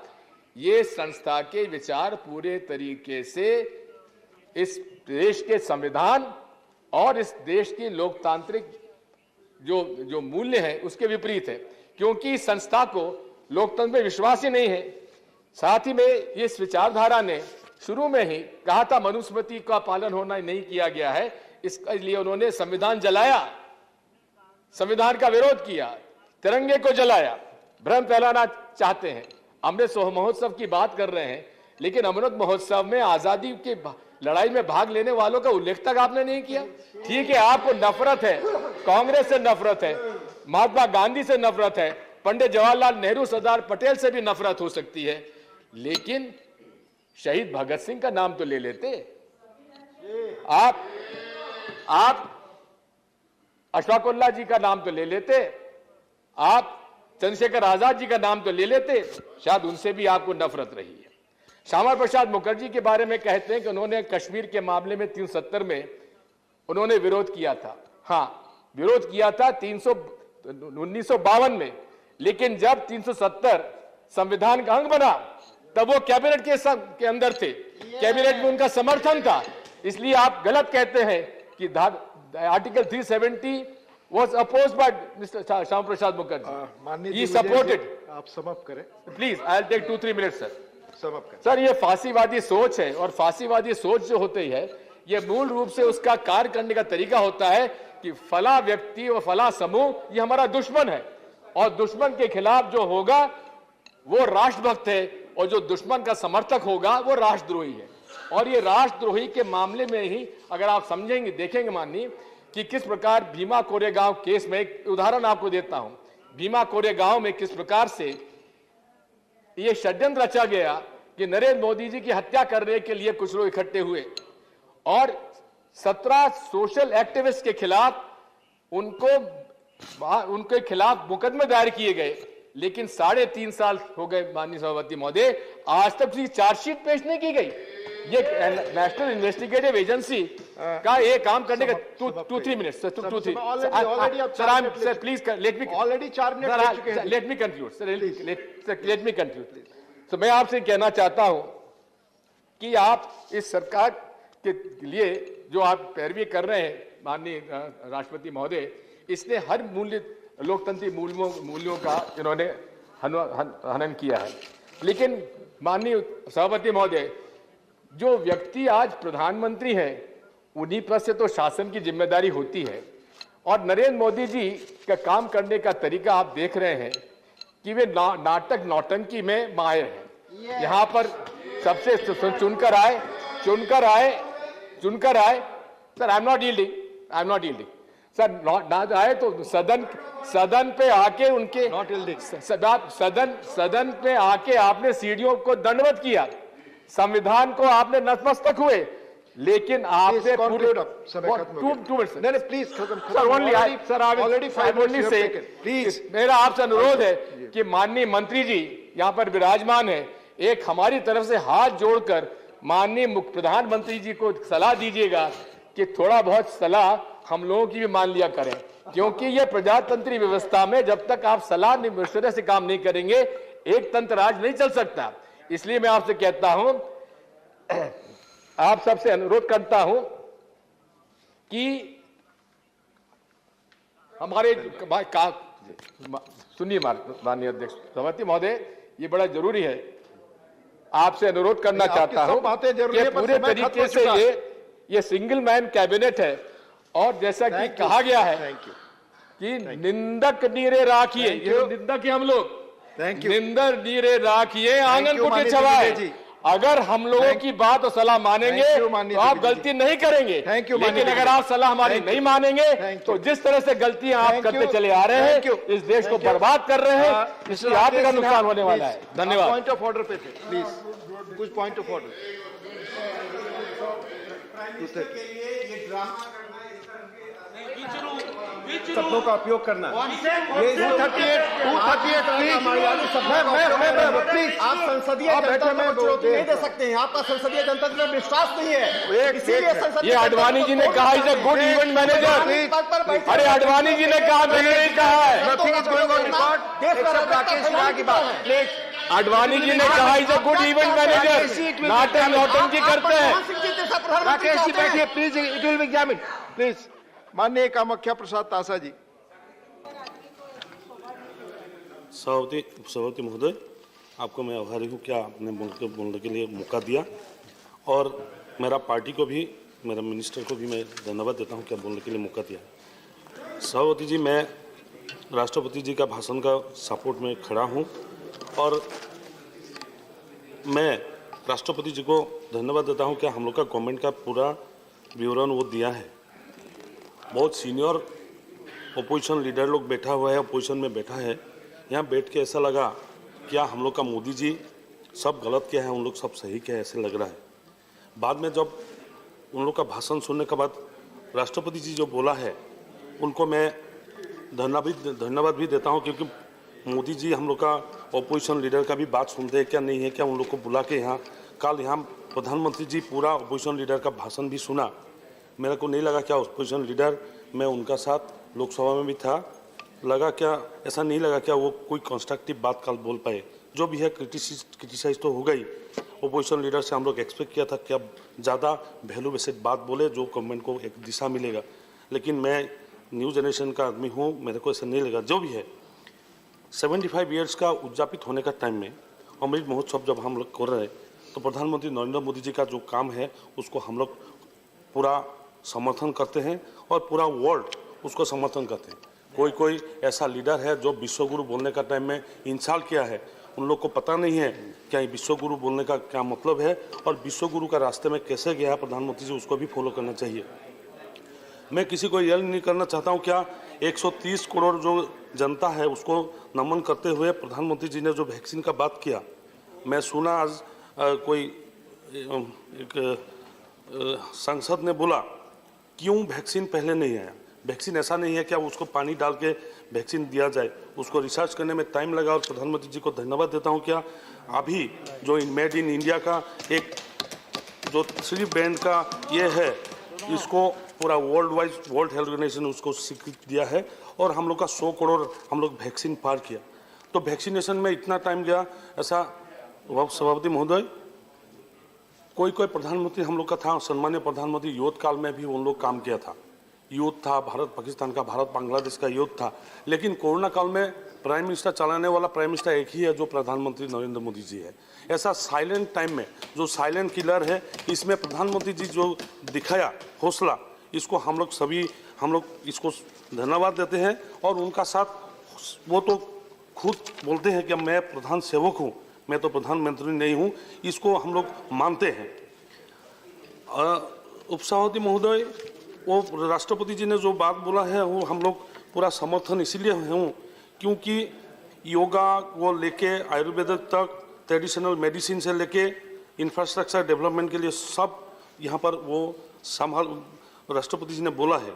ये संस्था के विचार पूरे तरीके से इस देश के संविधान और इस देश की लोकतांत्रिक जो मूल्य है उसके विपरीत है, क्योंकि इस संस्था को लोकतंत्र में विश्वास ही नहीं है। साथ ही में इस विचारधारा ने शुरू में ही कहा था मनुस्मृति का पालन होना नहीं किया गया है, इसलिए उन्होंने संविधान जलाया, संविधान का विरोध किया, तिरंगे को जलाया, भ्रम फैलाना चाहते हैं। अमृत महोत्सव की बात कर रहे हैं, लेकिन अमृत महोत्सव में आजादी की लड़ाई में भाग लेने वालों का उल्लेख तक आपने नहीं किया। ठीक है, आपको नफरत है, कांग्रेस से नफरत है, महात्मा गांधी से नफरत है, पंडित जवाहरलाल नेहरू, सरदार पटेल से भी नफरत हो सकती है, लेकिन शहीद भगत सिंह का नाम तो ले लेते। आप अशफाकुल्लाह जी का नाम तो ले लेते, आप चंद्रशेखर आजाद जी का नाम तो ले लेते, शायद उनसे भी आपको नफरत रही है। श्यामा प्रसाद मुखर्जी के बारे में कहते हैं कि उन्होंने कश्मीर के मामले में 370 में उन्होंने विरोध किया था। हाँ, विरोध किया था 1952 में, लेकिन जब 370 संविधान का अंग बना तब वो कैबिनेट के अंदर थे, कैबिनेट में उनका समर्थन था। इसलिए आप गलत कहते हैं कि article 370 was opposed by Mr. Shyama Prasad Mukherjee. He supported. आप समाप्त करें Please, I'll take 2-3 minutes, sir. समाप्त करें। सर, ये फांसीवादी सोच है, और फांसीवादी सोच जो होती है, ये मूल रूप से उसका कार्य करने का तरीका होता है कि फला व्यक्ति और फला समूह ये हमारा दुश्मन है, और दुश्मन के खिलाफ जो होगा वो राष्ट्रभक्त है, और जो दुश्मन का समर्थक होगा वो राष्ट्रद्रोही है। और ये राष्ट्रद्रोही के मामले में ही अगर आप समझेंगे, देखेंगे माननीय, कि किस प्रकार भीमा कोरेगांव केस में, एक उदाहरण आपको देता हूं, भीमा कोरेगांव में किस प्रकार से ये षड्यंत्र रचा गया कि नरेंद्र मोदी जी की हत्या करने के लिए कुछ लोग इकट्ठे हुए, और 17 सोशल एक्टिविस्ट के खिलाफ उनके खिलाफ मुकदमे दायर किए गए, लेकिन 3.5 साल हो गए माननीय सभापति महोदय, आज तक भी चार्जशीट पेश नहीं की गई। ये नेशनल इन्वेस्टिगेटिव एजेंसी का ये काम करने का 2-3 minute sir, 2-3 sir, please let me already 4 minute let me conclude sir, let me conclude. तो मैं आपसे कहना चाहता हूं कि आप इस सरकार के लिए जो आप पैरवी कर रहे हैं माननीय राष्ट्रपति महोदय, इसने हर लोकतंत्री मूल्यों का इन्होंने हनन किया है। लेकिन माननीय सभापति महोदय, जो व्यक्ति आज प्रधानमंत्री हैं उन्हीं पर से तो शासन की जिम्मेदारी होती है, और नरेंद्र मोदी जी का काम करने का तरीका आप देख रहे हैं कि वे नाटक नौटंकी में माहिर हैं। यहाँ पर सबसे चुनकर आए sir. I am not yielding sir. ना आए तो सदन पे आके उनके सदन पे आके आपने सीढ़ियों को दंडवत किया, संविधान को आपने नतमस्तक हुए, लेकिन आपने प्लीज मेरा आपसे अनुरोध है कि माननीय मंत्री जी यहाँ पर विराजमान है, एक हमारी तरफ से हाथ जोड़कर माननीय प्रधानमंत्री जी को सलाह दीजिएगा कि थोड़ा बहुत सलाह हम लोगों की भी मान लिया करें, क्योंकि ये प्रजातंत्री व्यवस्था में जब तक आप सलाह मशवरे से काम नहीं करेंगे एक तंत्र राज नहीं चल सकता। इसलिए मैं आपसे कहता हूं, आप सबसे अनुरोध करता हूं कि हमारे सुनिए माननीय अध्यक्ष सभापति महोदय, ये बड़ा जरूरी है, आपसे अनुरोध करना चाहता हूं कि पूरे तरीके से ये सिंगल मैन कैबिनेट है, और जैसा कि कहा गया है कि निंदक नीरे राखिए, ये निंदक हम लोग, निंदक नीरे राखिए आंगन कुटी छवाए। अगर हम लोगों की बात और सलाह मानेंगे तो आप गलती नहीं करेंगे, लेकिन अगर आप सलाह हमारी नहीं मानेंगे तो जिस तरह से गलतियां आप करते चले आ रहे हैं, इस देश को बर्बाद कर रहे हैं, इसलिए आपका नुकसान होने वाला है। धन्यवाद। पॉइंट ऑफ ऑर्डर पे थे, प्लीज कुछ पॉइंट ऑफ ऑर्डर। शब्दों का उपयोग करना। ये 238 प्लीज, आप संसदीय जनतंत्र में चुनौती नहीं दे सकते हैं, आपका संसदीय जनतंत्र में विश्वास नहीं है, इसीलिए संसदीय। ये अडवाणी जी ने कहा is a good event manager. अरे अडवाणी जी ने कहा, मैंने नहीं कहा है। अडवाणी जी ने कहा is a good event manager, नाटक नौटंकी करते हैं। राकेश जी बैठिए please, it will be examined please. माननीय कामाख्या प्रसाद तासा जी। सभापति महोदय, आपको मैं आभारी हूँ क्या आपने बोलने के लिए मौका दिया, और मेरा पार्टी को भी, मेरा मिनिस्टर को भी मैं धन्यवाद देता हूँ क्या बोलने के लिए मौका दिया। सभापति जी, मैं राष्ट्रपति जी का भाषण का सपोर्ट में खड़ा हूँ, और मैं राष्ट्रपति जी को धन्यवाद देता हूँ क्या हम लोग का गवर्नमेंट का पूरा विवरण वो दिया है। बहुत सीनियर ओपोजिशन लीडर लोग बैठा हुआ है, अपोजिशन में बैठा है, यहाँ बैठ के ऐसा लगा क्या हम लोग का मोदी जी सब गलत किया है, उन लोग सब सही किया है, ऐसे लग रहा है। बाद में जब उन लोग का भाषण सुनने के बाद राष्ट्रपति जी जो बोला है उनको मैं धन्यवाद भी देता हूँ, क्योंकि मोदी जी हम लोग का ओपोजिशन लीडर का भी बात सुनते हैं क्या, नहीं है क्या, उन लोग को बुला के यहाँ कल यहाँ प्रधानमंत्री जी पूरा ओपोजिशन लीडर का भाषण भी सुना। मेरे को नहीं लगा क्या ओपोजिशन लीडर, मैं उनका साथ लोकसभा में भी था, लगा क्या ऐसा नहीं लगा क्या वो कोई कंस्ट्रक्टिव बात कल बोल पाए। जो भी है क्रिटिसाइज तो हो गई, ओपोजिशन लीडर से हम लोग एक्सपेक्ट किया था क्या ज़्यादा वैल्यू बेस्ड बात बोले जो गवर्नमेंट को एक दिशा मिलेगा, लेकिन मैं न्यू जनरेशन का आदमी हूँ, मेरे को ऐसा नहीं लगा। जो भी है 75 ईयर्स का उद्यापित होने का टाइम में अमृत महोत्सव जब हम लोग कर रहे हैं, तो प्रधानमंत्री नरेंद्र मोदी जी का जो काम है उसको हम लोग पूरा समर्थन करते हैं और पूरा वर्ल्ड उसको समर्थन करते हैं। कोई ऐसा लीडर है जो विश्वगुरु बोलने का टाइम में इंसल्ट किया है, उन लोग को पता नहीं है क्या विश्वगुरु बोलने का क्या मतलब है, और विश्वगुरु का रास्ते में कैसे गया प्रधानमंत्री जी, उसको भी फॉलो करना चाहिए। मैं किसी को यह नहीं करना चाहता हूँ क्या 130 करोड़ जो जनता है उसको नमन करते हुए प्रधानमंत्री जी ने जो वैक्सीन का बात किया, मैं सुना आज कोई एक सांसद ने बोला क्यों वैक्सीन पहले नहीं आया। वैक्सीन ऐसा नहीं है क्या उसको पानी डाल के वैक्सीन दिया जाए, उसको रिसर्च करने में टाइम लगा, और प्रधानमंत्री जी को धन्यवाद देता हूँ क्या अभी जो मेड इन इंडिया का एक जो 3 बैंड का ये है, इसको पूरा वर्ल्ड हेल्थ ऑर्गेनाइजेशन उसको स्वीकृति दिया है, और हम लोग का 100 करोड़ हम लोग वैक्सीन पार किया। तो वैक्सीनेशन में इतना टाइम गया, ऐसा सभापति महोदय कोई प्रधानमंत्री हम लोग का था, सम्मान्य प्रधानमंत्री युद्ध काल में भी उन लोग काम किया था, युद्ध था भारत पाकिस्तान का, भारत बांग्लादेश का युद्ध था, लेकिन कोरोना काल में प्राइम मिनिस्टर चलाने वाला प्राइम मिनिस्टर एक ही है जो प्रधानमंत्री नरेंद्र मोदी जी है। ऐसा साइलेंट टाइम में जो साइलेंट किलर है, इसमें प्रधानमंत्री जी जो दिखाया हौसला, इसको हम लोग इसको धन्यवाद देते हैं। और उनका साथ वो तो खुद बोलते हैं कि मैं प्रधान सेवक हूँ, मैं तो प्रधानमंत्री नहीं हूँ, इसको हम लोग मानते हैं। उपसभापति महोदय, वो राष्ट्रपति जी ने जो बात बोला है वो हम लोग पूरा समर्थन इसीलिए हूँ क्योंकि योगा को लेके आयुर्वेद तक, ट्रेडिशनल मेडिसिन से लेके इंफ्रास्ट्रक्चर डेवलपमेंट के लिए सब यहाँ पर वो राष्ट्रपति जी ने बोला है।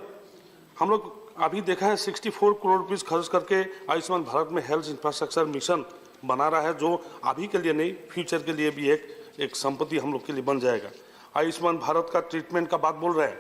हम लोग अभी देखा है 64 करोड़ रुपये खर्च करके आयुष्मान भारत में हेल्थ इंफ्रास्ट्रक्चर मिशन बना रहा है, जो अभी के लिए नहीं, फ्यूचर के लिए भी एक संपत्ति हम लोग के लिए बन जाएगा। आयुष्मान भारत का ट्रीटमेंट का बात बोल रहे हैं,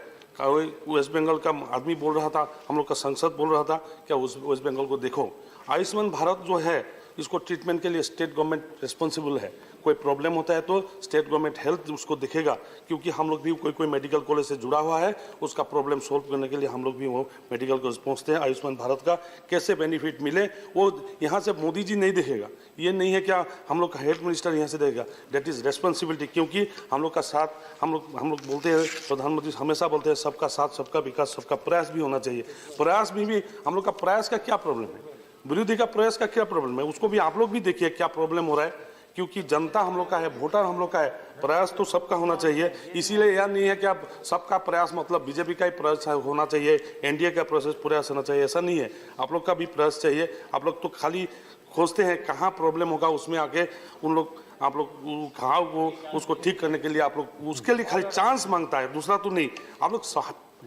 वेस्ट बंगाल का आदमी बोल रहा था, हम लोग का सांसद बोल रहा था, क्या वेस्ट बंगाल को देखो, आयुष्मान भारत जो है इसको ट्रीटमेंट के लिए स्टेट गवर्नमेंट रिस्पॉन्सिबल है। कोई प्रॉब्लम होता है तो स्टेट गवर्नमेंट हेल्थ उसको देखेगा, क्योंकि हम लोग भी कोई मेडिकल कॉलेज से जुड़ा हुआ है, उसका प्रॉब्लम सोल्व करने के लिए हम लोग भी वो मेडिकल कॉलेज पहुँचते हैं। आयुष्मान भारत का कैसे बेनिफिट मिले वो यहाँ से मोदी जी नहीं देखेगा, ये नहीं है क्या हम लोग का हेल्थ मिनिस्टर यहाँ से देगा, डेट इज़ रेस्पॉन्सिबिलिटी। क्योंकि हम लोग का साथ हम लोग बोलते हैं, प्रधानमंत्री हमेशा बोलते हैं सबका साथ सबका विकास सबका प्रयास भी होना चाहिए। प्रयास भी हम लोग का प्रयास का क्या प्रॉब्लम है, विरोधी का प्रयास का क्या प्रॉब्लम है, उसको भी आप लोग भी देखिए क्या प्रॉब्लम हो रहा है। क्योंकि जनता हम लोग का है, वोटर हम लोग का है, प्रयास तो सबका होना चाहिए। इसीलिए यह नहीं है कि आप सबका प्रयास मतलब बीजेपी का ही प्रयास होना चाहिए, एनडीए का प्रयास होना चाहिए, ऐसा नहीं है। आप लोग का भी प्रयास चाहिए। आप लोग तो खाली खोजते हैं कहाँ प्रॉब्लम होगा, उसमें आके आप लोग कहाँ वो उसको ठीक करने के लिए आप लोग उसके लिए खाली चांस मांगता है, दूसरा तो नहीं। आप लोग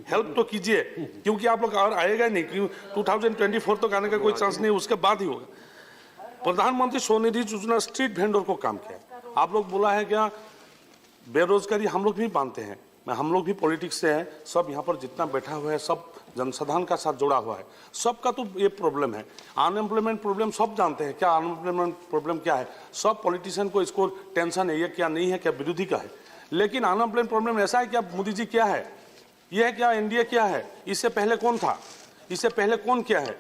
हेल्प तो कीजिए, क्योंकि आप लोग और आएगा नहीं, क्यों 2024 तक आने का कोई चांस नहीं, उसके बाद ही होगा। प्रधानमंत्री स्वनिधि योजना स्ट्रीट वेंडर को काम किया है। आप लोग बोला है क्या बेरोजगारी, हम लोग भी मानते हैं, हम लोग भी पॉलिटिक्स से हैं, सब यहाँ पर जितना बैठा हुआ है सब जनसाधारण का साथ जुड़ा हुआ है, सबका तो ये प्रॉब्लम है। अनएम्प्लॉयमेंट प्रॉब्लम सब जानते हैं, क्या अनएम्प्लॉयमेंट प्रॉब्लम क्या है, सब पॉलिटिशियन को इसको टेंशन है, ये क्या नहीं है, क्या विरोधी का है। लेकिन अनएम्प्लॉयमेंट प्रॉब्लम ऐसा है क्या मोदी जी क्या है, ये है क्या एनडीए क्या है, इससे पहले कौन था, इससे पहले कौन क्या है।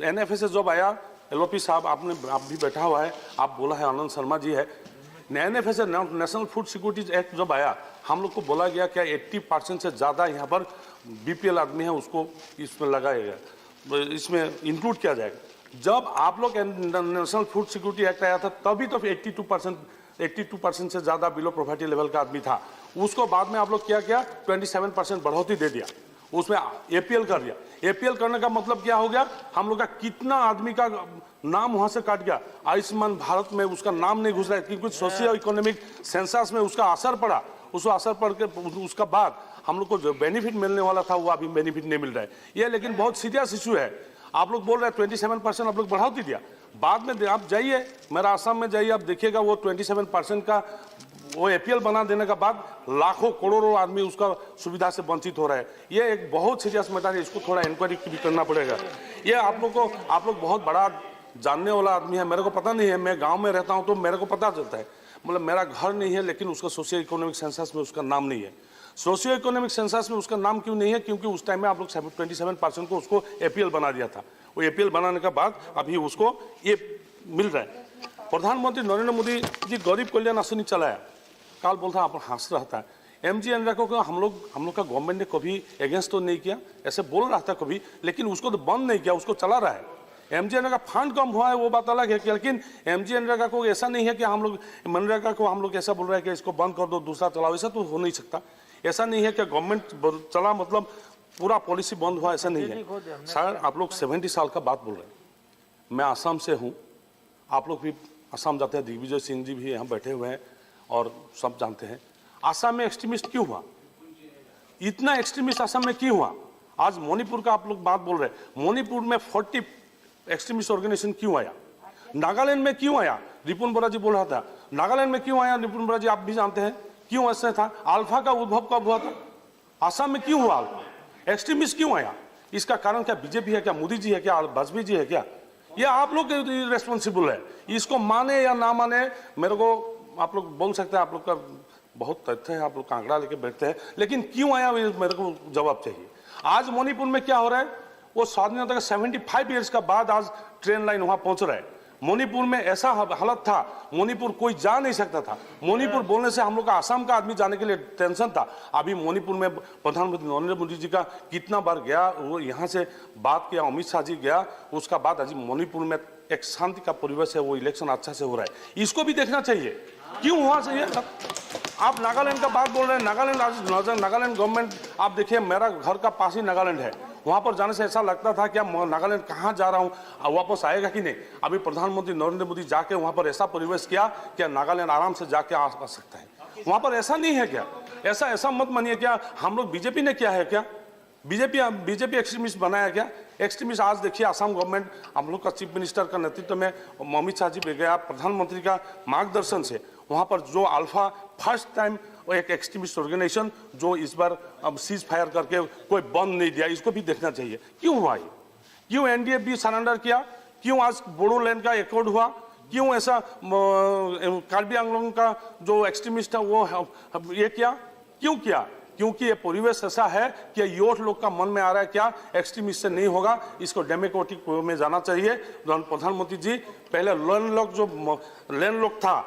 NFA से जब आया LOP साहब, आप भी बैठा हुआ है, आप बोला है आनंद शर्मा जी है, NFA से नेशनल फूड सिक्योरिटी एक्ट जब आया हम लोग को बोला गया क्या 80% से ज़्यादा यहाँ पर BPL आदमी है उसको इसमें लगाएगा, इसमें इंक्लूड किया जाएगा। जब आप लोग नेशनल फूड सिक्योरिटी एक्ट आया था तभी तो 82% से ज़्यादा बिलो पॉवर्टी लेवल का आदमी था, उसको बाद में आप लोग क्या 27% बढ़ोतरी दे दिया, उसमें APL कर दिया। APL करने का मतलब क्या हो गया, हम लोग का कितना आदमी का नाम वहां से काट गया, आयुष्मान भारत में उसका नाम नहीं घुस रहा है, क्योंकि सोशियो इकोनॉमिक सेंसस में उसका असर पड़ा, उसको असर पड़ के उसका बाद हम लोग को जो बेनिफिट मिलने वाला था वो अभी बेनिफिट नहीं मिल रहा है। ये लेकिन बहुत सीरियस इशू है। आप लोग बोल रहे हैं 27% आप लोग बढ़ाती दिया, बाद में आप जाइए मेरा आसाम में जाइए, आप देखिएगा वो 27% का वो APL बना देने का बाद लाखों करोड़ों आदमी उसका सुविधा से वंचित हो रहा है। ये एक बहुत सीरियस मैटर है, इसको थोड़ा इंक्वायरी भी करना पड़ेगा। ये आप लोग बहुत बड़ा जानने वाला आदमी है, मेरे को पता नहीं है, मैं गांव में रहता हूं तो मेरे को पता चलता है, मतलब मेरा घर नहीं है लेकिन उसका सोशियो इकोनॉमिक सेंसस में उसका नाम नहीं है। सोशियो इकोनॉमिक सेंसस में उसका नाम क्यों नहीं है, क्योंकि उस टाइम में आप लोग 27% को उसको APL बना दिया था। वो APL बनाने के बाद अभी उसको ये मिल रहा है। प्रधानमंत्री नरेंद्र मोदी जी गरीब कल्याण राशि चलाया, काल बोलता आप हंस रहा था। MG एनरेगा को हम लोग का गवर्नमेंट ने कभी अगेंस्ट तो नहीं किया, ऐसे बोल रहा था कभी, लेकिन उसको तो बंद नहीं किया, उसको चला रहा है। MG एनरेगा फंड कम हुआ है वो बात अलग है, लेकिन MG एनरेगा को ऐसा नहीं है कि हम लोग मनरेगा को हम लोग ऐसा बोल रहे हैं कि इसको बंद कर दो दूसरा चलाओ, ऐसा तो हो नहीं सकता। ऐसा नहीं है कि गवर्नमेंट चला मतलब पूरा पॉलिसी बंद हुआ, ऐसा नहीं है। सर आप लोग 70 साल का बात बोल रहे हैं, मैं आसाम से हूँ, आप लोग भी आसाम जाते हैं, दिग्विजय सिंह जी भी यहाँ बैठे हुए हैं और सब जानते हैं आसाम में एक्सट्रीमिस्ट क्यों हुआ, इतना एक्सट्रीमिस्ट आसाम में क्यों हुआ। आज मणिपुर का आप लोग बात बोल रहे हैं, मणिपुर में 40 एक्सट्रीमिस्ट ऑर्गेनाइजेशन क्यों आया, नागालैंड में क्यों आया, रिपुन बोरा जी बोल रहा था, नागालैंड में क्यों आया रिपुन बोरा जी, आप भी जानते हैं क्यों ऐसा था। अल्फा का उद्भव कब हुआ था, आसाम में क्यों हुआ अल्फा, एक्सट्रीमिस्ट क्यों आया, इसका कारण क्या बीजेपी है क्या, मोदी जी है क्या, वाजपेयी जी है क्या, ये आप लोग रेस्पॉन्सिबल है। इसको माने या ना माने मेरे को आप लोग बोल सकते हैं, आप लोग का बहुत तथ्य है, आप लोग का आंकड़ा लेके बैठते हैं, लेकिन क्यों आया मेरे को जवाब चाहिए। आज मणिपुर में क्या हो रहा है, वो स्वाधीनता के 75 ईयर्स का बाद आज ट्रेन लाइन वहां पहुंच रहा है। मणिपुर में ऐसा हालत था, मणिपुर कोई जा नहीं सकता था। मणिपुर बोलने से हम लोग का आसाम का आदमी जाने के लिए टेंशन था। अभी मणिपुर में प्रधानमंत्री नरेंद्र मोदी जी का कितना बार गया, वो यहाँ से बात किया, अमित शाह जी गया, उसका बाद आज मणिपुर में एक शांति का परिवेश है, वो इलेक्शन अच्छा से हो रहा है। इसको भी देखना चाहिए क्यों हुआ चाहिए। आप नागालैंड का बात बोल रहे हैं, नागालैंड गवर्नमेंट, आप देखिए मेरा घर का पास ही नागालैंड है, वहां पर जाने से ऐसा लगता था कि नागालैंड कहाँ जा रहा हूँ, वापस आएगा कि नहीं। अभी प्रधानमंत्री नरेंद्र मोदी जाके वहां पर ऐसा परिवेश किया कि नागालैंड आराम से जाके आ सकता है। वहां पर ऐसा नहीं है क्या? ऐसा मत मानिए क्या हम लोग बीजेपी ने किया है क्या? बीजेपी एक्सट्रीमिस्ट बनाया क्या? एक्सट्रीमिस्ट आज देखिए आसाम गवर्नमेंट हम लोग का चीफ मिनिस्टर का नेतृत्व में अमित शाह जी पे गया, प्रधानमंत्री का मार्गदर्शन से वहां पर जो अल्फा फर्स्ट टाइम एक एक्सट्रीमिस्ट ऑर्गेनाइजेशन जो इस बार अब सीज फायर करके कोई बंद नहीं दिया, इसको भी देखना चाहिए क्यों हुआ ये, क्यों एनडीए भी सरेंडर किया, क्यों आज बोडोलैंड का एकॉर्ड हुआ, क्यों ऐसा कार्बी आंगलोंग का जो एक्सट्रीमिस्ट था वो ये किया, क्यों किया? क्योंकि ये परिवेश ऐसा है कि यूथ लोग का मन में आ रहा है क्या एक्सट्रीमिस्ट से नहीं होगा, इसको डेमोक्रेटिक में जाना चाहिए। प्रधानमंत्री जी पहले लैंडलॉक था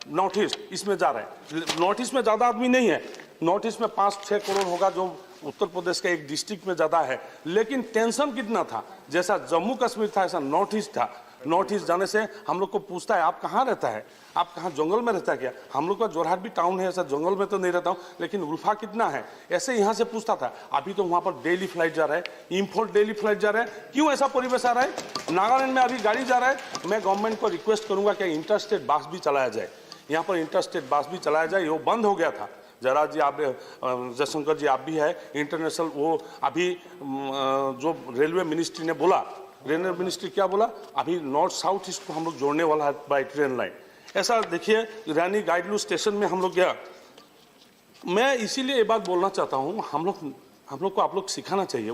नॉर्थ ईस्ट, इसमें जा रहे हैं। नॉर्थ ईस्ट में ज्यादा आदमी नहीं है, नॉर्थ ईस्ट में 5-6 करोड़ होगा, जो उत्तर प्रदेश का एक डिस्ट्रिक्ट में ज्यादा है, लेकिन टेंशन कितना था, जैसा जम्मू कश्मीर था ऐसा नॉर्थ ईस्ट था। नॉर्थ ईस्ट जाने से हम लोग को पूछता है आप कहाँ रहता है, आप कहाँ जंगल में रहता है क्या? हम लोग का जोरहाट भी टाउन है, ऐसा जंगल में तो नहीं रहता हूँ, लेकिन उल्फा कितना है ऐसे यहाँ से पूछता था। अभी तो वहाँ पर डेली फ्लाइट जा रहा है, इम्फॉल डेली फ्लाइट जा रहा है, क्यों ऐसा परिवेश आ रहा है? नागालैंड में अभी गाड़ी जा रहा है, मैं गवर्नमेंट को रिक्वेस्ट करूंगा कि इंटरस्टेट बस भी चलाया जाए, यहाँ पर इंटरस्टेट बस भी चलाया जाए, वो बंद हो गया था। जरा जी आप जयशंकर जी आप भी है इंटरनेशनल, वो अभी जो रेलवे मिनिस्ट्री ने बोला, रेलवे मिनिस्ट्री क्या बोला, अभी नॉर्थ साउथ ईस्ट को हम लोग जोड़ने वाला है बाई ट्रेन लाइन। ऐसा देखिए रानी गाइडलू स्टेशन में हम लोग गया। मैं इसीलिए ये बात बोलना चाहता हूँ, हम लोग को आप लोग सिखाना चाहिए,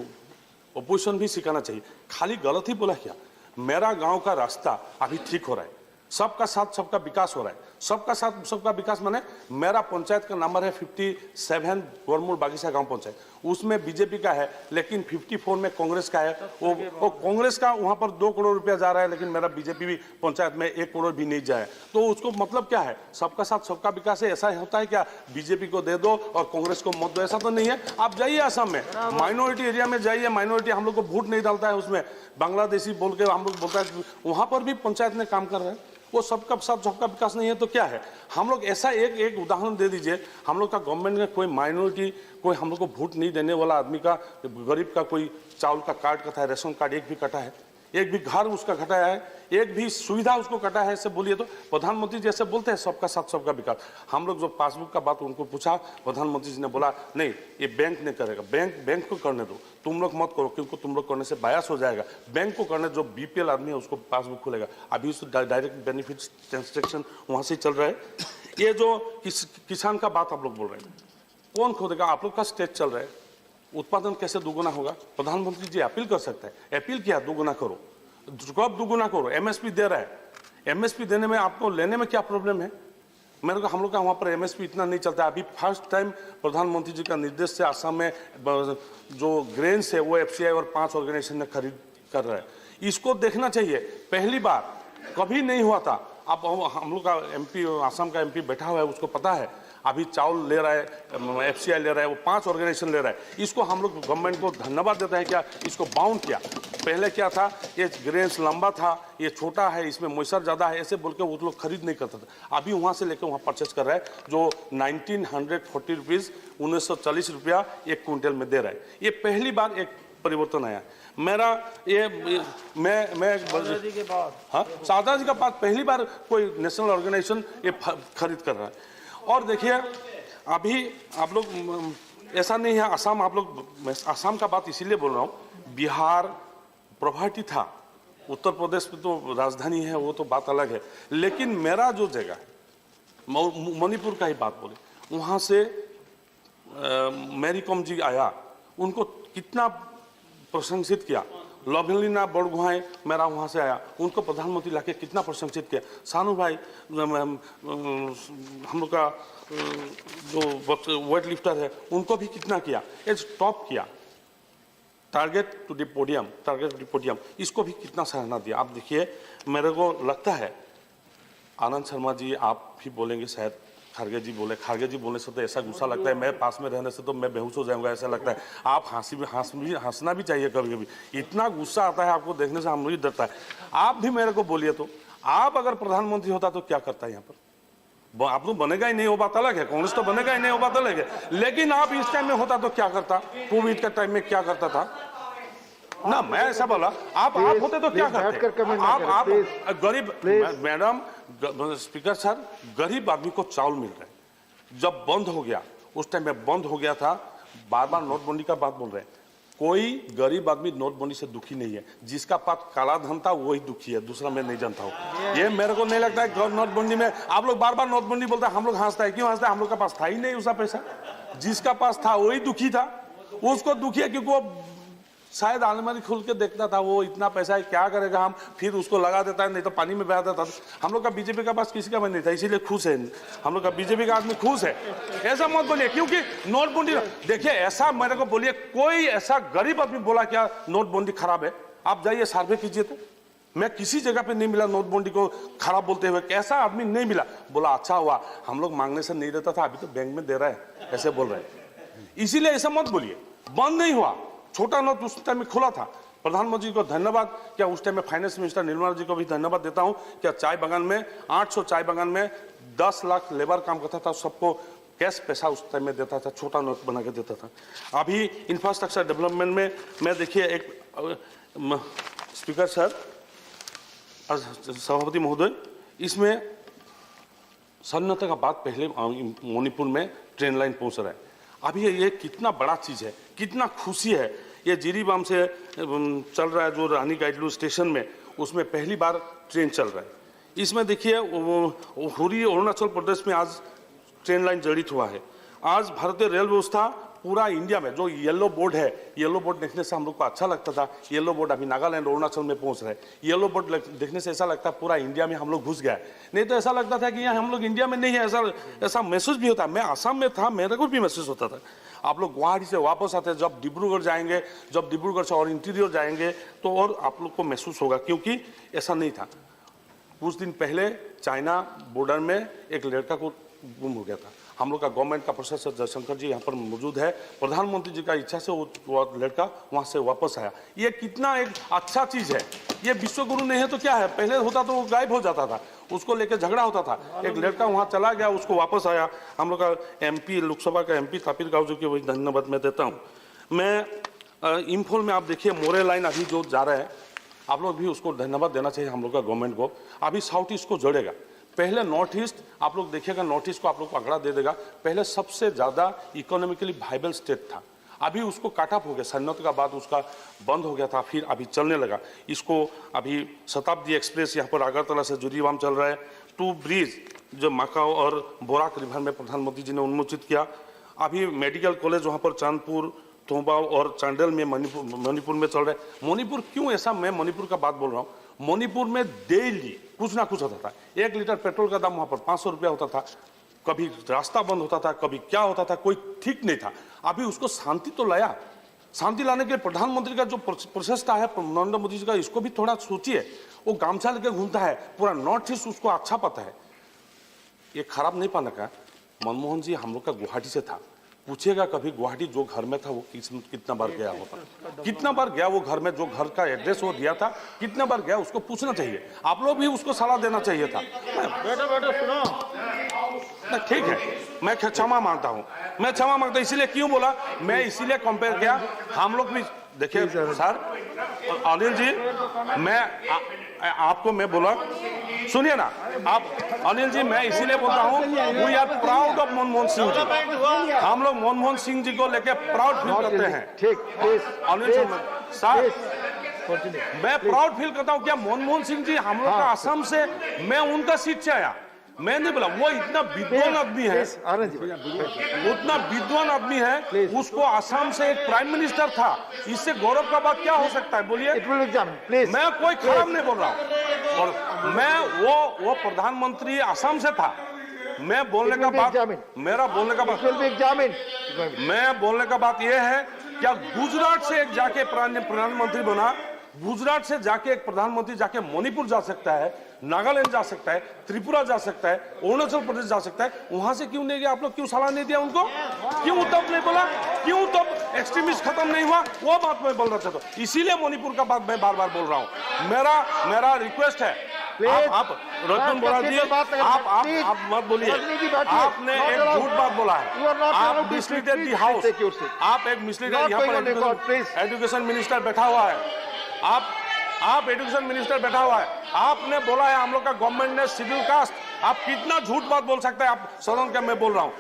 अपोजिशन भी सिखाना चाहिए। खाली गलत ही बोला क्या? मेरा गांव का रास्ता अभी ठीक हो रहा है, सबका साथ सबका विकास हो रहा है। सबका साथ सबका विकास माने मेरा पंचायत का नंबर है 57 गोरमूल बागीचा गांव पंचायत, उसमें बीजेपी का है, लेकिन 54 में कांग्रेस का है। वो कांग्रेस का वहां पर 2 करोड़ रुपया जा रहा है, लेकिन मेरा बीजेपी भी पंचायत में 1 करोड़ भी नहीं जाए। तो उसको मतलब क्या है? सबका साथ सबका विकास है, ऐसा होता है क्या? बीजेपी को दे दो और कांग्रेस को मत दो, ऐसा तो नहीं है। आप जाइए असम में, माइनॉरिटी एरिया में जाइए, माइनॉरिटी हम लोग को वोट नहीं डालता है, उसमें बांग्लादेशी बोल के हम लोग बोलता है, वहां पर भी पंचायत में काम कर रहे हैं। वो सबका साथ सबका विकास नहीं है तो क्या है? हम लोग ऐसा एक उदाहरण दे दीजिए, हम लोग का गवर्नमेंट में कोई माइनॉरिटी, कोई हम लोग को वोट नहीं देने वाला आदमी का, गरीब का कोई चावल का कार्ड कटा है, रेशन कार्ड एक भी कटा है, एक भी घर उसका घटाया है, एक भी सुविधा उसको कटा है, ऐसे बोलिए तो। प्रधानमंत्री जैसे बोलते हैं सबका साथ सबका विकास। हम लोग जो पासबुक का बात उनको पूछा, प्रधानमंत्री जी ने बोला नहीं ये बैंक नहीं करेगा, बैंक को करने दो, तुम लोग मत करो, क्योंकि तुम लोग करने से बायस हो जाएगा। बैंक को करने, जो बीपीएल आदमी है उसको पासबुक खुलेगा। अभी उसको डायरेक्ट बेनिफिट ट्रांजेक्शन वहां से चल रहा है। ये जो किसान का बात आप लोग बोल रहे हैं, कौन खोदेगा? आप लोग का स्टेट चल रहा है, उत्पादन कैसे दोगुना होगा? प्रधानमंत्री जी अपील कर सकते हैं, अपील किया दोगुना करो, कब दोगुना करो? एमएसपी दे रहा है, एमएसपी देने में आपको लेने में क्या प्रॉब्लम है? मेरे को हम लोग का वहाँ पर एमएसपी इतना नहीं चलता है। अभी फर्स्ट टाइम प्रधानमंत्री जी का निर्देश से आसाम में जो ग्रेन्स है वो एफसीआई और 5 ऑर्गेनाइजेशन ने खरीद कर रहा है। इसको देखना चाहिए, पहली बार कभी नहीं हुआ था। अब हम लोग का एमपी, आसाम का एमपी बैठा हुआ है, उसको पता है अभी चावल ले रहा है, एफसीआई ले रहा है, वो 5 ऑर्गेनाइजेशन ले रहा है। इसको हम लोग गवर्नमेंट को धन्यवाद देते हैं क्या इसको बाउंड किया। पहले क्या था, ये ग्रेन्स लंबा था, ये छोटा है, इसमें मॉइस्चर ज़्यादा है, ऐसे बोल के वो लोग खरीद नहीं करता था। अभी वहाँ से लेकर वहाँ परचेस कर रहा है, जो 1940 रुपीज़ 1940 रुपया 1 क्विंटल में दे रहा है। ये पहली बार एक परिवर्तन आया। मेरा मैं शारदा जी के बाद पहली बार कोई नेशनल ऑर्गेनाइजेशन ये खरीद कर रहा है। और देखिए अभी आप लोग, ऐसा नहीं है असम, आप लोग, मैं असम का बात इसीलिए बोल रहा हूँ, बिहार प्रॉपर्टी था, उत्तर प्रदेश में तो राजधानी है, वो तो बात अलग है। लेकिन मेरा जो जगह है, मणिपुर का ही बात बोले, वहाँ से मैरी कॉम जी आया, उनको कितना प्रशंसित किया। लवलीना बड़गुहाई मेरा वहाँ से आया, उनको प्रधानमंत्री लाके कितना प्रशंसित किया। सानू भाई हम लोग का जो वेट लिफ्टर है, उनको भी कितना किया, एज टॉप किया। टारगेट टू द पोडियम, इसको भी कितना सराहना दिया। आप देखिए, मेरे को लगता है आनंद शर्मा जी आप भी बोलेंगे, शायद खारगे जी बोलने से तो ऐसा गुस्सा लगता है, मैं पास में रहने से तो मैं बेहोश हो जाऊंगा ऐसा लगता है। आप हंसना भी चाहिए कभी कभी, इतना गुस्सा आता है आपको देखने से, हम भी डरता है। आप भी मेरे को बोलिए तो, आप अगर प्रधानमंत्री होता तो क्या करता है यहाँ पर? आप तो बनेगा ही नहीं, वो बात अलग है, कांग्रेस तो बनेगा ही नहीं, वो बात अलग है, लेकिन आप इस टाइम में होता तो क्या करता? कोविड के टाइम में क्या करता था ना? मैं ऐसा बोला, आप होते तो क्या करते? आप गरीब, मैडम स्पीकर सर, गरीब आदमी को चावल मिल रहा है। जब बंद हो गया, उस टाइम में बंद हो गया था, बार बार नोटबंदी का बात बोल रहे हैं। कोई गरीब आदमी नोटबंदी से दुखी नहीं है, जिसका पास काला धन था वही दुखी है, दूसरा मैं नहीं जानता हूँ। ये मेरे को नहीं लगता है नोटबंदी में, आप लोग बार बार नोटबंदी बोलते हैं, हम लोग हंसता है, क्यों हंसता है? हम लोग का पास था ही नहीं उसका पैसा, जिसका पास था वही दुखी था, उसको दुखी है क्योंकि वो शायद अलमारी खोल के देखता था, वो इतना पैसा है क्या करेगा, हम फिर उसको लगा देता है, नहीं तो पानी में बहा देता था। हम लोग का बीजेपी का पास किसी का नहीं था, इसीलिए खुश है, हम लोग का बीजेपी का आदमी खुश है। ऐसा मत बोलिए, क्योंकि नोटबंदी, देखिए ऐसा मेरे को बोलिए, कोई ऐसा गरीब आदमी बोला क्या नोटबंदी खराब है? आप जाइए सर्वे कीजिए तो, मैं किसी जगह पे नहीं मिला नोटबंदी को खराब बोलते हुए, कैसा आदमी नहीं मिला। बोला अच्छा हुआ हम लोग मांगने से नहीं देता था, अभी तो बैंक में दे रहा है, ऐसे बोल रहे हैं। इसीलिए ऐसा मत बोलिए, बंद नहीं हुआ, छोटा नोट उस टाइम में खुला था। प्रधानमंत्री को धन्यवाद, क्या उस टाइम में फाइनेंस मिनिस्टर निर्मला जी को भी धन्यवाद देता हूं, क्या चाय बागान में 800 चाय बागान में 10 लाख लेबर काम करता था, सबको कैश पैसा उस टाइम में देता था, छोटा नोट बना के देता था। अभी इंफ्रास्ट्रक्चर डेवलपमेंट में मैं देखिए एक स्पीकर सर, सभापति महोदय, इसमें सन्नत का बात पहले मणिपुर में ट्रेन लाइन पहुंच रहा है। अभी ये कितना बड़ा चीज है, कितना खुशी है। ये जिरीबाम से चल रहा है जो रानी गाइडलू स्टेशन में, उसमें पहली बार ट्रेन चल रहा है। इसमें देखिए हुरी अरुणाचल प्रदेश में आज ट्रेन लाइन जड़ित हुआ है। आज भारतीय रेल व्यवस्था पूरा इंडिया में, जो येलो बोर्ड है, येलो बोर्ड देखने से हम लोग को अच्छा लगता था, येलो बोर्ड अभी नागालैंड अरुणाचल में पहुंच रहा है। येलो बोर्ड देखने से ऐसा लगता है पूरा इंडिया में हम लोग घुस गए, नहीं तो ऐसा लगता था कि यहाँ हम लोग इंडिया में नहीं है, ऐसा महसूस भी होता। मैं आसाम में था, मेरे को भी महसूस होता था। आप लोग गुवाहाटी से वापस आते हैं, जब डिब्रूगढ़ जाएंगे, जब डिब्रूगढ़ से और इंटीरियर जाएंगे तो और आप लोग को महसूस होगा, क्योंकि ऐसा नहीं था। कुछ दिन पहले चाइना बॉर्डर में एक लड़का को गुम हो गया था। हम लोग का गवर्नमेंट का प्रोफेसर जयशंकर जी यहाँ पर मौजूद है, प्रधानमंत्री जी का इच्छा से वो लड़का वहाँ से वापस आया। ये कितना एक अच्छा चीज है। ये विश्व गुरु नहीं है तो क्या है, पहले होता तो वो गायब हो जाता था, उसको लेकर झगड़ा होता था। एक लड़का वहाँ चला गया, उसको वापस आया। हम लोग का एमपी, लोकसभा का एमपी तापिर गाँव जी के वही धन्यवाद मैं देता हूँ। मैं इम्फॉल में आप देखिए मोरे लाइन अभी जो जा रहा है, आप लोग भी उसको धन्यवाद देना चाहिए हम लोग का गवर्नमेंट को। अभी साउथ ईस्ट को जोड़ेगा। पहले नॉर्थ ईस्ट, आप लोग देखिएगा नॉर्थ ईस्ट को आप लोग को आंकड़ा दे देगा, पहले सबसे ज्यादा इकोनॉमिकली वाइबल स्टेट था। अभी उसको काट ऑफ हो गया, सन्नत का बाद उसका बंद हो गया था, फिर अभी चलने लगा। इसको अभी शताब्दी एक्सप्रेस यहाँ पर अगरतला से जुरीबाम चल रहा है। 2 ब्रिज जो माकाओ और बोराक रिवर में प्रधानमंत्री जी ने उन्मोचित किया। अभी मेडिकल कॉलेज वहाँ पर चांदपुर, थोंबाव और चांडेल में मणिपुर में चल रहा है। मणिपुर क्यों ऐसा, मैं मणिपुर का बात बोल रहा हूँ। मणिपुर में डेली कुछ ना कुछ होता था। 1 लीटर पेट्रोल का दाम वहां पर 500 रुपया होता था, कभी रास्ता बंद होता था, कभी क्या होता था, कोई ठीक नहीं था। अभी उसको शांति तो लाया। शांति लाने के लिए प्रधानमंत्री का जो प्रचेष्टा है नरेंद्र मोदी जी का, इसको भी थोड़ा सोचिए। वो गामछा लेकर घूमता है, पूरा नॉर्थ ईस्ट उसको अच्छा पता है। ये खराब नहीं पाना का। मनमोहन जी हम लोग का गुवाहाटी से था, पूछेगा कभी गुवाहाटी जो घर में था वो कितना बार गया होता, कितना बार गया वो घर में, जो घर का एड्रेस वो दिया था कितना बार गया, उसको पूछना चाहिए। आप लोग भी उसको सलाह देना चाहिए था। बेटा सुनो, ठीक है, मैं क्षमा मांगता हूँ, मैं क्षमा मांगता हूँ। इसीलिए क्यों बोला, मैं इसीलिए कंपेयर किया। हम लोग भी देखिए सर, अनिल जी, मैं आपको मैं बोला, सुनिए ना आप अनिल जी, मैं इसीलिए बोलता हूँ, we are proud of Manmohan Singh ji. हम लोग मनमोहन सिंह जी को लेके प्राउड फील करते हैं। ठीक, अनिल सर, मैं प्राउड फील करता हूँ। क्या मनमोहन सिंह जी हम लोग का असम से, मैं उनका सीट से आया, मैं नहीं बोला। वो इतना विद्वान आदमी है, उतना विद्वान आदमी है, उसको असम से एक प्राइम मिनिस्टर था। इससे गौरव का बात क्या हो सकता है, बोलिए। मैं कोई खराब नहीं बोल रहा हूँ, और मैं वो प्रधानमंत्री असम से था। मैं बोलने का बात, मेरा बोलने का बात, मैं बोलने का बात यह है क्या गुजरात से एक जाके प्रधानमंत्री बना, गुजरात से जाके एक प्रधानमंत्री जाके मणिपुर जा सकता है, नागालैंड जा सकता है, त्रिपुरा जा सकता है, अरुणाचल प्रदेश जा सकता है, वहां से क्यों नहीं गया? आप लोग क्यों सलाह नहीं दिया उनको? क्यों तब नहीं बोला? क्यों तब एक्सट्रीमिस्ट खत्म नहीं हुआ? वो बात मैं बोलना चाहता हूँ। इसीलिए मणिपुर का बात मैं बार बार बोल रहा हूँ। मेरा रिक्वेस्ट है, आप रतन बोला जी, आप मत बोलिए। आपने एक झूठ बात बोला है, आप मिसलीडेड दी हाउस, आप एक मिसलीडेड, यहाँ पर एजुकेशन मिनिस्टर बैठा हुआ है, आप एजुकेशन मिनिस्टर बैठा हुआ है, आपने बोला है हम लोग का गवर्नमेंट ने शेड्यूल कास्ट, आप कितना झूठ बात बोल सकते हैं? आप सदन का मैं बोल रहा हूँ,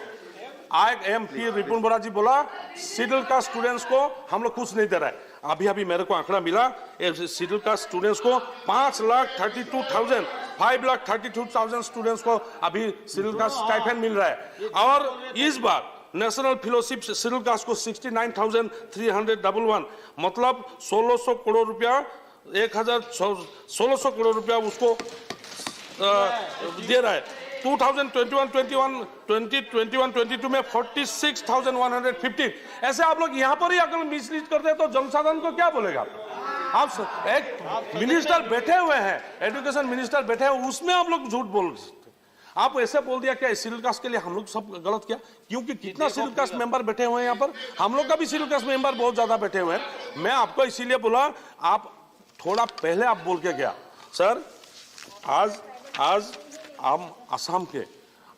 MP रिपुन बोरा जी बोला शेड्यूल कास्ट स्टूडेंट्स को हम लोग कुछ नहीं दे रहा है। अभी मेरे को आंकड़ा मिला, शेड्यूल कास्ट स्टूडेंट्स को 5,32,000 स्टूडेंट्स को अभी शेड्यूल कास्ट स्टाइपेंड मिल रहा है। और इस बार नेशनल फेलोशिप शेड्यूल कास्ट को 69,311, मतलब 1,600 करोड़ रुपया, 1,600 करोड़ रुपया उसको दे रहा है। 2021-22 में 46,115। ऐसे आप लोग यहाँ पर ही अगर मिसलीड करते हैं तो जनसाधारण को क्या बोलेगा? आप एक मिनिस्टर बैठे हुए हैं, एजुकेशन मिनिस्टर बैठे हैं, उसमें आप लोग झूठ बोल सकते। आप ऐसे बोल दिया क्या शेड्यूल कास्ट के लिए हम लोग सब गलत किया? क्योंकि कितना शेड्यूल कास्ट मेंबर बैठे हुए हैं यहाँ पर, हम लोग का भी शेड्यूल कास्ट मेंबर बहुत ज्यादा बैठे हुए हैं। मैं आपको इसीलिए बोला, आप थोड़ा पहले आप बोल के गया सर। आज हम असम के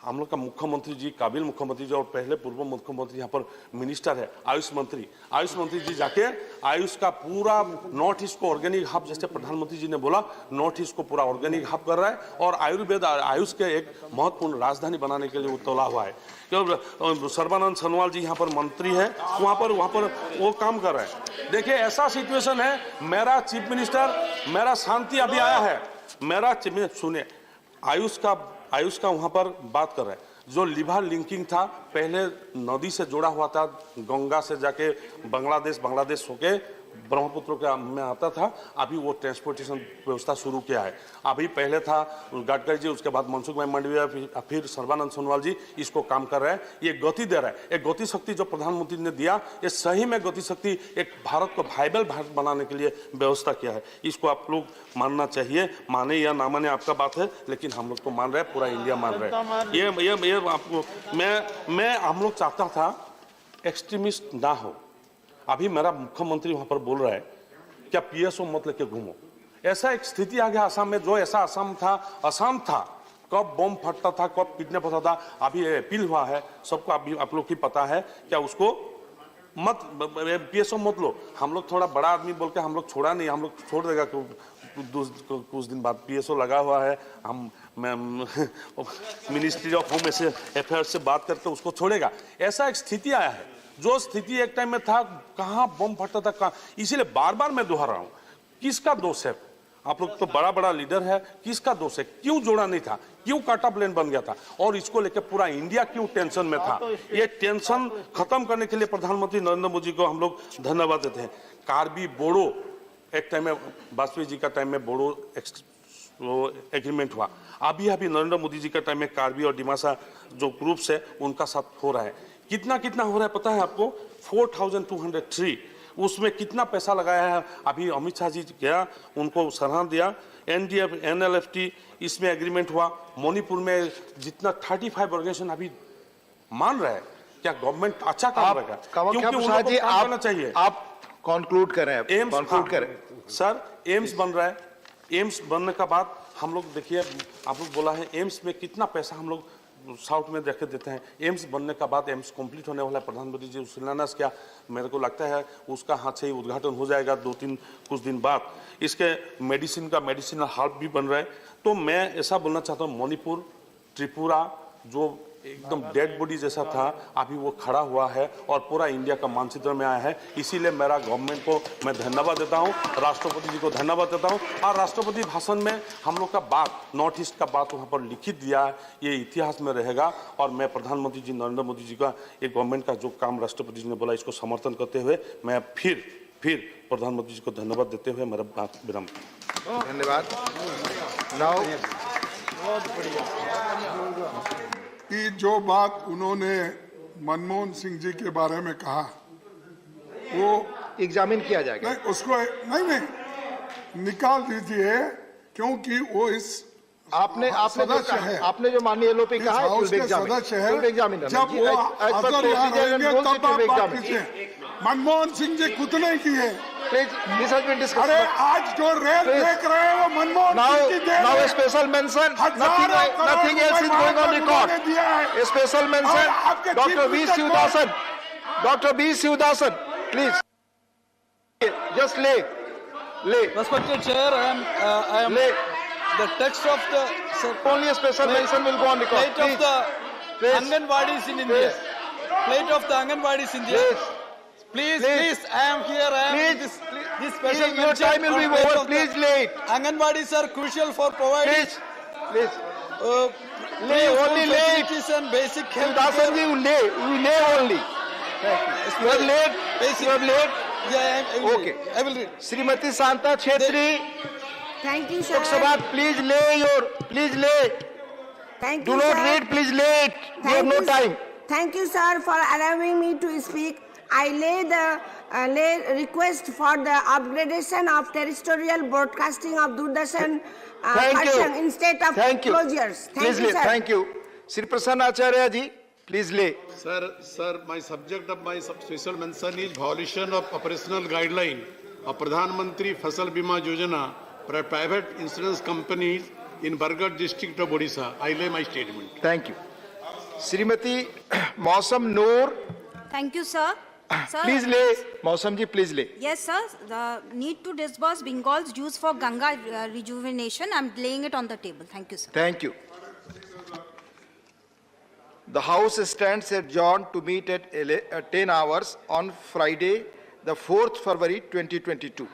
हम लोग का मुख्यमंत्री जी, काबिल मुख्यमंत्री जी, और पहले पूर्व मुख्यमंत्री यहाँ पर मिनिस्टर है आयुष मंत्री जी जाके आयुष का पूरा नॉर्थ ईस्ट को ऑर्गेनिक हब, जैसे प्रधानमंत्री जी ने बोला, नॉर्थ ईस्ट को पूरा ऑर्गेनिक हब कर रहा है और आयुष के एक महत्वपूर्ण राजधानी बनाने के लिए वो तोला हुआ है। सर्बानंद सोनोवाल जी यहाँ पर मंत्री है, वहाँ पर वो काम कर रहे हैं। देखिए ऐसा सिचुएशन है, मेरा चीफ मिनिस्टर, मेरा शांति अभी आया है, मेरा सुने आयुष का वहां पर बात कर रहे हैं। जो लिवर लिंकिंग था, पहले नदी से जुड़ा हुआ था, गंगा से जाके बांग्लादेश होके ब्रह्मपुत्र के में आता था, अभी वो ट्रांसपोर्टेशन व्यवस्था शुरू किया है। अभी पहले था गडकरी जी, उसके बाद मनसुख भाई मंडाविया, फिर सर्बानंद सोनोवाल जी इसको काम कर रहे हैं। ये गति दे रहा है, एक गति शक्ति जो प्रधानमंत्री ने दिया, ये सही में गति शक्ति एक भारत को वाइबल भारत बनाने के लिए व्यवस्था किया है। इसको आप लोग मानना चाहिए, माने या ना माने आपका बात है, लेकिन हम लोग तो मान रहे हैं, पूरा इंडिया मान रहे हैं। ये आपको मैं हम लोग चाहता था एक्सट्रीमिस्ट ना हो। अभी मेरा मुख्यमंत्री वहां पर बोल रहा है क्या PSO मत लेके घूमो। ऐसा एक स्थिति आ गया असम में, जो ऐसा असम था, कब बम फटता था, कब किडनैप होता था। अभी अपील हुआ है सबको, अभी आप लोग की पता है क्या, उसको मत PSO मत लो। हम लोग थोड़ा बड़ा आदमी बोल के हम लोग छोड़ा नहीं, हम लोग छोड़ देगा कुछ दिन बाद। PSO लगा हुआ है, हम मिनिस्ट्री ऑफ होम अफेयर्स से बात करके उसको छोड़ेगा। ऐसा एक स्थिति आया है, जो स्थिति एक टाइम में था, कहां बम फटता था कहां। इसीलिए बार बार मैं दोहरा रहा हूं, किसका दोष है? आप लोग तो बड़ा लिडर है, किसका दोष है? क्यों जोड़ा नहीं था? क्यों काटा प्लेन बन गया था? और इसको लेकर पूरा इंडिया क्यों टेंशन में था? ये टेंशन खत्म करने के लिए प्रधानमंत्री नरेंद्र मोदी को हम लोग धन्यवाद देते हैं। कार्बी बोडो एक टाइम में, वाजपेयी जी का टाइम में बोडो एग्रीमेंट हुआ। अभी नरेंद्र मोदी जी का टाइम में कार्बी और डिमासा जो ग्रुप्स है उनका साथ हो रहा है। कितना हो रहा है पता है आपको? 4,203। उसमें कितना पैसा लगाया है? अभी अमित शाह जी गया, उनको सराहना दिया। NDF NLFT इसमें एग्रीमेंट हुआ। मणिपुर में जितना 35 ऑर्गेनाइजेशन अभी मान रहे हैं, क्या गवर्नमेंट अच्छा काम करेगा? क्योंकि उनको काम करना चाहिए। आप कंक्लूड करें, सर एम्स बन रहा है। एम्स बनने का बाद हम लोग देखिए, आप लोग बोला है एम्स में कितना पैसा हम लोग साउथ में देख देते हैं। एम्स बनने का बाद एम्स कंप्लीट होने वाला है, प्रधानमंत्री जी शिलान्यास किया। मेरे को लगता है उसका हाथ से ही उद्घाटन हो जाएगा कुछ दिन बाद। इसके मेडिसिनल हब भी बन रहा है। तो मैं ऐसा बोलना चाहता हूँ, मणिपुर, त्रिपुरा जो एकदम डेड बॉडी जैसा था, अभी वो खड़ा हुआ है और पूरा इंडिया का मानचित्र में आया है। इसीलिए मेरा गवर्नमेंट को मैं धन्यवाद देता हूँ, राष्ट्रपति जी को धन्यवाद देता हूँ। और राष्ट्रपति भाषण में हम लोग का बात, नॉर्थ ईस्ट का बात वहाँ पर लिखित दिया है, ये इतिहास में रहेगा। और मैं प्रधानमंत्री जी नरेंद्र मोदी जी का, ये गवर्नमेंट का जो काम राष्ट्रपति जी ने बोला, इसको समर्थन करते हुए मैं फिर प्रधानमंत्री जी को धन्यवाद देते हुए मेरा बात विराम। धन्यवाद। कि जो बात उन्होंने मनमोहन सिंह जी के बारे में कहा, वो एग्जामिन किया जाएगा। नहीं, उसको नहीं निकाल दीजिए, क्योंकि वो इस आपने जो माननीय एलओपी कहा है, सदस्य है। जब वो अगर यहाँ रहेंगे तब आप बात कीजिए। मनमोहन सिंह जी कुछ नहीं किए। अरे आज जो रेल देख रहे हैं वो मनमोहन सिंह की देन है। Now a special mention, nothing else is going on record. A special mention, Dr. V. Shivasan, please. Just lay. Respected Chair, I am the text of the only a special mention will go on record. Plate of the Anganwadis in India. Plate of the Anganwadis in India. Please, I am here. This special mention. Your time will be over. Please lay it. Anganwadis are crucial for providing. Please. Lay only facilities and basic health. Shivasan ji, you lay only. You are late. You are late. Yeah, okay. I will read. Srimati Santa Chetri. Thank you, sir. Lok Sabha, please lay. Thank Do you, not sir. read, please lay it. We have no time. Thank you, sir, for allowing me to speak. I lay the request for the upgradation of terrestrial broadcasting of Doordarshan instead of closures. Thank you, sir. Thank you. Sri Prasanna Acharya ji, please lay. Sir, my subject of my special mention is violation of operational guideline of Pradhan Mantri Fasal Bima Yojana for private insurance companies in Bargarh district of Odisha. I lay my statement. Thank you. Srimati Mausam Noor. Thank you, sir. Sir, please lay. Mausam ji, please lay. Yes, sir. The need to disburse Bengal's dues for Ganga rejuvenation. I'm laying it on the table. Thank you, sir. Thank you. The House stands adjourned to meet at 10 hours on Friday, the 4th February 2022.